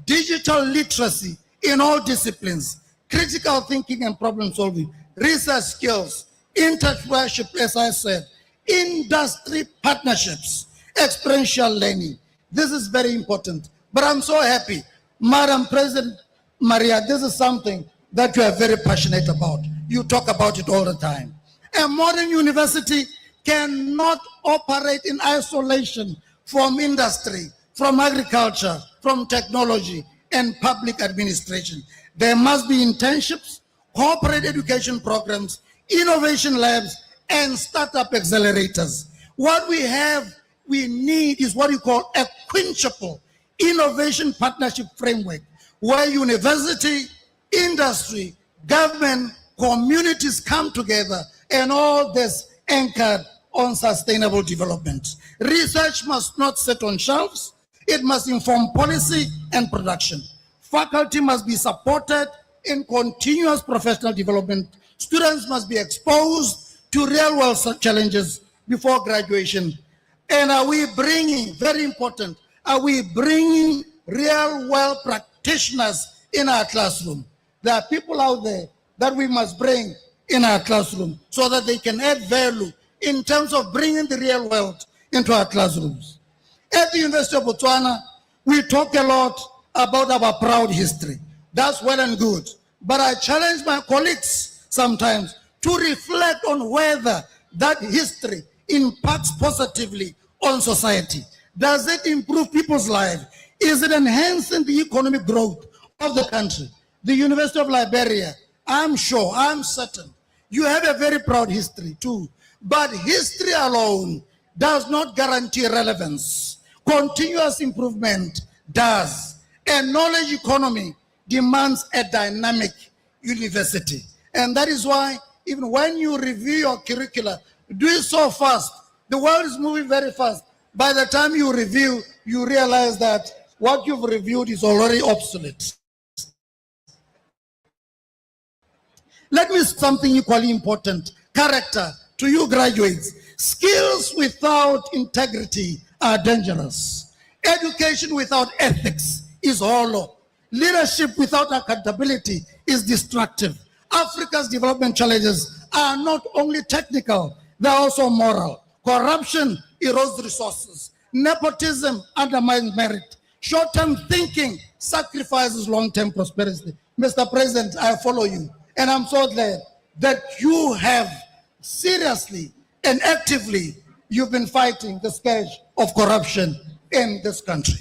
digital literacy in all disciplines, critical thinking and problem solving, research skills, entrepreneurship, as I said, industry partnerships, experiential learning. This is very important. But I'm so happy, Madam President Maria, this is something that you are very passionate about. You talk about it all the time. A modern university cannot operate in isolation from industry, from agriculture, from technology. and public administration. There must be internships, corporate education programs, innovation labs, and startup accelerators. What we need is what you call a quintuple innovation partnership framework, where university, industry, government, communities come together, and all this anchored on sustainable development. Research must not sit on shelves. It must inform policy and production. Faculty must be supported in continuous professional development. Students must be exposed to real-world challenges before graduation. And are we bringing, very important, are we bringing real-world practitioners in our classroom? There are people out there that we must bring in our classroom so that they can add value in terms of bringing the real world into our classrooms. At the University of Botswana, we talk a lot about our proud history. That's well and good. But I challenge my colleagues sometimes to reflect on whether that history impacts positively on society. Does it improve people's lives? Is it enhancing the economic growth of the country? The University of Liberia, I'm sure, I'm certain, you have a very proud history too. But history alone does not guarantee relevance. Continuous improvement does. And knowledge economy demands a dynamic university. And that is why even when you review your curricula, do it so fast. The world is moving very fast. By the time you review, you realize that what you've reviewed is already obsolete. Let me say something equally important. Character. To you graduates, skills without integrity are dangerous. Education without ethics is hollow. Leadership without accountability is destructive. Africa's development challenges are not only technical, they're also moral. Corruption erodes resources. Nepotism undermines merit. Short-term thinking sacrifices long-term prosperity. Mr. President, I follow you. And I'm so glad that you have seriously and actively, you've been fighting the scourge of corruption in this country.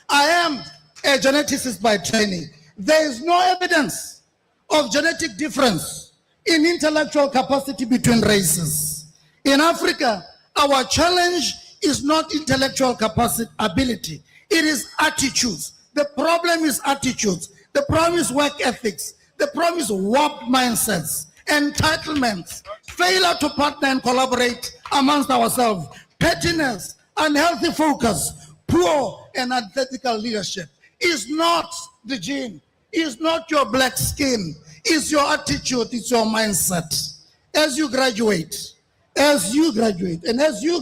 I am a geneticist by training. There is no evidence of genetic difference in intellectual capacity between races. In Africa, our challenge is not intellectual capacity, ability. It is attitudes. The problem is attitudes. The problem is work ethics. The problem is warped mindsets, entitlements, failure to partner and collaborate amongst ourselves, pettiness, unhealthy focus, poor and unethical leadership. Is not the gene, is not your black skin, it's your attitude, it's your mindset. As you graduate, and as you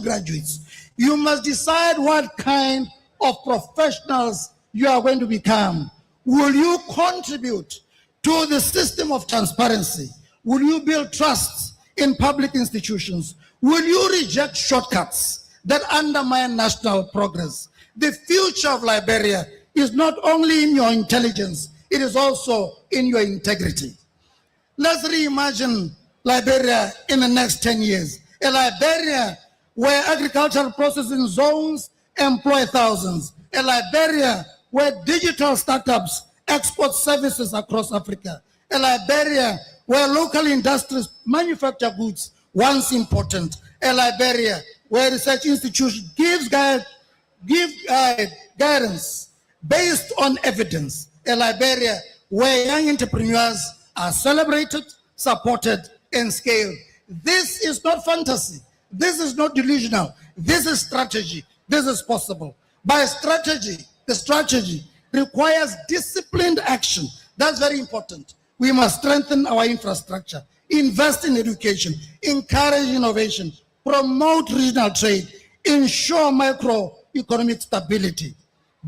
graduates, you must decide what kind of professionals you are going to become. Will you contribute to the system of transparency? Will you build trust in public institutions? Will you reject shortcuts that undermine national progress? The future of Liberia is not only in your intelligence, it is also in your integrity. Let's reimagine Liberia in the next 10 years. A Liberia where agricultural processing zones employ thousands. A Liberia where digital startups export services across Africa. A Liberia where local industries manufacture goods once important. A Liberia where research institutions give guidance based on evidence. A Liberia where young entrepreneurs are celebrated, supported, and scaled. This is not fantasy. This is not delusional. This is strategy. This is possible. By strategy, the strategy requires disciplined action. That's very important. We must strengthen our infrastructure, invest in education, encourage innovation, promote regional trade, ensure microeconomic stability,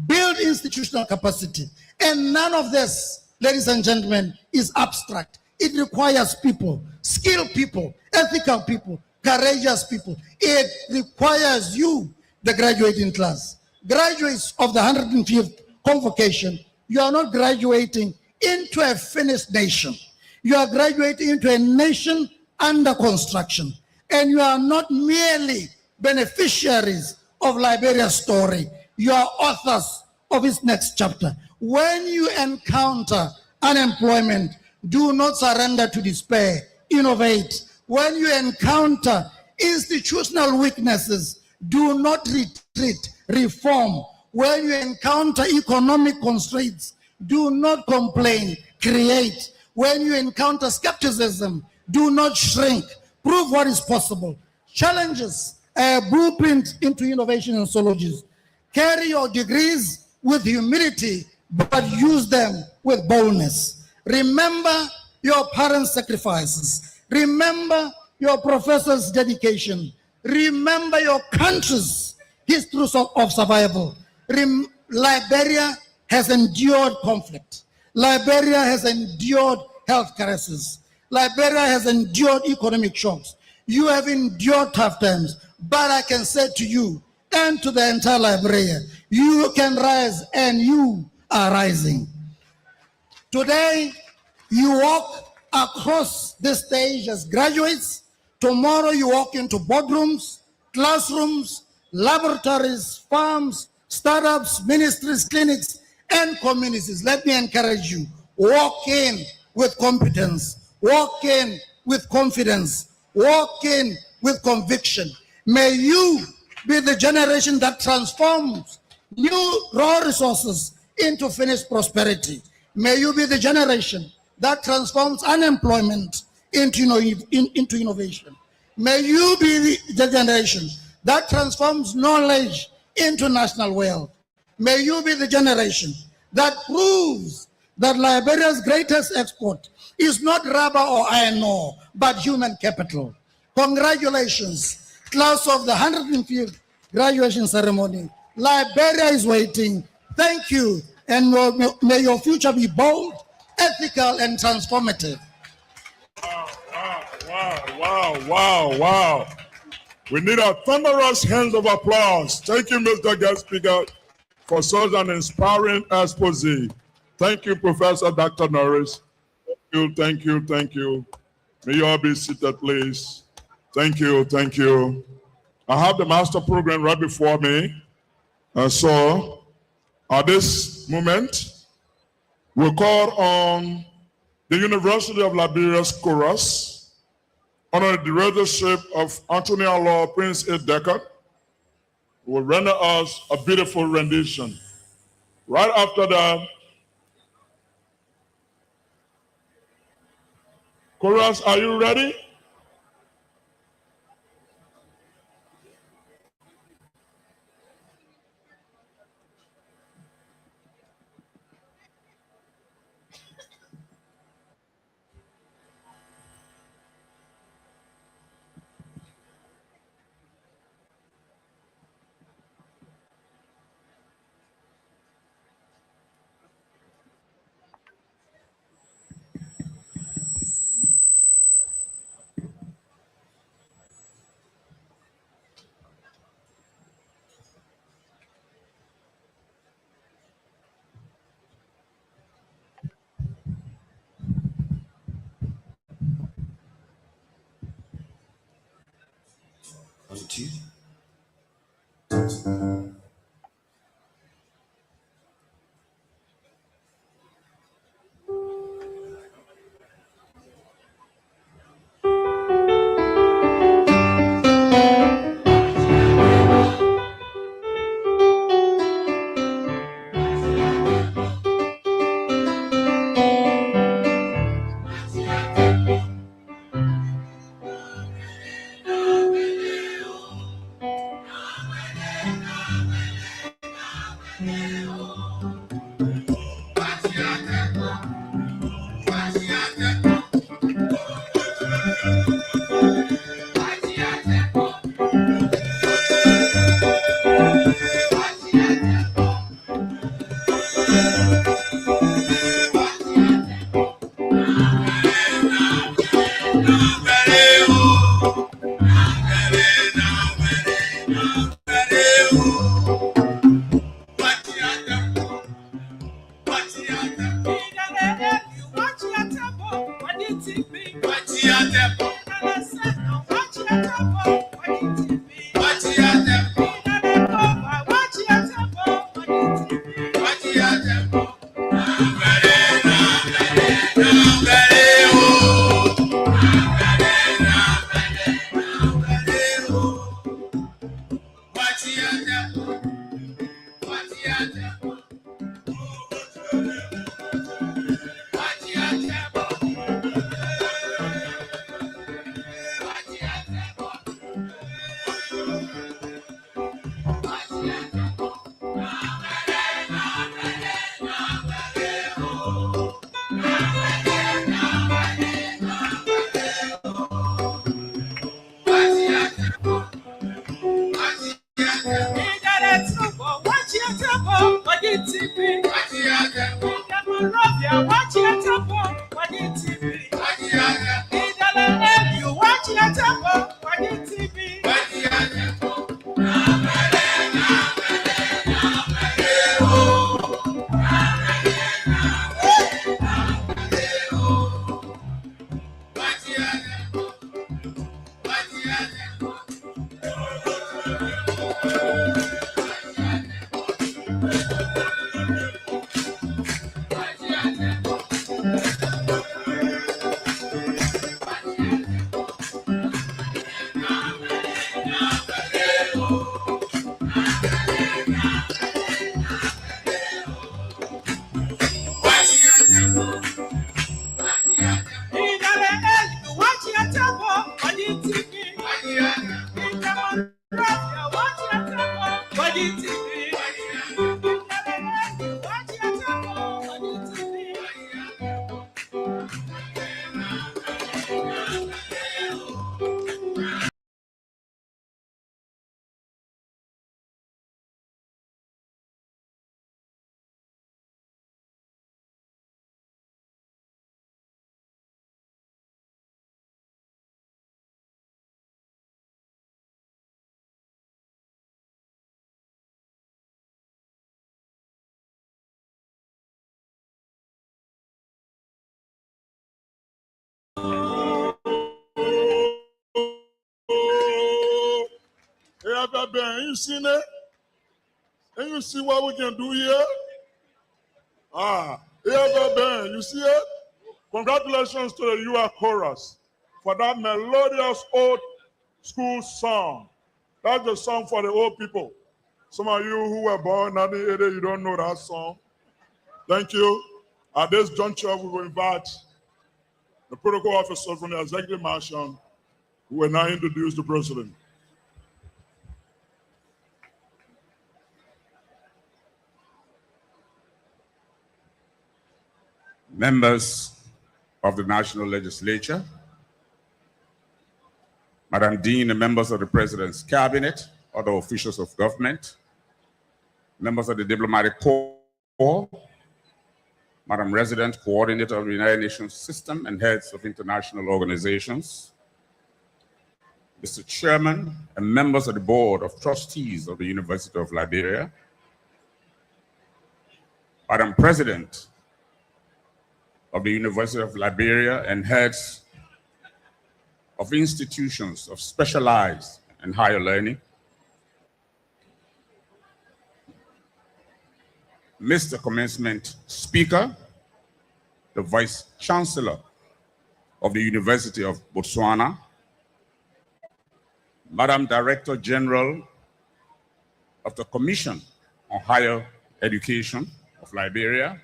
build institutional capacity. And none of this, ladies and gentlemen, is abstract. It requires people, skilled people, ethical people, courageous people. It requires you, the graduating class. Graduates of the 105th Convocation, you are not graduating into a finished nation. You are graduating into a nation under construction. And you are not merely beneficiaries of Liberia's story. You are authors of its next chapter. When you encounter unemployment, do not surrender to despair. Innovate. When you encounter institutional weaknesses, do not retreat. Reform. When you encounter economic constraints, do not complain. Create. When you encounter skepticism, do not shrink. Prove what is possible. Challenges, a blueprint into innovation and solutions. Carry your degrees with humility, but use them with boldness. Remember your parents' sacrifices. Remember your professors' dedication. Remember your country's history of survival. Liberia has endured conflict. Liberia has endured health crises. Liberia has endured economic shocks. You have endured tough times, but I can say to you and to the entire Liberia, you can rise, and you are rising. Today, you walk across this stage as graduates. Tomorrow, you walk into boardrooms, classrooms, laboratories, farms, startups, ministries, clinics, and communities. Let me encourage you. Walk in with competence. Walk in with confidence. Walk in with conviction. May you be the generation that transforms new raw resources into finished prosperity. May you be the generation that transforms unemployment into innovation. May you be the generation that transforms knowledge into national wealth. May you be the generation that proves that Liberia's greatest export is not rubber or iron ore, but human capital. Congratulations, class of the 105th graduation ceremony. Liberia is waiting. Thank you, and may your future be bold, ethical, and transformative. Wow. We need a thunderous hand of applause. Thank you, Mr. Guest Speaker, for such an inspiring expose. Thank you, Professor Dr. Norris. Thank you. May you all be seated, please. Thank you. I have the master program right before me. So at this moment, we'll call on the University of Liberia's chorus under the directorship of Anthony Law Prince Decker, who will render us a beautiful rendition. Right after that, chorus, are you ready? You seen it? And you see what we can do here? You see it? Congratulations to the UR chorus for that melodious old school song. That's the song for the old people. Some of you who were born in 1980, you don't know that song. Thank you. At this juncture, we will invite the protocol officer from the executive mansion who will now introduce the president. Members of the National Legislature, Madam Dean and members of the President's Cabinet, other officials of government, members of the Diplomatic Corps, Madam Resident Coordinator of the United Nations System and heads of international organizations, Mr. Chairman and members of the Board of Trustees of the University of Liberia, Madam President of the University of Liberia and heads of institutions of specialized and higher learning, Mr. Commencement Speaker, the Vice Chancellor of the University of Botswana, Madam Director General of the Commission on Higher Education of Liberia,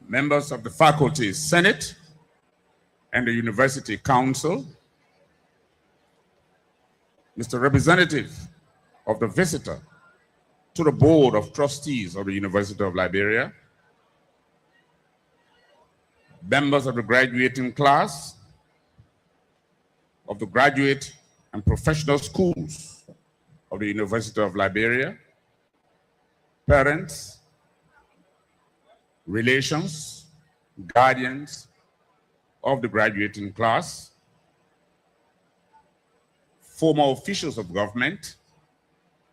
members of the Faculty Senate and the University Council, Mr. Representative of the Visitor to the Board of Trustees of the University of Liberia, members of the graduating class of the graduate and professional schools of the University of Liberia, parents, relations, guardians of the graduating class, former officials of government,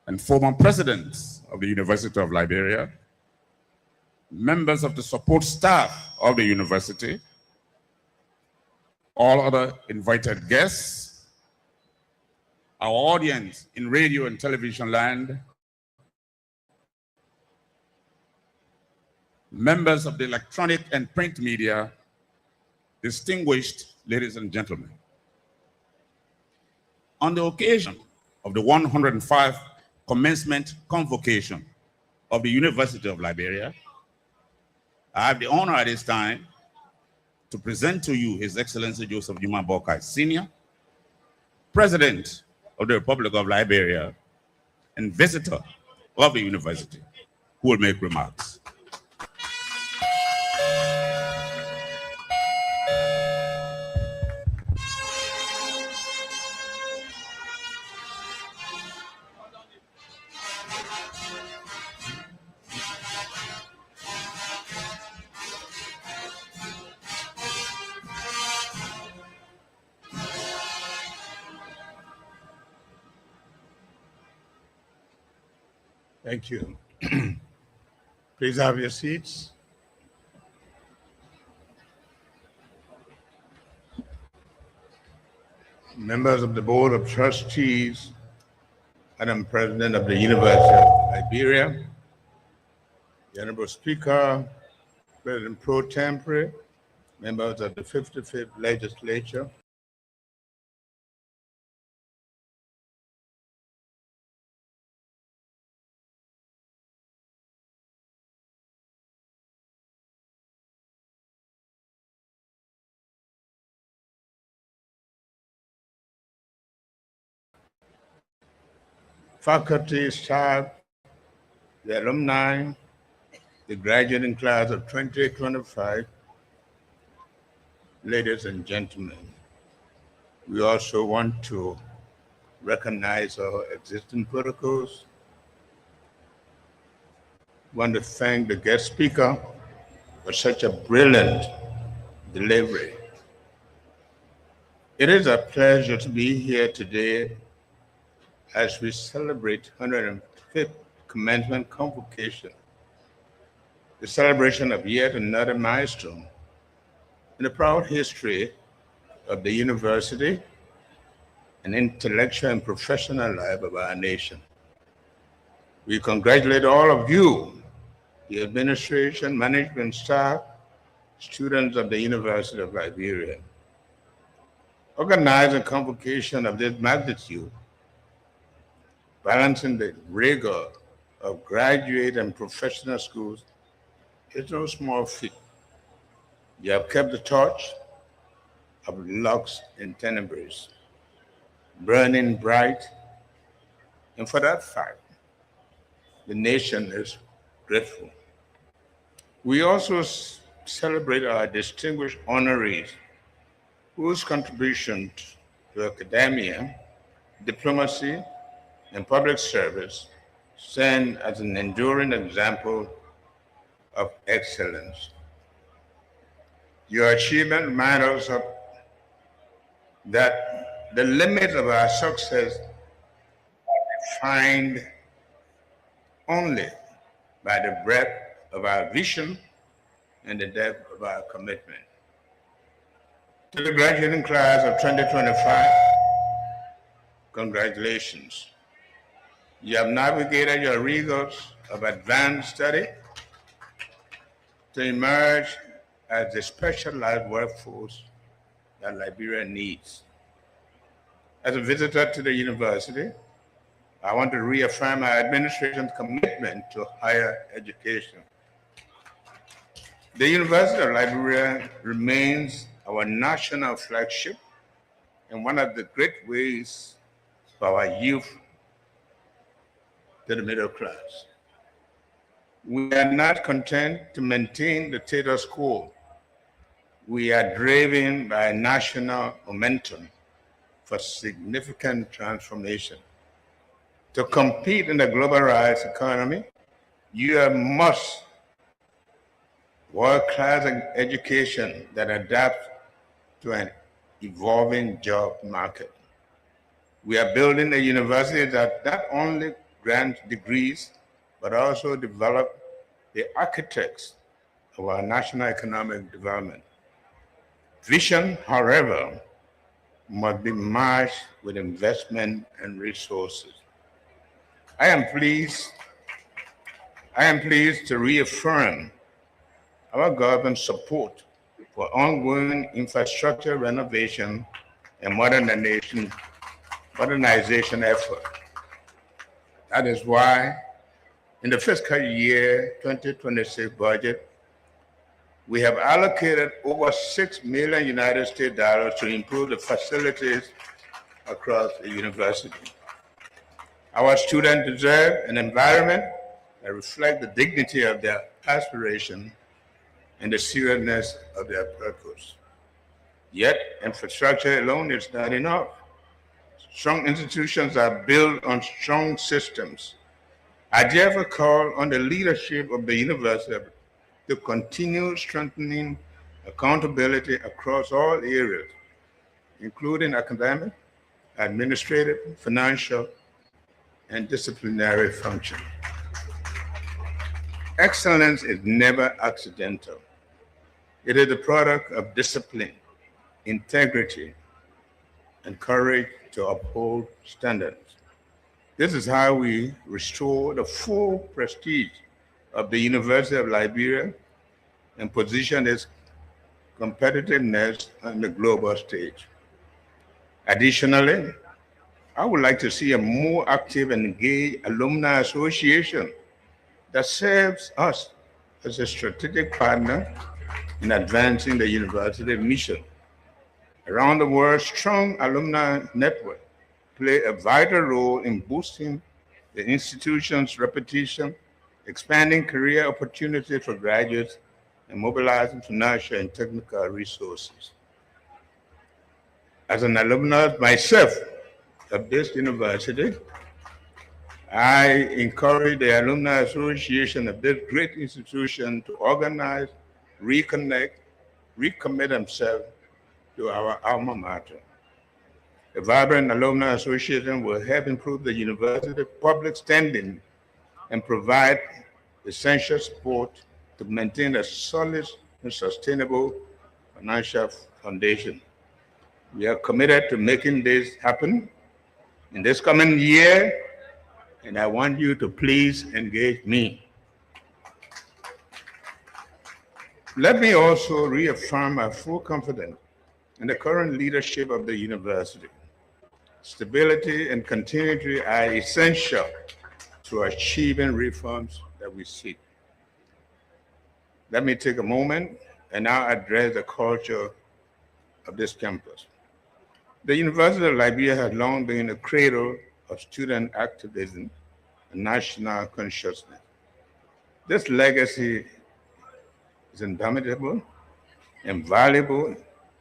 and former presidents of the University of Liberia, members of the support staff of the university, all other invited guests, our audience in radio and television land, members of the electronic and print media, distinguished ladies and gentlemen. On the occasion of the 105th Commencement Convocation of the University of Liberia, I have the honor at this time to present to you His Excellency Joseph Juma Boakai Sr., President of the Republic of Liberia and visitor of the university, who will make remarks. Thank you. Please have your seats. members of the Board of Trustees, Madam President of the University of Liberia, the Honorable Speaker, President Pro Tempore, members of the 55th Legislature, faculty, staff, the alumni, the graduating class of 2025, ladies and gentlemen. We also want to recognize our existing protocols. We want to thank the guest speaker for such a brilliant delivery. It is a pleasure to be here today as we celebrate 105th Commencement Convocation, the celebration of yet another milestone in the proud history of the university and intellectual and professional life of our nation. We congratulate all of you, the administration, management staff, students of the University of Liberia. Organizing a convocation of this magnitude, balancing the rigor of graduate and professional schools, is no small feat. You have kept the torch of Lux in Tenebris burning bright, and for that fact, the nation is grateful. We also celebrate our distinguished honorees whose contributions to academia, diplomacy, and public service stand as an enduring example of excellence. Your achievement reminds us that the limits of our success are defined only by the breadth of our vision and the depth of our commitment. To the graduating class of 2025, congratulations. You have navigated your rigors of advanced study to emerge as the specialized workforce that Liberia needs. As a visitor to the university, I want to reaffirm our administration's commitment to higher education. The University of Liberia remains our national flagship and one of the great ways for our youth to the middle class. We are not content to maintain the status quo. We are driven by national momentum for significant transformation. To compete in the globalized economy, you must world-class education that adapts to an evolving job market. We are building a university that not only grants degrees, but also develop the architects of our national economic development. Vision, however, must be matched with investment and resources. I am pleased to reaffirm our government's support for ongoing infrastructure renovation and modernization effort. That is why in the fiscal year 2026 budget, we have allocated over $6 million United States dollars to improve the facilities across the university. Our students deserve an environment that reflects the dignity of their aspiration and the seriousness of their purpose. Yet, infrastructure alone is not enough. Strong institutions are built on strong systems. I therefore call on the leadership of the university to continue strengthening accountability across all areas, including academic, administrative, financial, and disciplinary function. Excellence is never accidental. It is the product of discipline, integrity, and courage to uphold standards. This is how we restore the full prestige of the University of Liberia and position its competitiveness on the global stage. Additionally, I would like to see a more active and engaged alumni association that serves us as a strategic partner in advancing the university mission. Around the world, strong alumni network play a vital role in boosting the institution's reputation, expanding career opportunities for graduates, and mobilizing financial and technical resources. As an alumnus myself of this university, I encourage the Alumni Association of this great institution to organize, reconnect, recommit themselves to our alma mater. A vibrant alumni association will help improve the university public standing and provide essential support to maintain a solid and sustainable financial foundation. We are committed to making this happen in this coming year, and I want you to please engage me. Let me also reaffirm my full confidence in the current leadership of the university. Stability and continuity are essential to achieving reforms that we seek. Let me take a moment and now address the culture of this campus. The University of Liberia has long been a cradle of student activism and national consciousness. This legacy is indomitable and valuable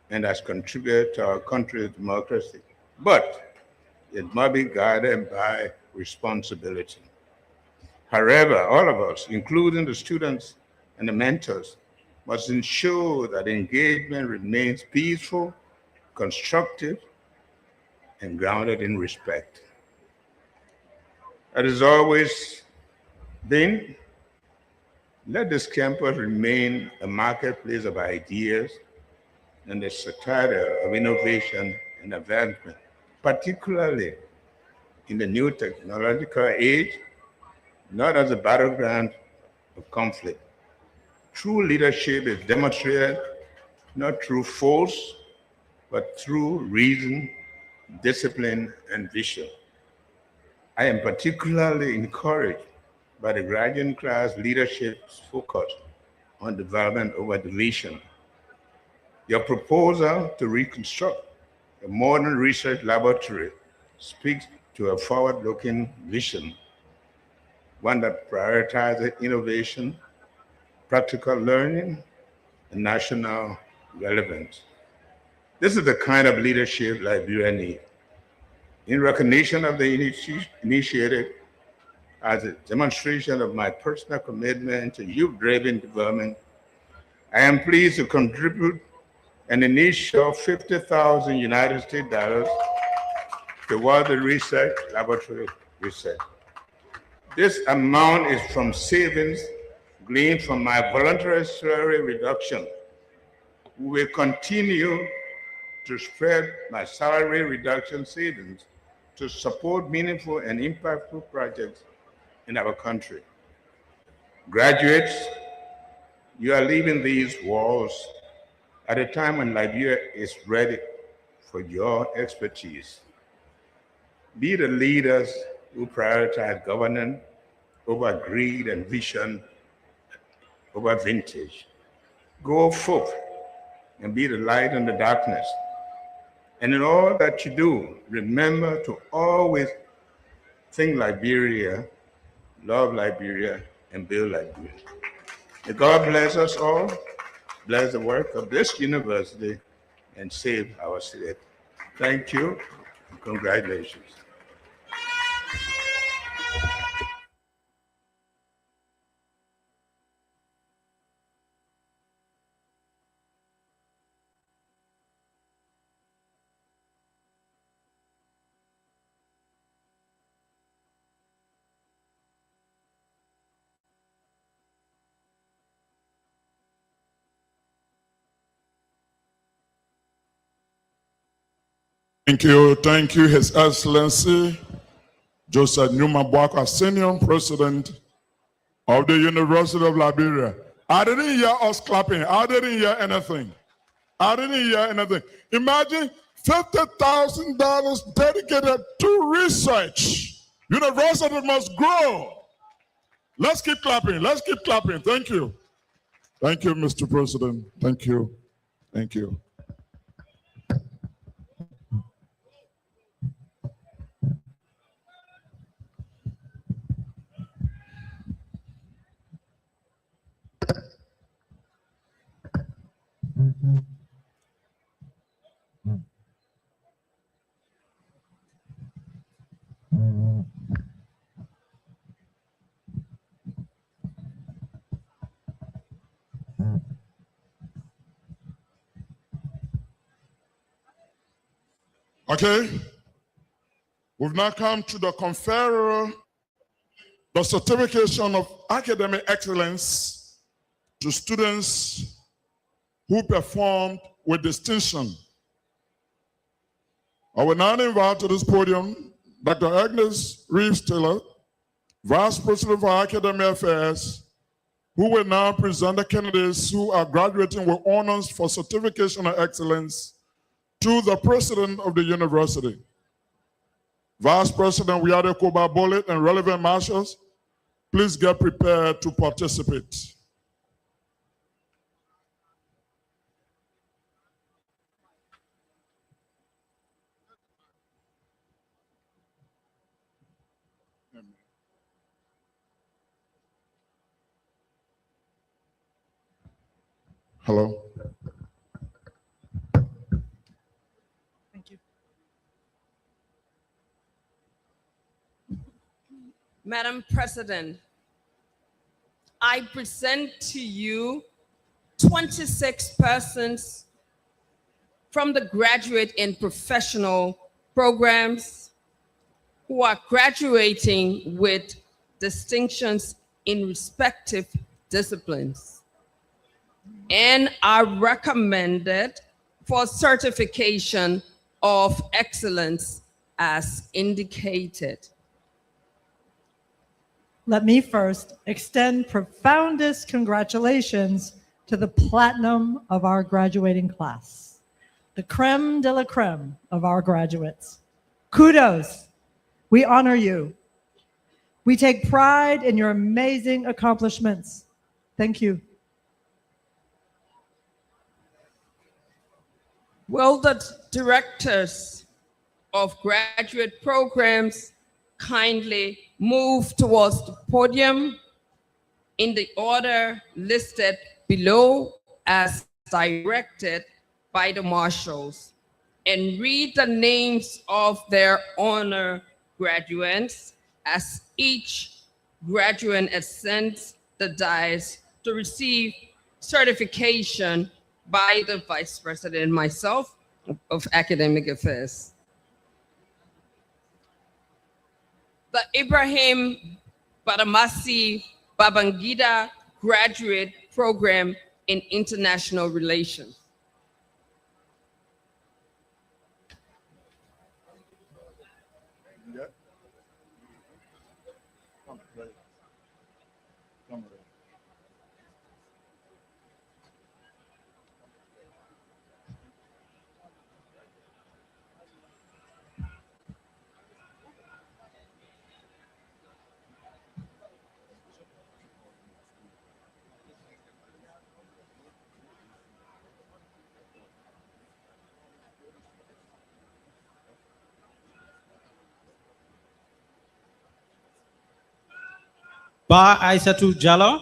and has contributed to our country's democracy. But it must be guided by responsibility. However, all of us, including the students and the mentors, must ensure that engagement remains peaceful, constructive, and grounded in respect. It has always been, let this campus remain a marketplace of ideas and a citadel of innovation and advancement, particularly in the new technological age, not as a battleground of conflict. True leadership is demonstrated not through force, but through reason, discipline, and vision. I am particularly encouraged by the graduate class leadership's focus on development over division. Your proposal to reconstruct a modern research laboratory speaks to a forward-looking vision, one that prioritizes innovation, practical learning, and national relevance. This is the kind of leadership Liberia needs. In recognition of the initiative as a demonstration of my personal commitment to youth-driven development, I am pleased to contribute an initial $50,000 United States dollars toward the research laboratory research. This amount is from savings gleaned from my voluntary salary reduction. We will continue to spread my salary reduction savings to support meaningful and impactful projects in our country. Graduates, you are leaving these walls at a time when Liberia is ready for your expertise. Be the leaders who prioritize governance over greed and vision over vintage. Go forth and be the light in the darkness. And in all that you do, remember to always think Liberia, love Liberia, and build Liberia. May God bless us all, bless the work of this university, and save our state. Thank you, and congratulations. Thank you, His Excellency Joseph Numa Boakwa, Senior President of the University of Liberia. I didn't hear us clapping. I didn't hear anything. I didn't hear anything. Imagine $50,000 dedicated to research. University must grow. Let's keep clapping. Let's keep clapping. Thank you. Thank you, Mr. President. Thank you. Thank you. Okay, we've now come to the conferral, the certification of academic excellence to students who performed with distinction. I will now invite to this podium Dr. Agnes Reeves-Taylor, Vice President for Academic Affairs, who will now present the candidates who are graduating with honors for certification of excellence to the President of the University. Vice President Wiade Koba Bullet and relevant marshals, please get prepared to participate. Hello. Thank you. Madam President, I present to you 26 persons from the graduate and professional programs who are graduating with distinctions in respective disciplines and are recommended for certification of excellence as indicated. Let me first extend profoundest congratulations to the platinum of our graduating class, the creme de la creme of our graduates. Kudos. We honor you. We take pride in your amazing accomplishments. Thank you. Will the directors of graduate programs kindly move towards the podium in the order listed below as directed by the marshals and read the names of their honor graduates as each graduate ascends the dais to receive certification by the Vice President and myself of Academic Affairs. The Ibrahim Badamasi Babangida Graduate Program in International Relations. Ba Aissatou Jallo.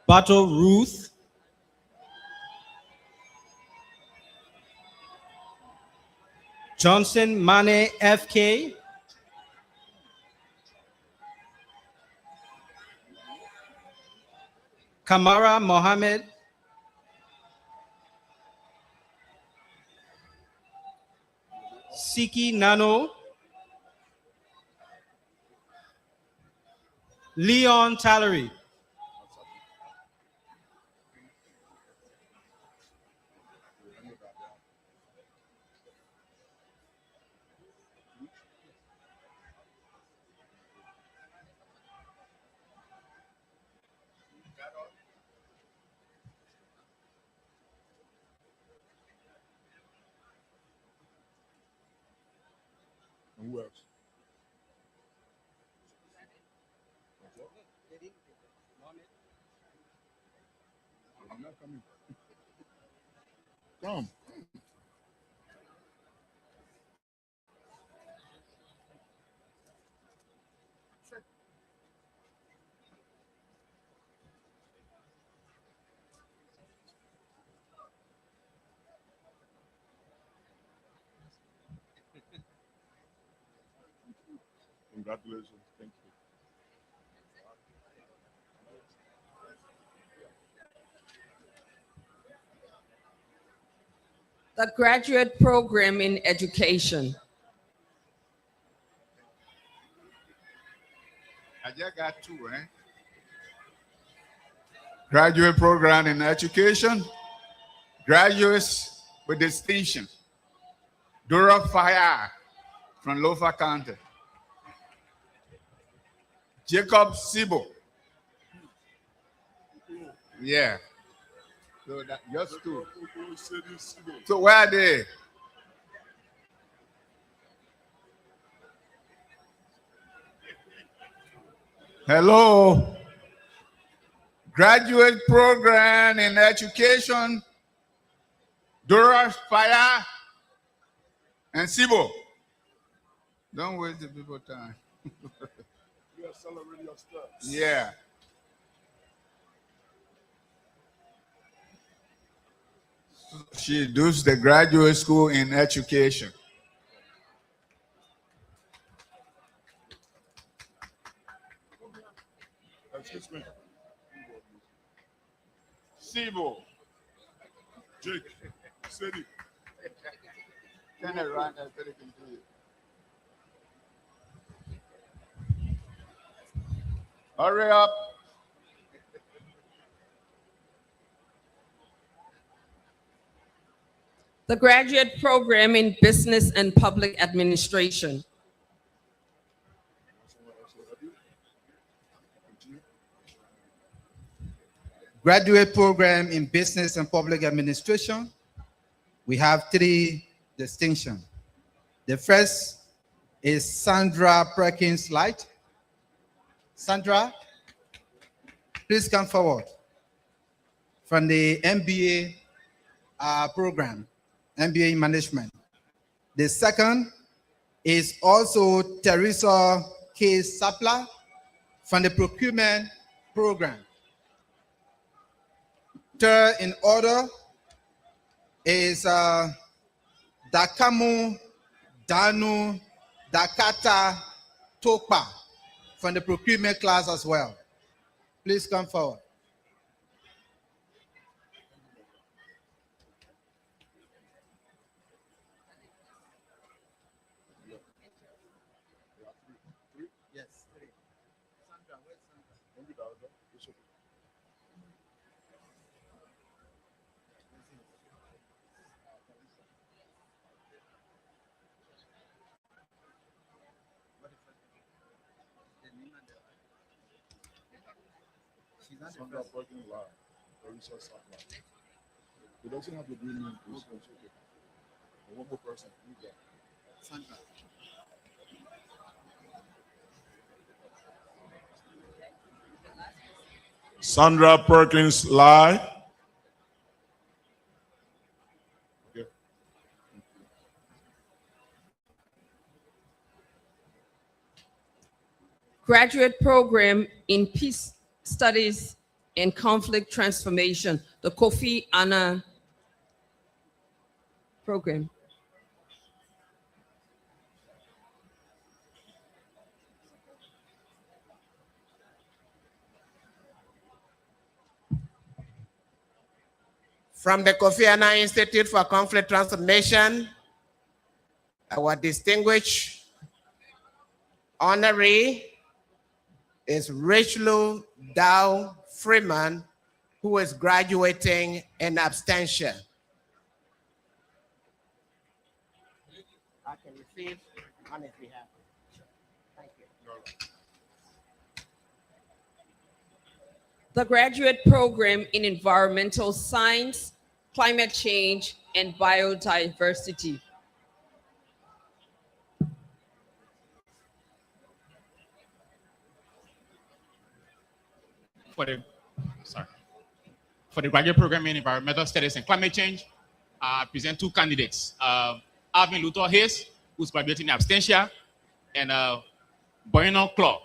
Bato Ruth. Johnson Mane FK. Kamara Mohammed. Siki Nano. Leon Tallery. And who else? I'm not coming. Come. Congratulations. Thank you. The graduate program in education. I just got two, eh? Graduate program in education, graduates with distinction. Dora Fire from Lofa County. Jacob Sibo. Yeah. So that just two. So where are they? Hello. Graduate program in education, Dora Fire and Sibo. Don't waste the people's time. You are celebrating your steps. Yeah. She does the graduate school in education. Excuse me. Sibo. Jake. City. Turn it around and put it into it. Hurry up. The graduate program in business and public administration. Graduate program in business and public administration. We have three distinctions. The first is Sandra Perkins Light. Sandra, please come forward from the MBA program, MBA in management. The second is also Teresa K. Sapla from the procurement program. Third in order is Dakamu Danu Dakata Topa from the procurement class as well. Please come forward. Yes, three. Sandra, where's Sandra? Sandra Perkins Live. Teresa Sapla. It doesn't have to be me. It's okay. And one more person. Who's that? Sandra. Sandra Perkins Live. Okay. Graduate program in peace studies and conflict transformation, the Kofi Annan program. From the Kofi Annan Institute for Conflict Transformation, our distinguished honoree is Richelieu Dow Freeman, who is graduating in absentia. I can receive on his behalf. Thank you. The graduate program in environmental science, climate change, and biodiversity. For the graduate program in environmental studies and climate change, I present two candidates. Alvin Luther Hayes, who's graduating in absentia, and Boyno Claw.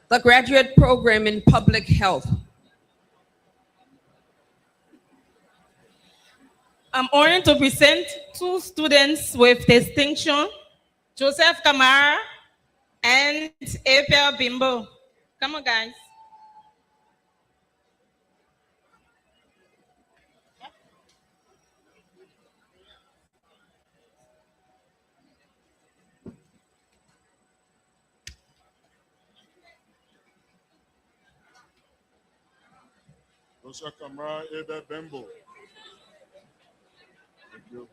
The graduate program in public health. I'm honored to present two students with distinction, Joseph Kamara and April Bimbo. Come on, guys. Joseph Kamara, Abel Bembo. Thank you.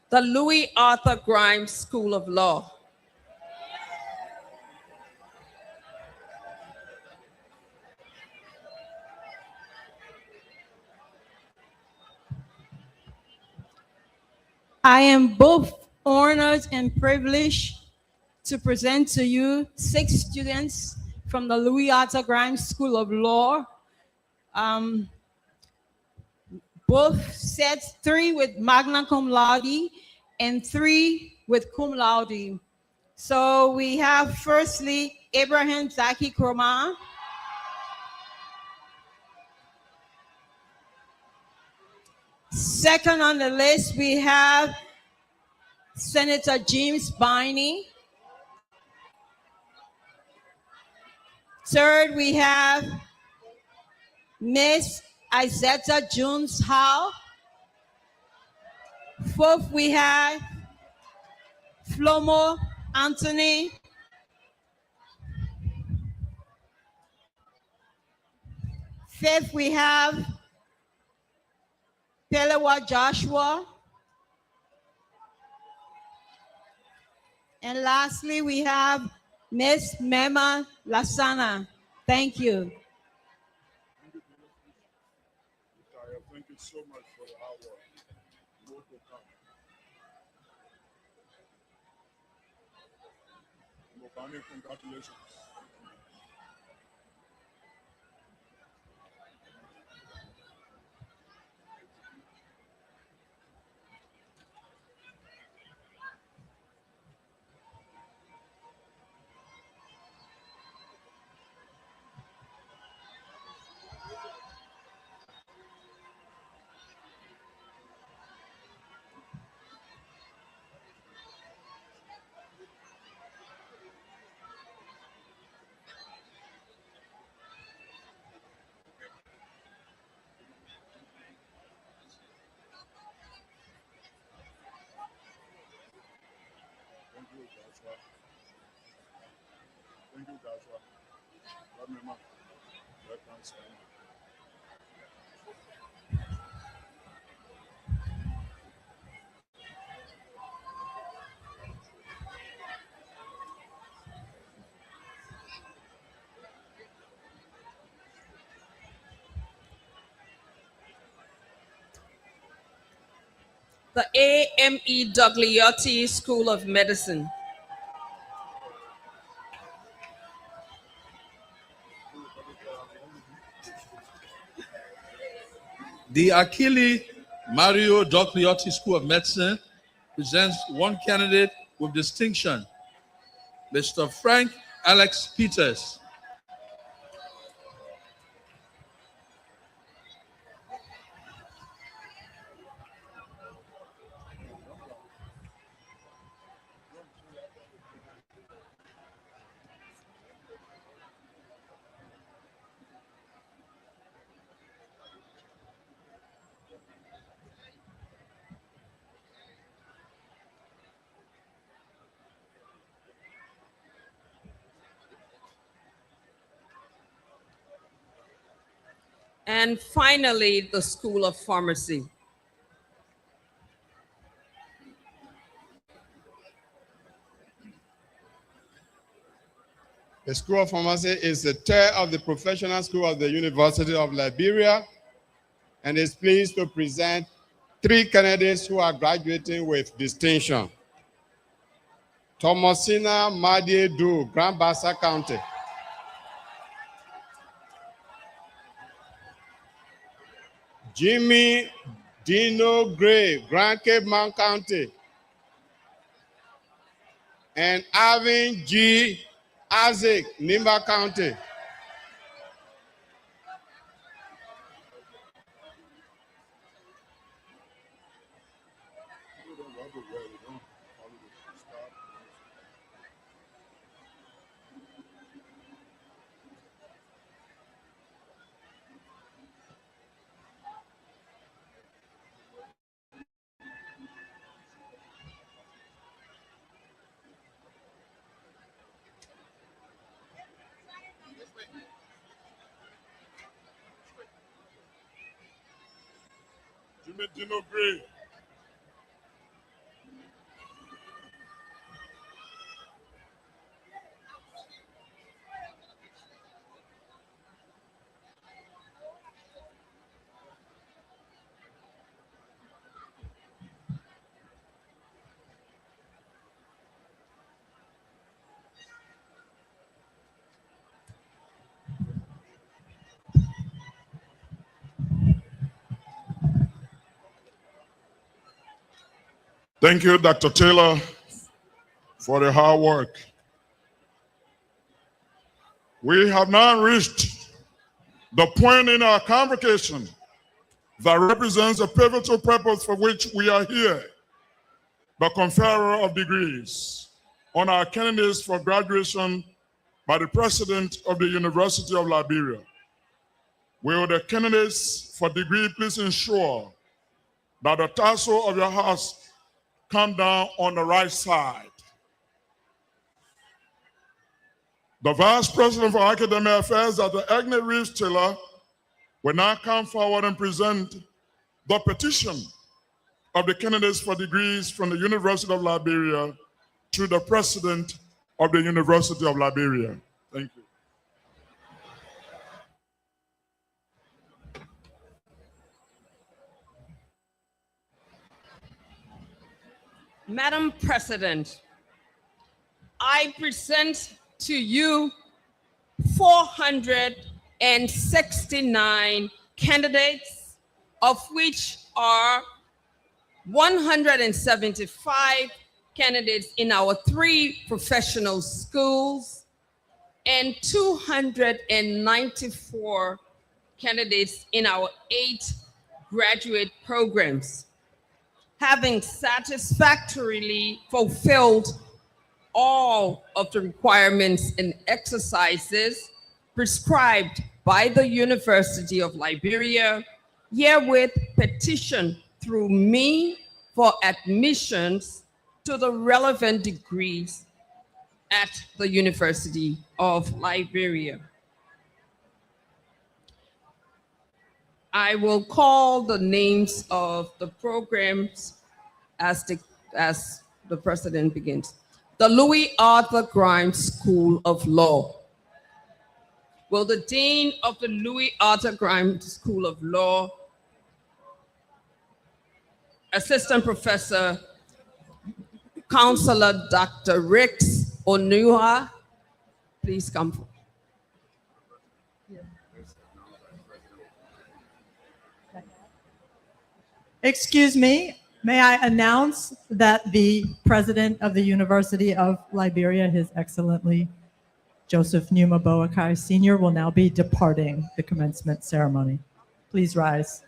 The Louis Arthur Grimes School of Law. I am both honored and privileged to present to you 6 students from the Louis Arthur Grimes School of Law. Both sets, 3 with magna cum laude and 3 with cum laude. So we have firstly Abraham Zaki Kroma. Second on the list, we have Senator James Biney. Third, we have Miss Isetta Jones Howe. Fourth, we have Flomo Anthony. Fifth, we have Pelewa Joshua. And lastly, we have Miss Mema Lasana. Thank you. Thank you so much for the hard work. More to come. Mobani, congratulations. Thank you, Joshua. Love me, Mom. The A.M.E. Dogliotti School of Medicine. The Achille Mario Docliotti School of Medicine presents one candidate with distinction, Mr. Frank Alex Peters. And finally, the School of Pharmacy. The School of Pharmacy is the third of the professional school of the University of Liberia and is pleased to present 3 candidates who are graduating with distinction. Thomasina Madie Du, Grand Bassa County. Jimmy Dino Gray, Grand Cape Mount County. And Alvin G. Isaac, Nimba County. Jimmy Dino Gray. Thank you, Dr. Taylor, for the hard work. We have now reached the point in our convocation that represents the pivotal purpose for which we are here, the conferral of degrees on our candidates for graduation by the President of the University of Liberia. Will the candidates for degree please ensure that the tassel of your house come down on the right side? The Vice President for Academic Affairs, Dr. Agnes Reeves Taylor, will now come forward and present the petition of the candidates for degrees from the University of Liberia to the President of the University of Liberia. Thank you. Madam President, I present to you 469 candidates, of which are 175 candidates in our 3 professional schools and 294 candidates in our 8 graduate programs, having satisfactorily fulfilled all of the requirements and exercises prescribed by the University of Liberia, herewith petition through me for admissions to the relevant degrees at the University of Liberia. I will call the names of the programs as the president begins. The Louis Arthur Grimes School of Law. Will the Dean of the Louis Arthur Grimes School of Law, Assistant Professor, Counselor Dr. Rix Onua, please come forward. Excuse me, may I announce that the president of the University of Liberia, His Excellency Joseph Numa Boakai Sr., will now be departing the commencement ceremony. Please rise.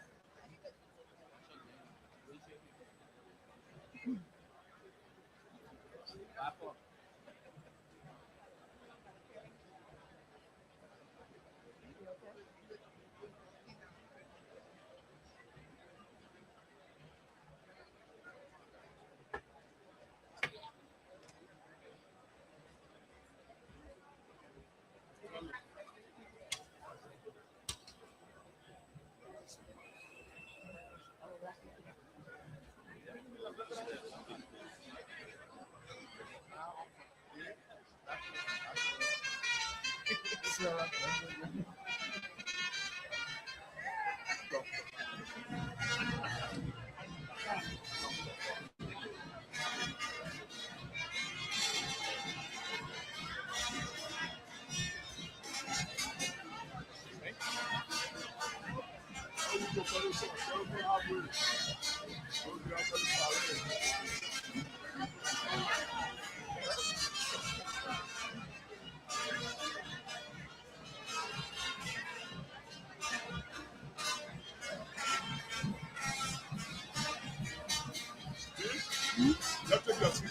Let's take your seat,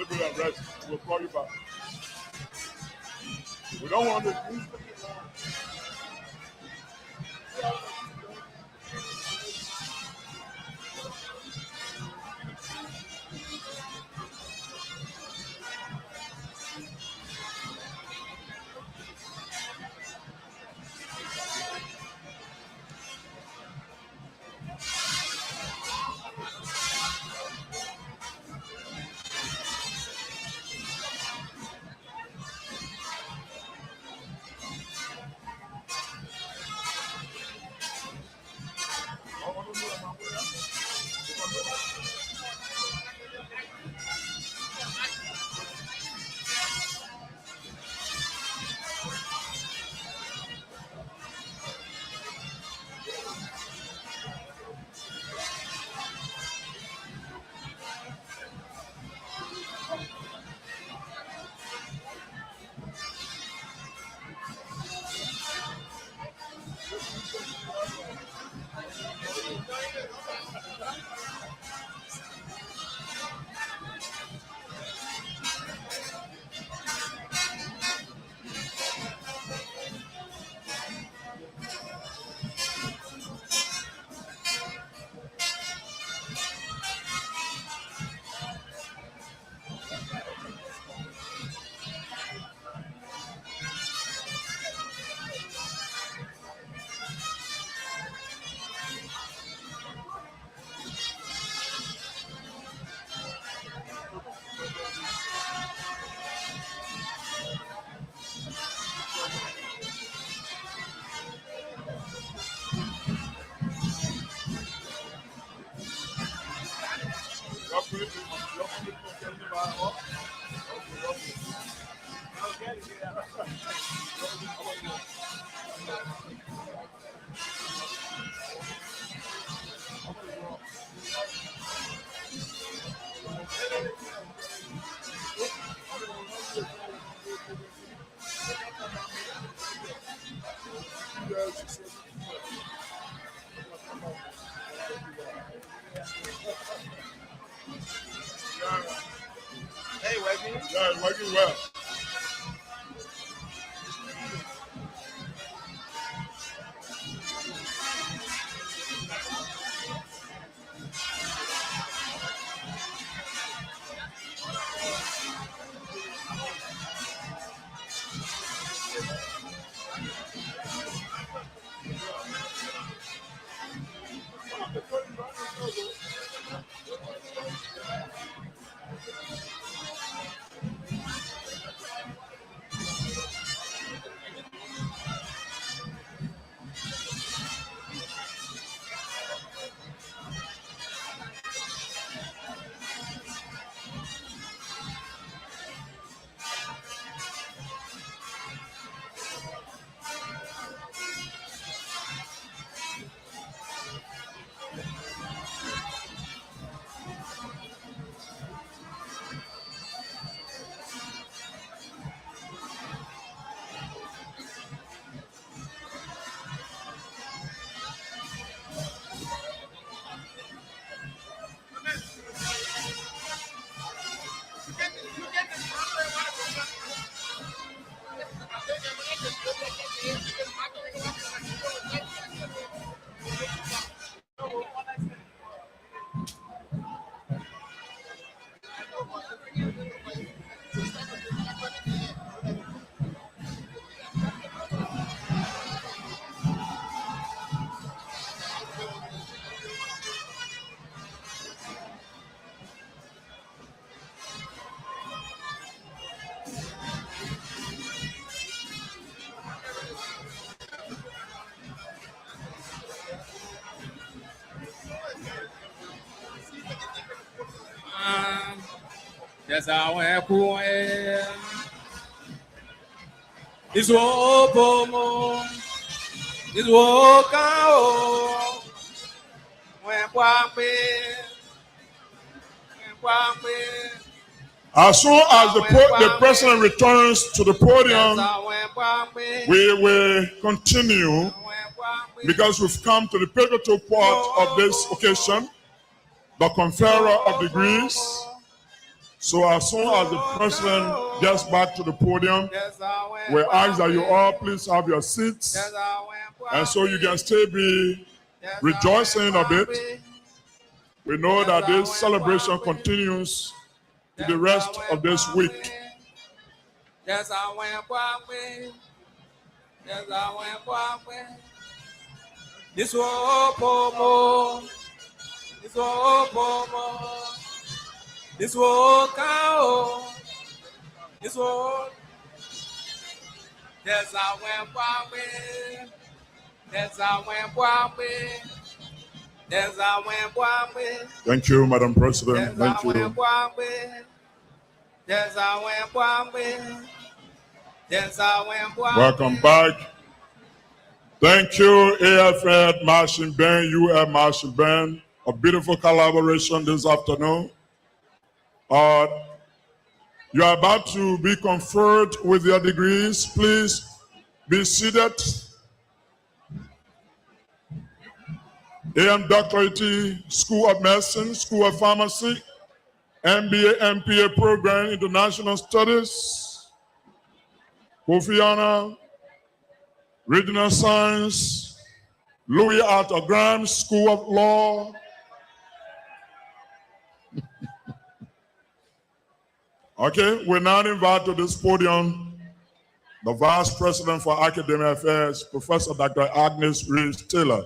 table and rest. We'll call you back. We don't want to use Hey, working? Yeah, it's working well. Yes, I went away. This woe, this woe, cow. As soon as the president returns to the podium, we will continue because we've come to the pivotal part of this occasion, the conferrer of degrees. So as soon as the president gets back to the podium, we ask that you all please have your seats, and so you can still be rejoicing a bit. We know that this celebration continues to the rest of this week. Yes, I went. This war, Pomo. This war, Pomo. This war, cow. This war. Yes, I went. Yes, I went. Yes, I went. Thank you, Madam President. Thank you. Yes, I went. Yes, I went. Welcome back. Thank you, AFN Marching Band, UF Marching Band. A beautiful collaboration this afternoon. You are about to be conferred with your degrees. Please be seated. AM Doctorate, School of Medicine, School of Pharmacy, MBA, MPA program, International Studies, Kofiana, Regional Science, Louis Arthur Graham, School of Law. Okay, we now invite to this podium the Vice President for Academic Affairs, Professor Dr. Agnes Reeves Taylor.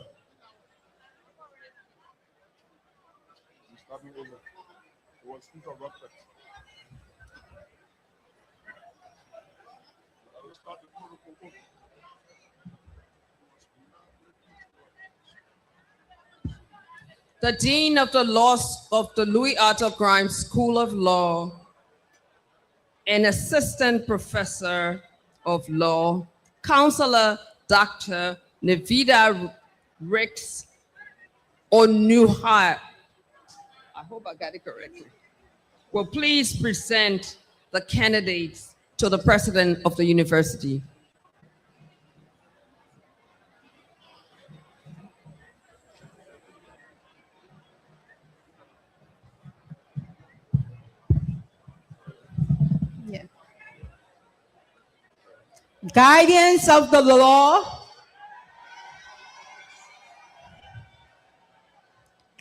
The Dean of the Louis Arthur Grimes School of Law, an Assistant Professor of Law, Counselor Dr. Nevada Ricks Onuha, I hope I got it correctly, will please present the candidates to the President of the University. Guardians of the law,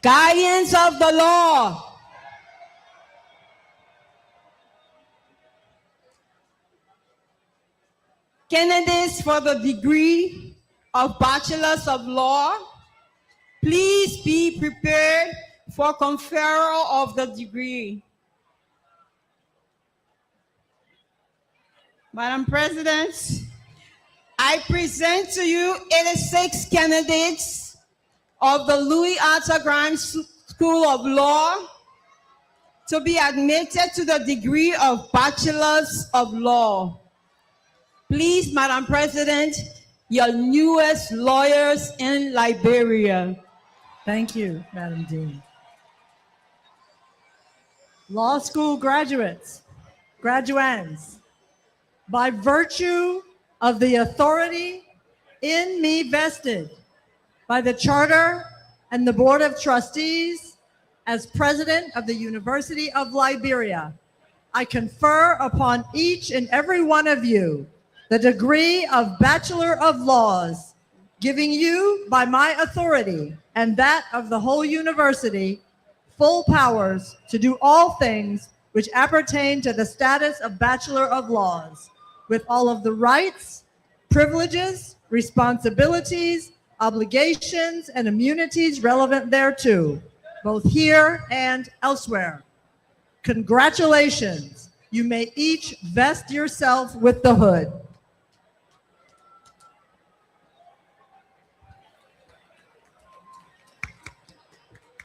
guardians of the law, candidates for the degree of Bachelors of Law, please be prepared for conferral of the degree. Madam President, I present to you 86 candidates of the Louis Arthur Grimes School of Law to be admitted to the degree of Bachelors of Law. Please, Madam President, your newest lawyers in Liberia. Thank you, Madam Dean. Law school graduates, graduands, by virtue of the authority in me vested by the Charter and the Board of Trustees as President of the University of Liberia, I confer upon each and every one of you the degree of Bachelor of Laws, giving you, by my authority and that of the whole university, full powers to do all things which appertain to the status of Bachelor of Laws, with all of the rights, privileges, responsibilities, obligations, and immunities relevant thereto, both here and elsewhere. Congratulations. You may each vest yourself with the hood.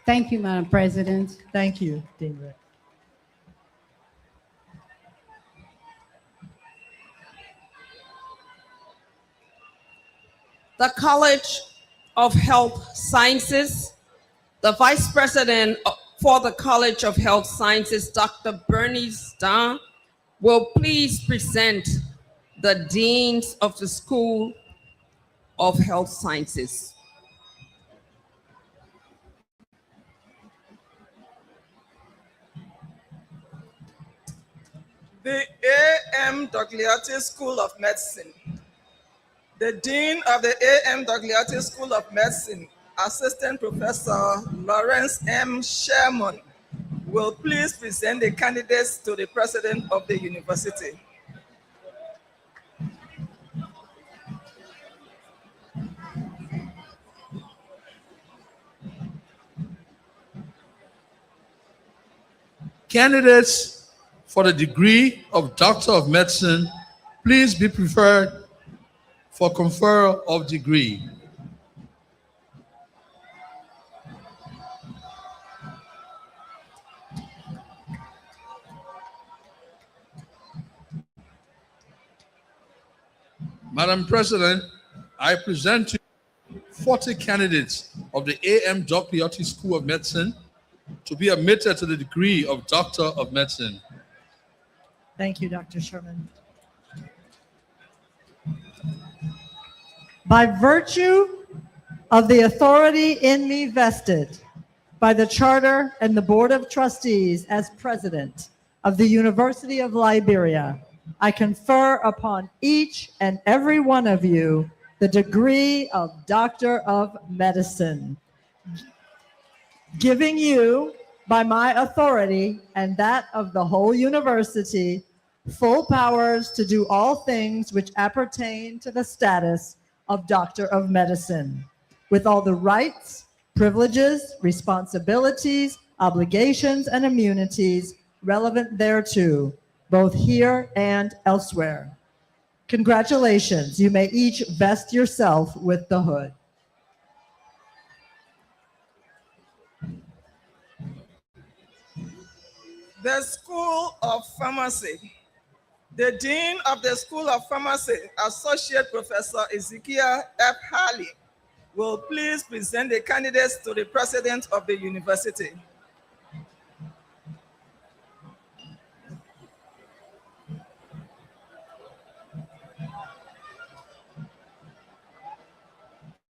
Thank you, Madam President. Thank you, Dean Rick. the College of Health Sciences, the Vice President for the College of Health Sciences, Dr. Bernice Dunn, will please present the Deans of the School of Health Sciences. The A.M. Dogliotti School of Medicine. The Dean of the A.M. Dogliotti School of Medicine, Assistant Professor Lawrence M. Sherman, will please present the candidates to the President of the University. Candidates for the degree of Doctor of Medicine, please be preferred for conferral of degree. Madam President, I present to you 40 candidates of the A.M. Dogliotti School of Medicine to be admitted to the degree of Doctor of Medicine. Thank you, Dr. Sherman. By virtue of the authority in me vested by the Charter and the Board of Trustees as President of the University of Liberia, I confer upon each and every one of you the degree of Doctor of Medicine, giving you, by my authority and that of the whole university, full powers to do all things which appertain to the status of Doctor of Medicine, with all the rights, privileges, responsibilities, obligations, and immunities relevant thereto, both here and elsewhere. Congratulations. You may each vest yourself with the hood. The School of Pharmacy. The Dean of the School of Pharmacy, Associate Professor Ezekiel F. Harley, will please present the candidates to the President of the University.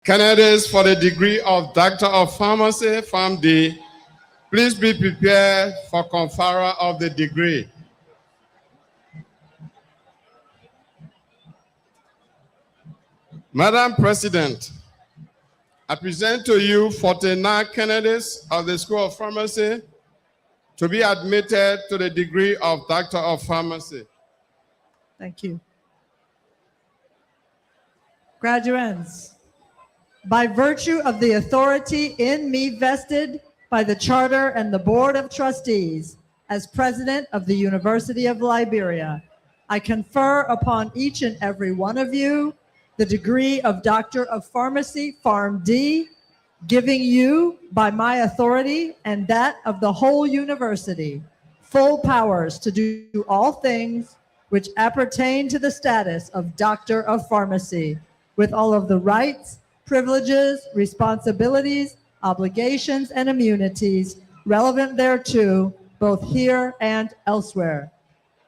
Candidates for the degree of Doctor of Pharmacy, Farm D, please be prepared for conferral of the degree. Madam President, I present to you 49 candidates of the School of Pharmacy to be admitted to the degree of Doctor of Pharmacy. Thank you. Graduands, by virtue of the authority in me vested by the Charter and the Board of Trustees as President of the University of Liberia, I confer upon each and every one of you the degree of Doctor of Pharmacy, Farm D, giving you, by my authority and that of the whole university, full powers to do all things which appertain to the status of Doctor of Pharmacy, with all of the rights, privileges, responsibilities, obligations, and immunities relevant thereto, both here and elsewhere.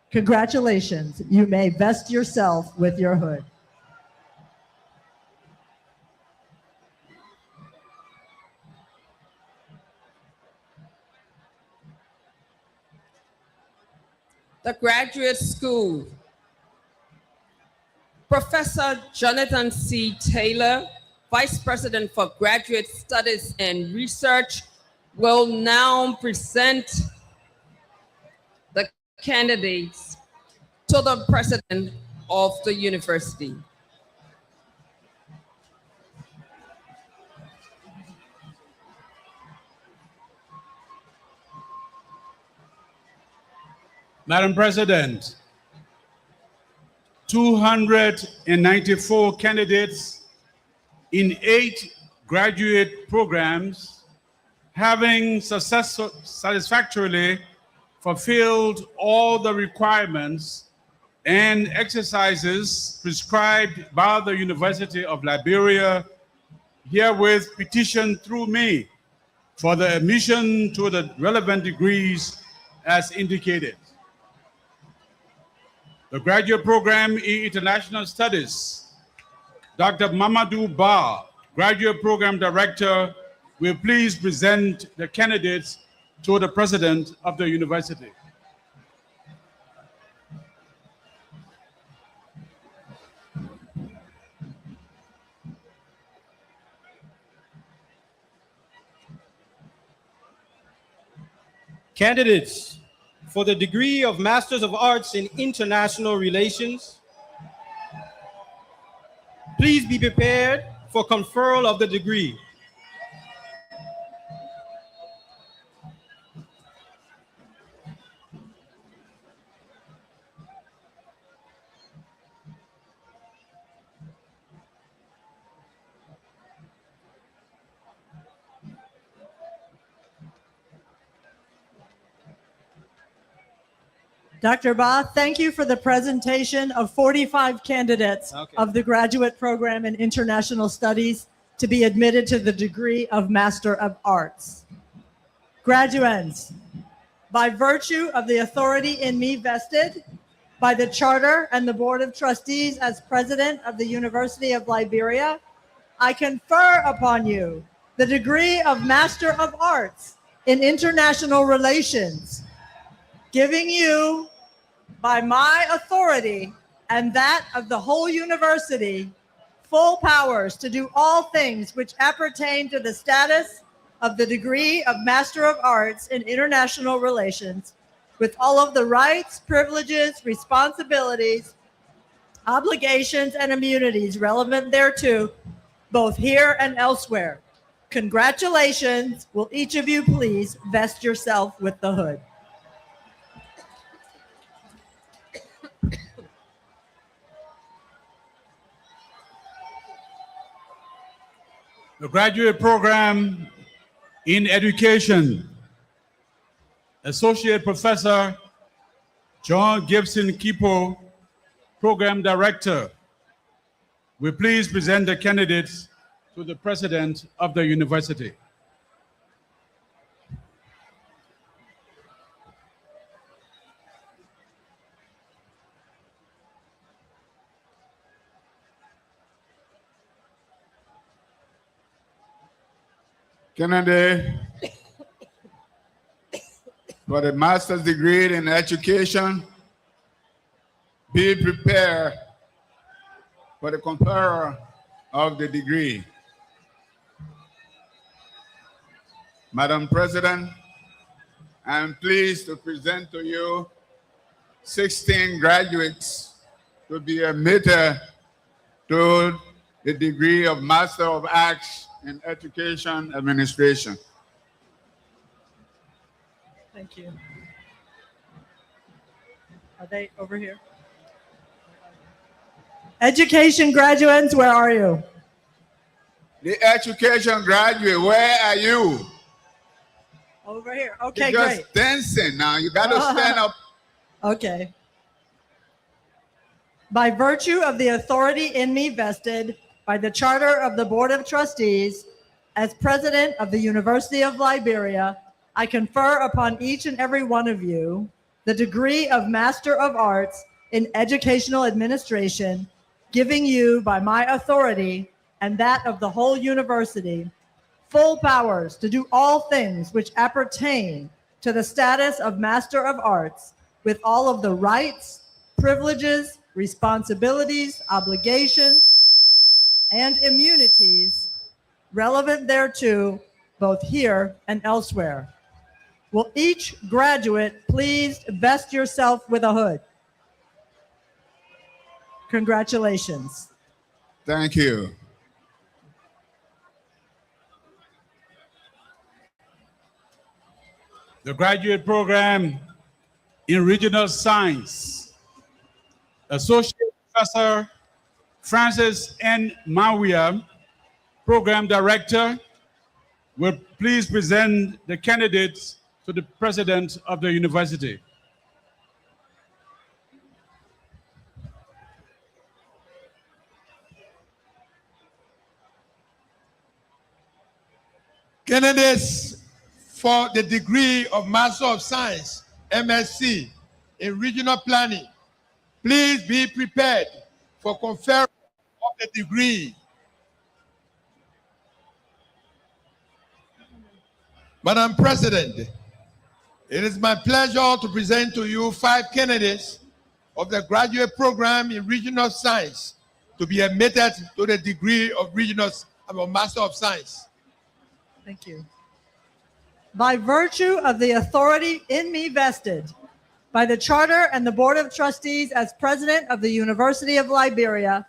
Congratulations. You may vest yourself with your hood. The Graduate School. Professor Jonathan C. Taylor, Vice President for Graduate Studies and Research, will now present the candidates to the President of the University. Madam President, 294 candidates in 8 graduate programs, having satisfactorily fulfilled all the requirements and exercises prescribed by the University of Liberia herewith petition through me for the admission to the relevant degrees as indicated. The graduate program in International Studies, Dr. Mamadou Ba, Graduate Program Director, will please present the candidates to the President of the University. Candidates for the degree of Masters of Arts in International Relations, please be prepared for conferral of the degree. Dr. Ba, thank you for the presentation of 45 candidates of the graduate program in International Studies to be admitted to the degree of Master of Arts. Graduands, by virtue of the authority in me vested by the Charter and the Board of Trustees as President of the University of Liberia, I confer upon you the degree of Master of Arts in International Relations, giving you, by my authority and that of the whole university, full powers to do all things which appertain to the status of the degree of Master of Arts in International Relations, with all of the rights, privileges, responsibilities, obligations, and immunities relevant thereto, both here and elsewhere. Congratulations. Will each of you please vest yourself with the hood? The graduate program in education, Associate Professor John Gibson Kipo, Program Director, will please present the candidates to the President of the University. Candidate for the master's degree in education, be prepared for the conferral of the degree. Madam President, I am pleased to present to you 16 graduates to be admitted to the degree of Master of Arts in Education Administration. Thank you. Are they over here? Education graduates, where are you? The education graduate, where are you? Over here. Okay, You're great. just dancing now. You got to stand up. Okay. By virtue of the authority in me vested by the Charter of the Board of Trustees, as President of the University of Liberia, I confer upon each and every one of you the degree of Master of Arts in Educational Administration, giving you, by my authority and that of the whole university, full powers to do all things which appertain to the status of Master of Arts, with all of the rights, privileges, responsibilities, obligations, and immunities relevant thereto, both here and elsewhere. Will each graduate please vest yourself with a hood? Congratulations. Thank you. The graduate program in Regional Science, Associate Professor Francis N. Mawia, Program Director, will please present the candidates to the President of the University. Candidates for the degree of Master of Science, MSc, in Regional Planning, please be prepared for conferral of the degree. Madam President, it is my pleasure to present to you 5 candidates of the graduate program in Regional Science to be admitted to the degree of Master of Science. Thank you. By virtue of the authority in me vested by the Charter and the Board of Trustees as President of the University of Liberia,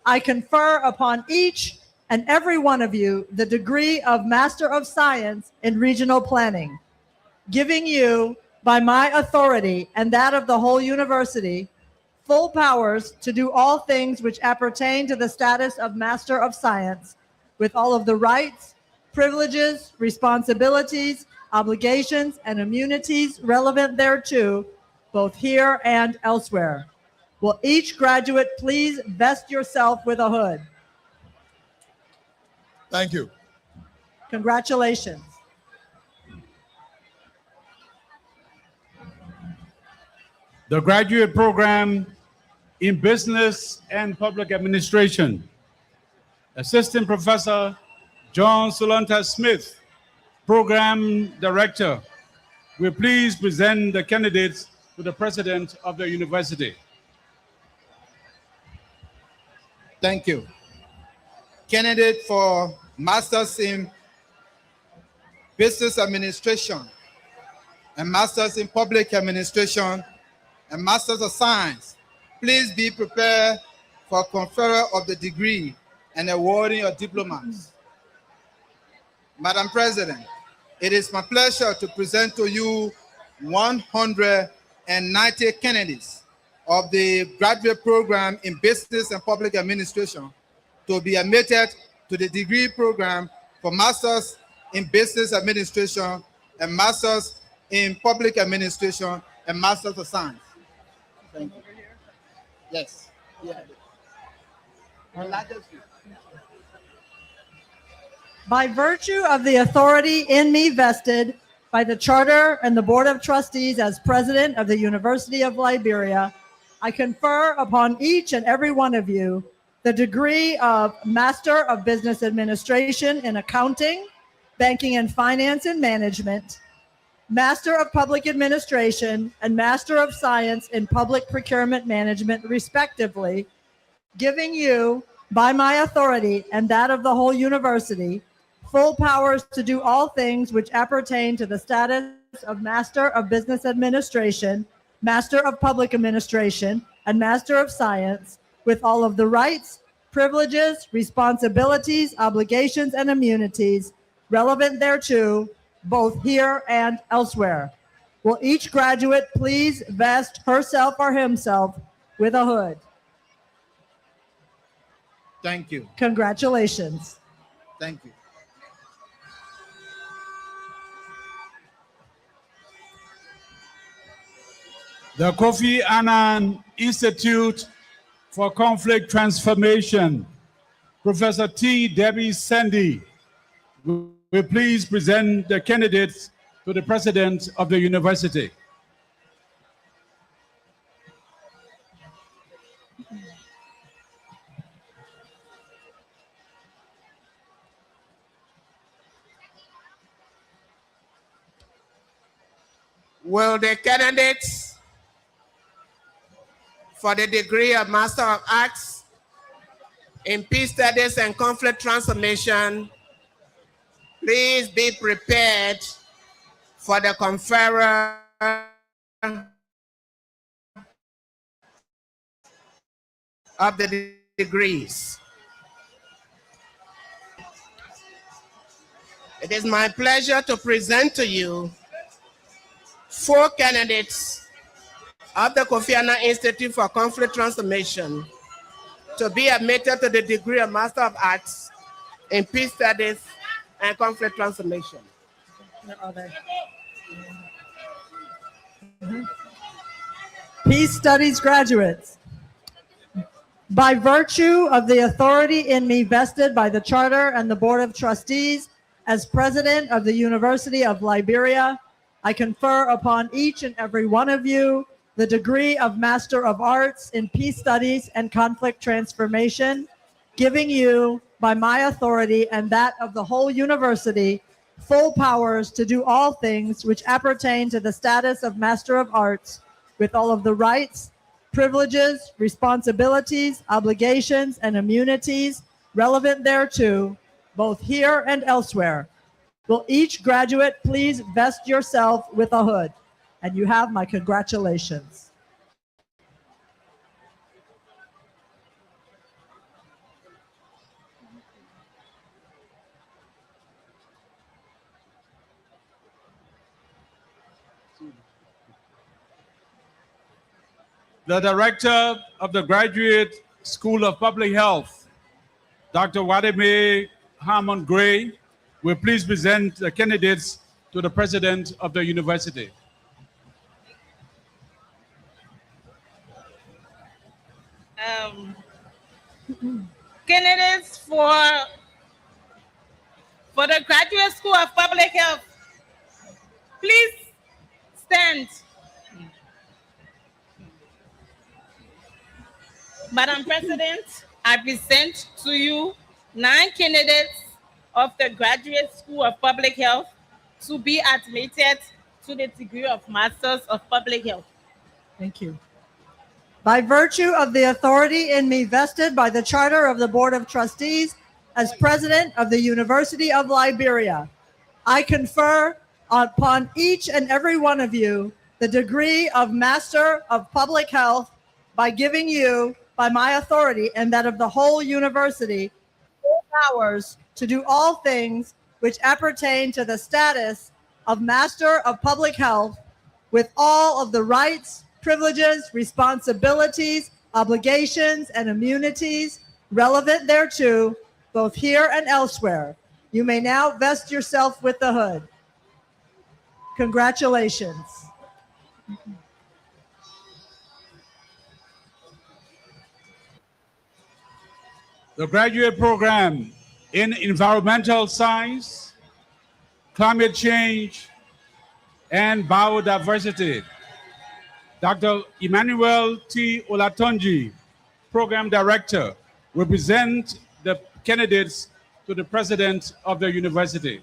I confer upon each and every one of you the degree of Master of Science in Regional Planning, giving you, by my authority and that of the whole university, full powers to do all things which appertain to the status of Master of Science, with all of the rights, privileges, responsibilities, obligations, and immunities relevant thereto, both here and elsewhere. Will each graduate please vest yourself with a hood? Thank you. Congratulations. The graduate program in Business and Public Administration, Assistant Professor John Solanta Smith, Program Director, will please present the candidates to the President of the University. Thank you. Candidate for Masters in Business Administration and Masters in Public Administration and Masters of Science, please be prepared for conferral of the degree and awarding of diplomas. Madam President, it is my pleasure to present to you 190 candidates of the graduate program in Business and Public Administration to be admitted to the degree program for Masters in Business Administration and Masters in Public Administration and Masters of Science. Thank you. Yes. Yeah. By virtue of the authority in me vested by the Charter and the Board of Trustees as President of the University of Liberia, I confer upon each and every one of you the degree of Master of Business Administration in Accounting, Banking and Finance and Management, Master of Public Administration, and Master of Science in Public Procurement Management, respectively, giving you, by my authority and that of the whole university, full powers to do all things which appertain to the status of Master of Business Administration, Master of Public Administration, and Master of Science, with all of the rights, privileges, responsibilities, obligations, and immunities relevant thereto, both here and elsewhere. Will each graduate please vest herself or himself with a hood? Thank you. Congratulations. Thank you. The Kofi Annan Institute for Conflict Transformation, Professor T. Debbie Sandy, will please present the candidates to the President of the University. Will the candidates for the degree of Master of Arts in Peace Studies and Conflict Transformation please be prepared for the conferral of the degrees? It is my pleasure to present to you 4 candidates of the Kofi Annan Institute for Conflict Transformation to be admitted to the degree of Master of Arts in Peace Studies and Conflict Transformation. Where are they? Peace Studies graduates. By virtue of the authority in me vested by the Charter and the Board of Trustees As president of the University of Liberia, I confer upon each and every one of you the degree of Master of Arts in Peace Studies and Conflict Transformation, giving you, by my authority and that of the whole university, full powers to do all things which appertain to the status of Master of Arts, with all of the rights, privileges, responsibilities, obligations, and immunities relevant thereto, both here and elsewhere. Will each graduate please vest yourself with a hood? And you have my congratulations. The Director of the Graduate School of Public Health, Dr. Wadime Harmon Gray, will please present the candidates to the President of the University. Candidates for the Graduate School of Public Health, please stand. Madam President, I present to you 9 candidates of the Graduate School of Public Health to be admitted to the degree of Masters of Public Health. Thank you. By virtue of the authority in me vested by the Charter of the Board of Trustees as President of the University of Liberia, I confer upon each and every one of you the degree of Master of Public Health by giving you, by my authority and that of the whole university, full powers to do all things which appertain to the status of Master of Public Health, with all of the rights, privileges, responsibilities, obligations, and immunities relevant thereto, both here and elsewhere. You may now vest yourself with the hood. Congratulations. The graduate program in Environmental Science, Climate Change, and Biodiversity. Dr. Emmanuel T. Olatunji, Program Director, will present the candidates to the President of the University.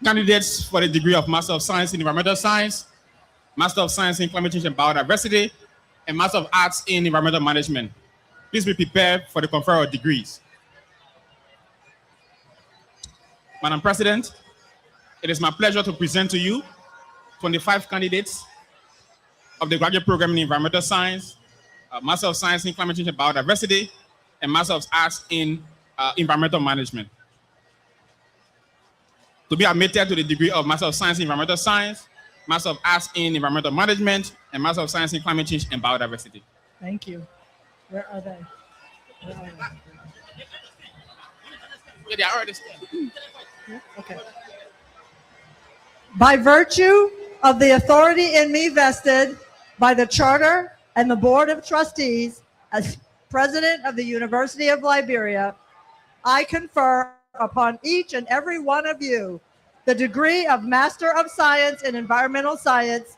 Candidates for the degree of Master of Science in Environmental Science, Master of Science in Climate Change and Biodiversity, and Master of Arts in Environmental Management. Please be prepared for the conferral of degrees. Madam President, it is my pleasure to present to you 25 candidates of the graduate program in Environmental Science, Master of Science in Climate Change and Biodiversity, and Master of Arts in Environmental Management. To be admitted to the degree of Master of Science in Environmental Science, Master of Arts in Environmental Management, and Master of Science in Climate Change and Biodiversity. Thank you. Where are they? Where are they? Yeah, they are already standing. Okay. By virtue of the authority in me vested by the Charter and the Board of Trustees as President of the University of Liberia, I confer upon each and every one of you the degree of Master of Science in Environmental Science,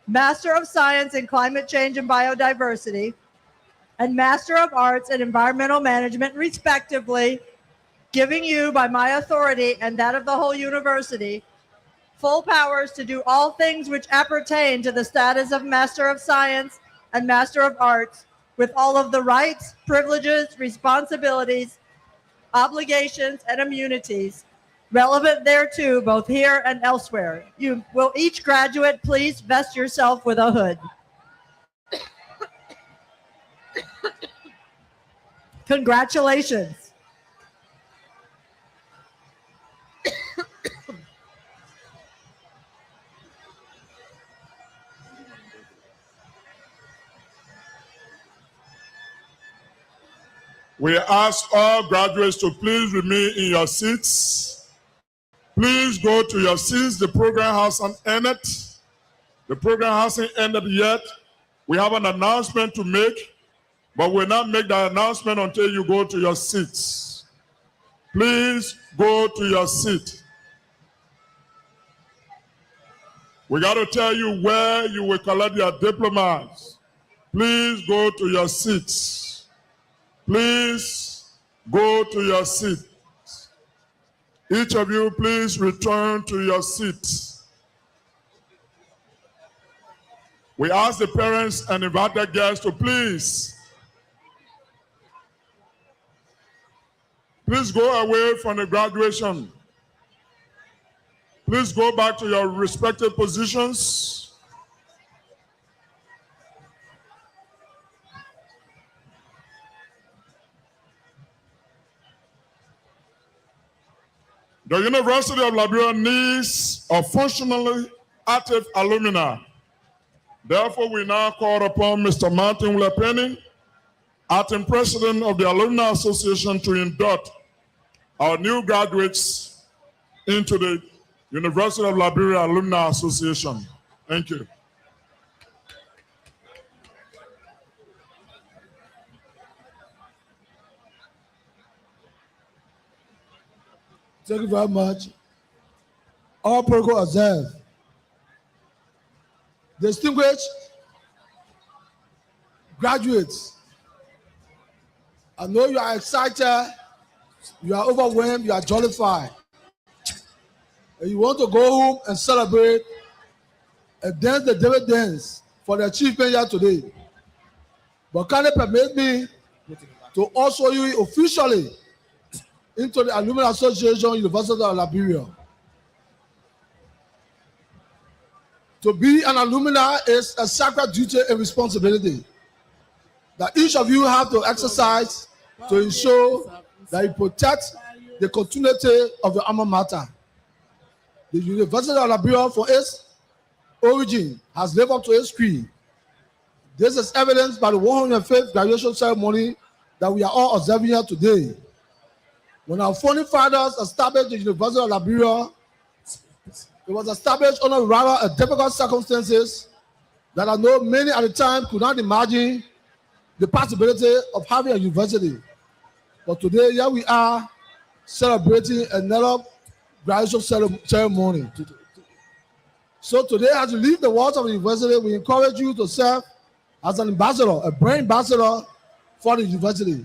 Master of Science in Climate Change and Biodiversity, and Master of Arts in Environmental Management, respectively, giving you, by my authority and that of the whole university, full powers to do all things which appertain to the status of Master of Science and Master of Arts, with all of the rights, privileges, responsibilities, obligations, and immunities relevant thereto, both here and elsewhere. You will each graduate please vest yourself with a hood. Congratulations. We ask all graduates to please remain in your seats. Please go to your seats. The program hasn't ended. The program hasn't ended yet. We have an announcement to make, but we'll not make the announcement until you go to your seats. Please go to your seat. We got to tell you where you will collect your diplomas. Please go to your seats. Please go to your seat. Each of you, please return to your seats. We ask the parents and invited guests to please go away from the graduation. Please go back to your respective positions. The University of Liberia needs a functionally active alumni. Therefore, we now call upon Mr. Martin Wille-Penny, acting president of the Alumni Association, to induct our new graduates into the University of Liberia Alumni Association. Thank you. Thank you very much. All protocol observed. Distinguished graduates, I know you are excited, you are overwhelmed, you are jollified, and you want to go home and celebrate and dance the David dance for the achievement here today. But can it permit me to also you officially into the Alumni Association, University of Liberia? To be an alumni is a sacred duty and responsibility that each of you have to exercise to ensure that you protect the continuity of the alma mater. The University of Liberia, for its origin, has lived up to its creed. This is evidenced by the 105th graduation ceremony that we are all observing here today. When our founding fathers established the University of Liberia, it was established under rather difficult circumstances that I know many at the time could not imagine the possibility of having a university. But today, here we are celebrating another graduation ceremony. So today, as you leave the walls of the university, we encourage you to serve as an ambassador, a brand ambassador for the university.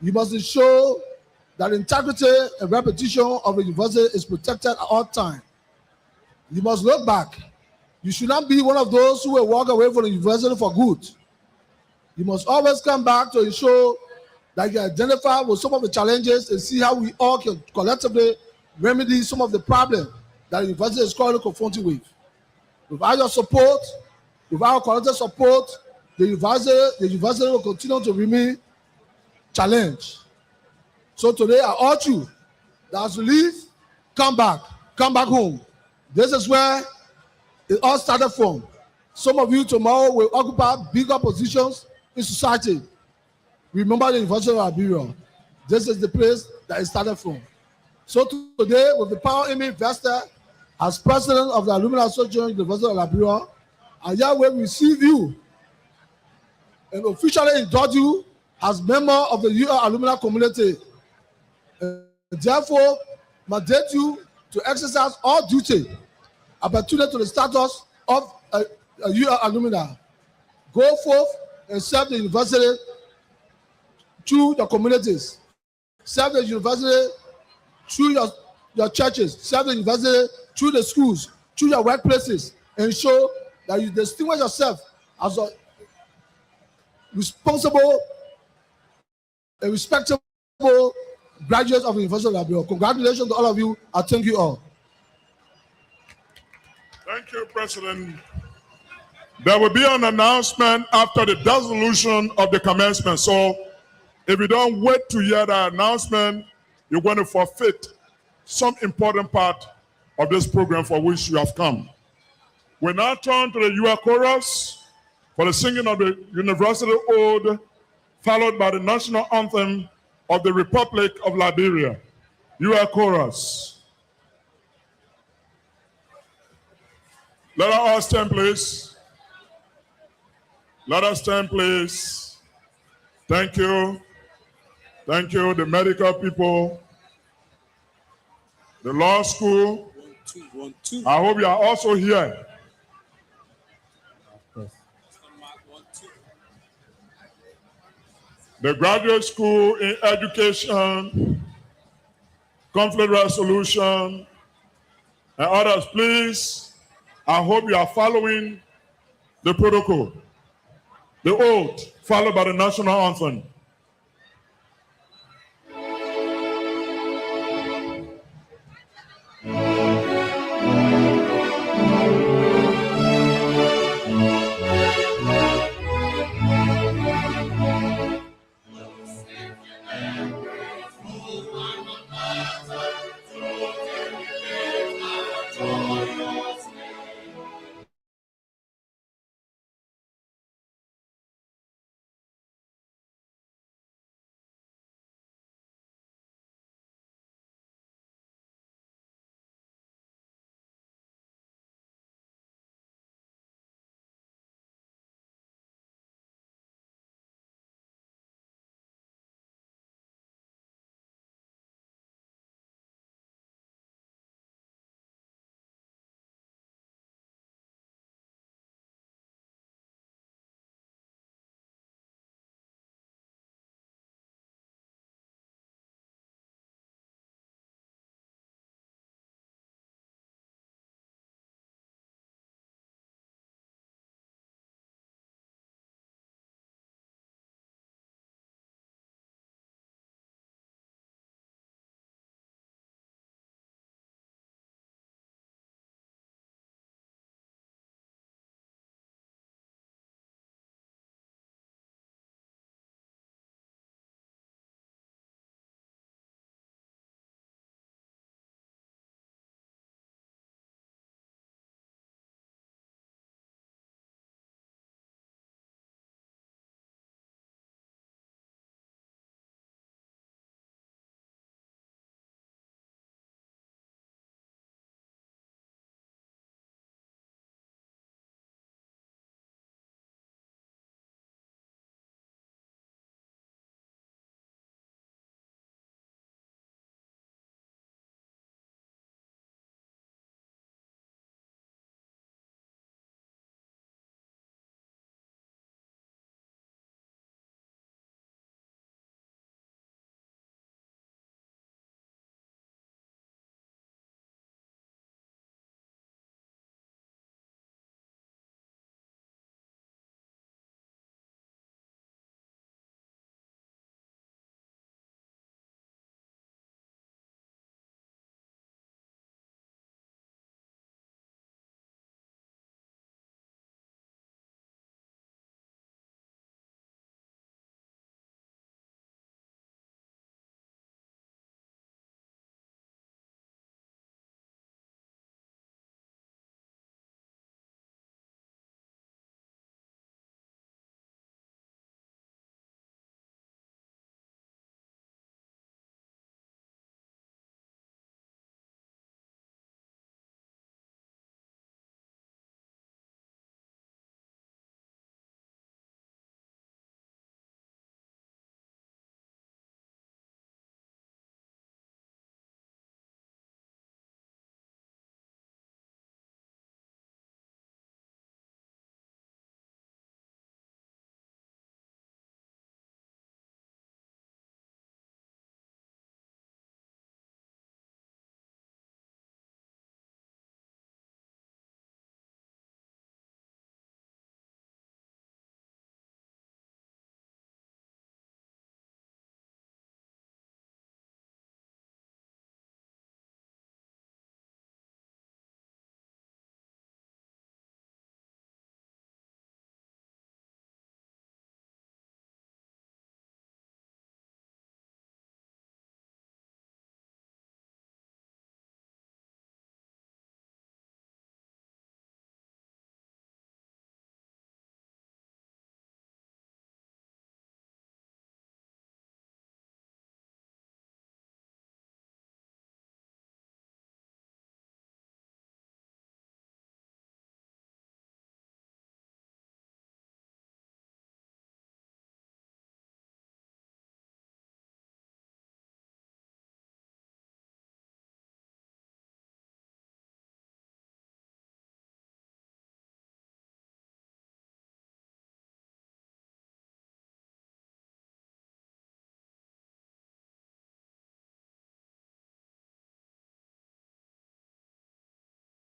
You must ensure that integrity and reputation of the university is protected at all times. You must look back. You should not be one of those who will walk away from the university for good. You must always come back to ensure that you identify with some of the challenges and see how we all can collectively remedy some of the problems that the university is currently confronted with. Without your support, without our collective support, the university will continue to remain challenged. So today I urge you that as you leave, come back home. This is where it all started from. Some of you tomorrow will occupy bigger positions in society. Remember the University of Liberia. This is the place that it started from. So today, with the power in me invested as president of the Alumni Association, University of Liberia, I herewith receive you and officially induct you as member of the UR alumni community. And therefore, mandate you to exercise all duty opportunity to the status of a UR alumni. Go forth and serve the university through the communities. Serve the university through your churches. Serve the university through the schools, through your workplaces. Ensure that you distinguish yourself as a responsible and respectable graduates of the University of Liberia. Congratulations to all of you. I thank you all. Thank you, President. There will be an announcement after the dissolution of the commencement. So if you don't wait to hear the announcement, you're going to forfeit some important part of this program for which you have come. We now turn to the UR chorus for the singing of the University Ode, followed by the national anthem of the Republic of Liberia. UR chorus. Let us all stand, please. Let us stand, please. Thank you. Thank you, the medical people, the law school. I hope you are also here. The graduate school in education, conflict resolution, and others, please, I hope you are following the protocol. The oath followed by the national anthem.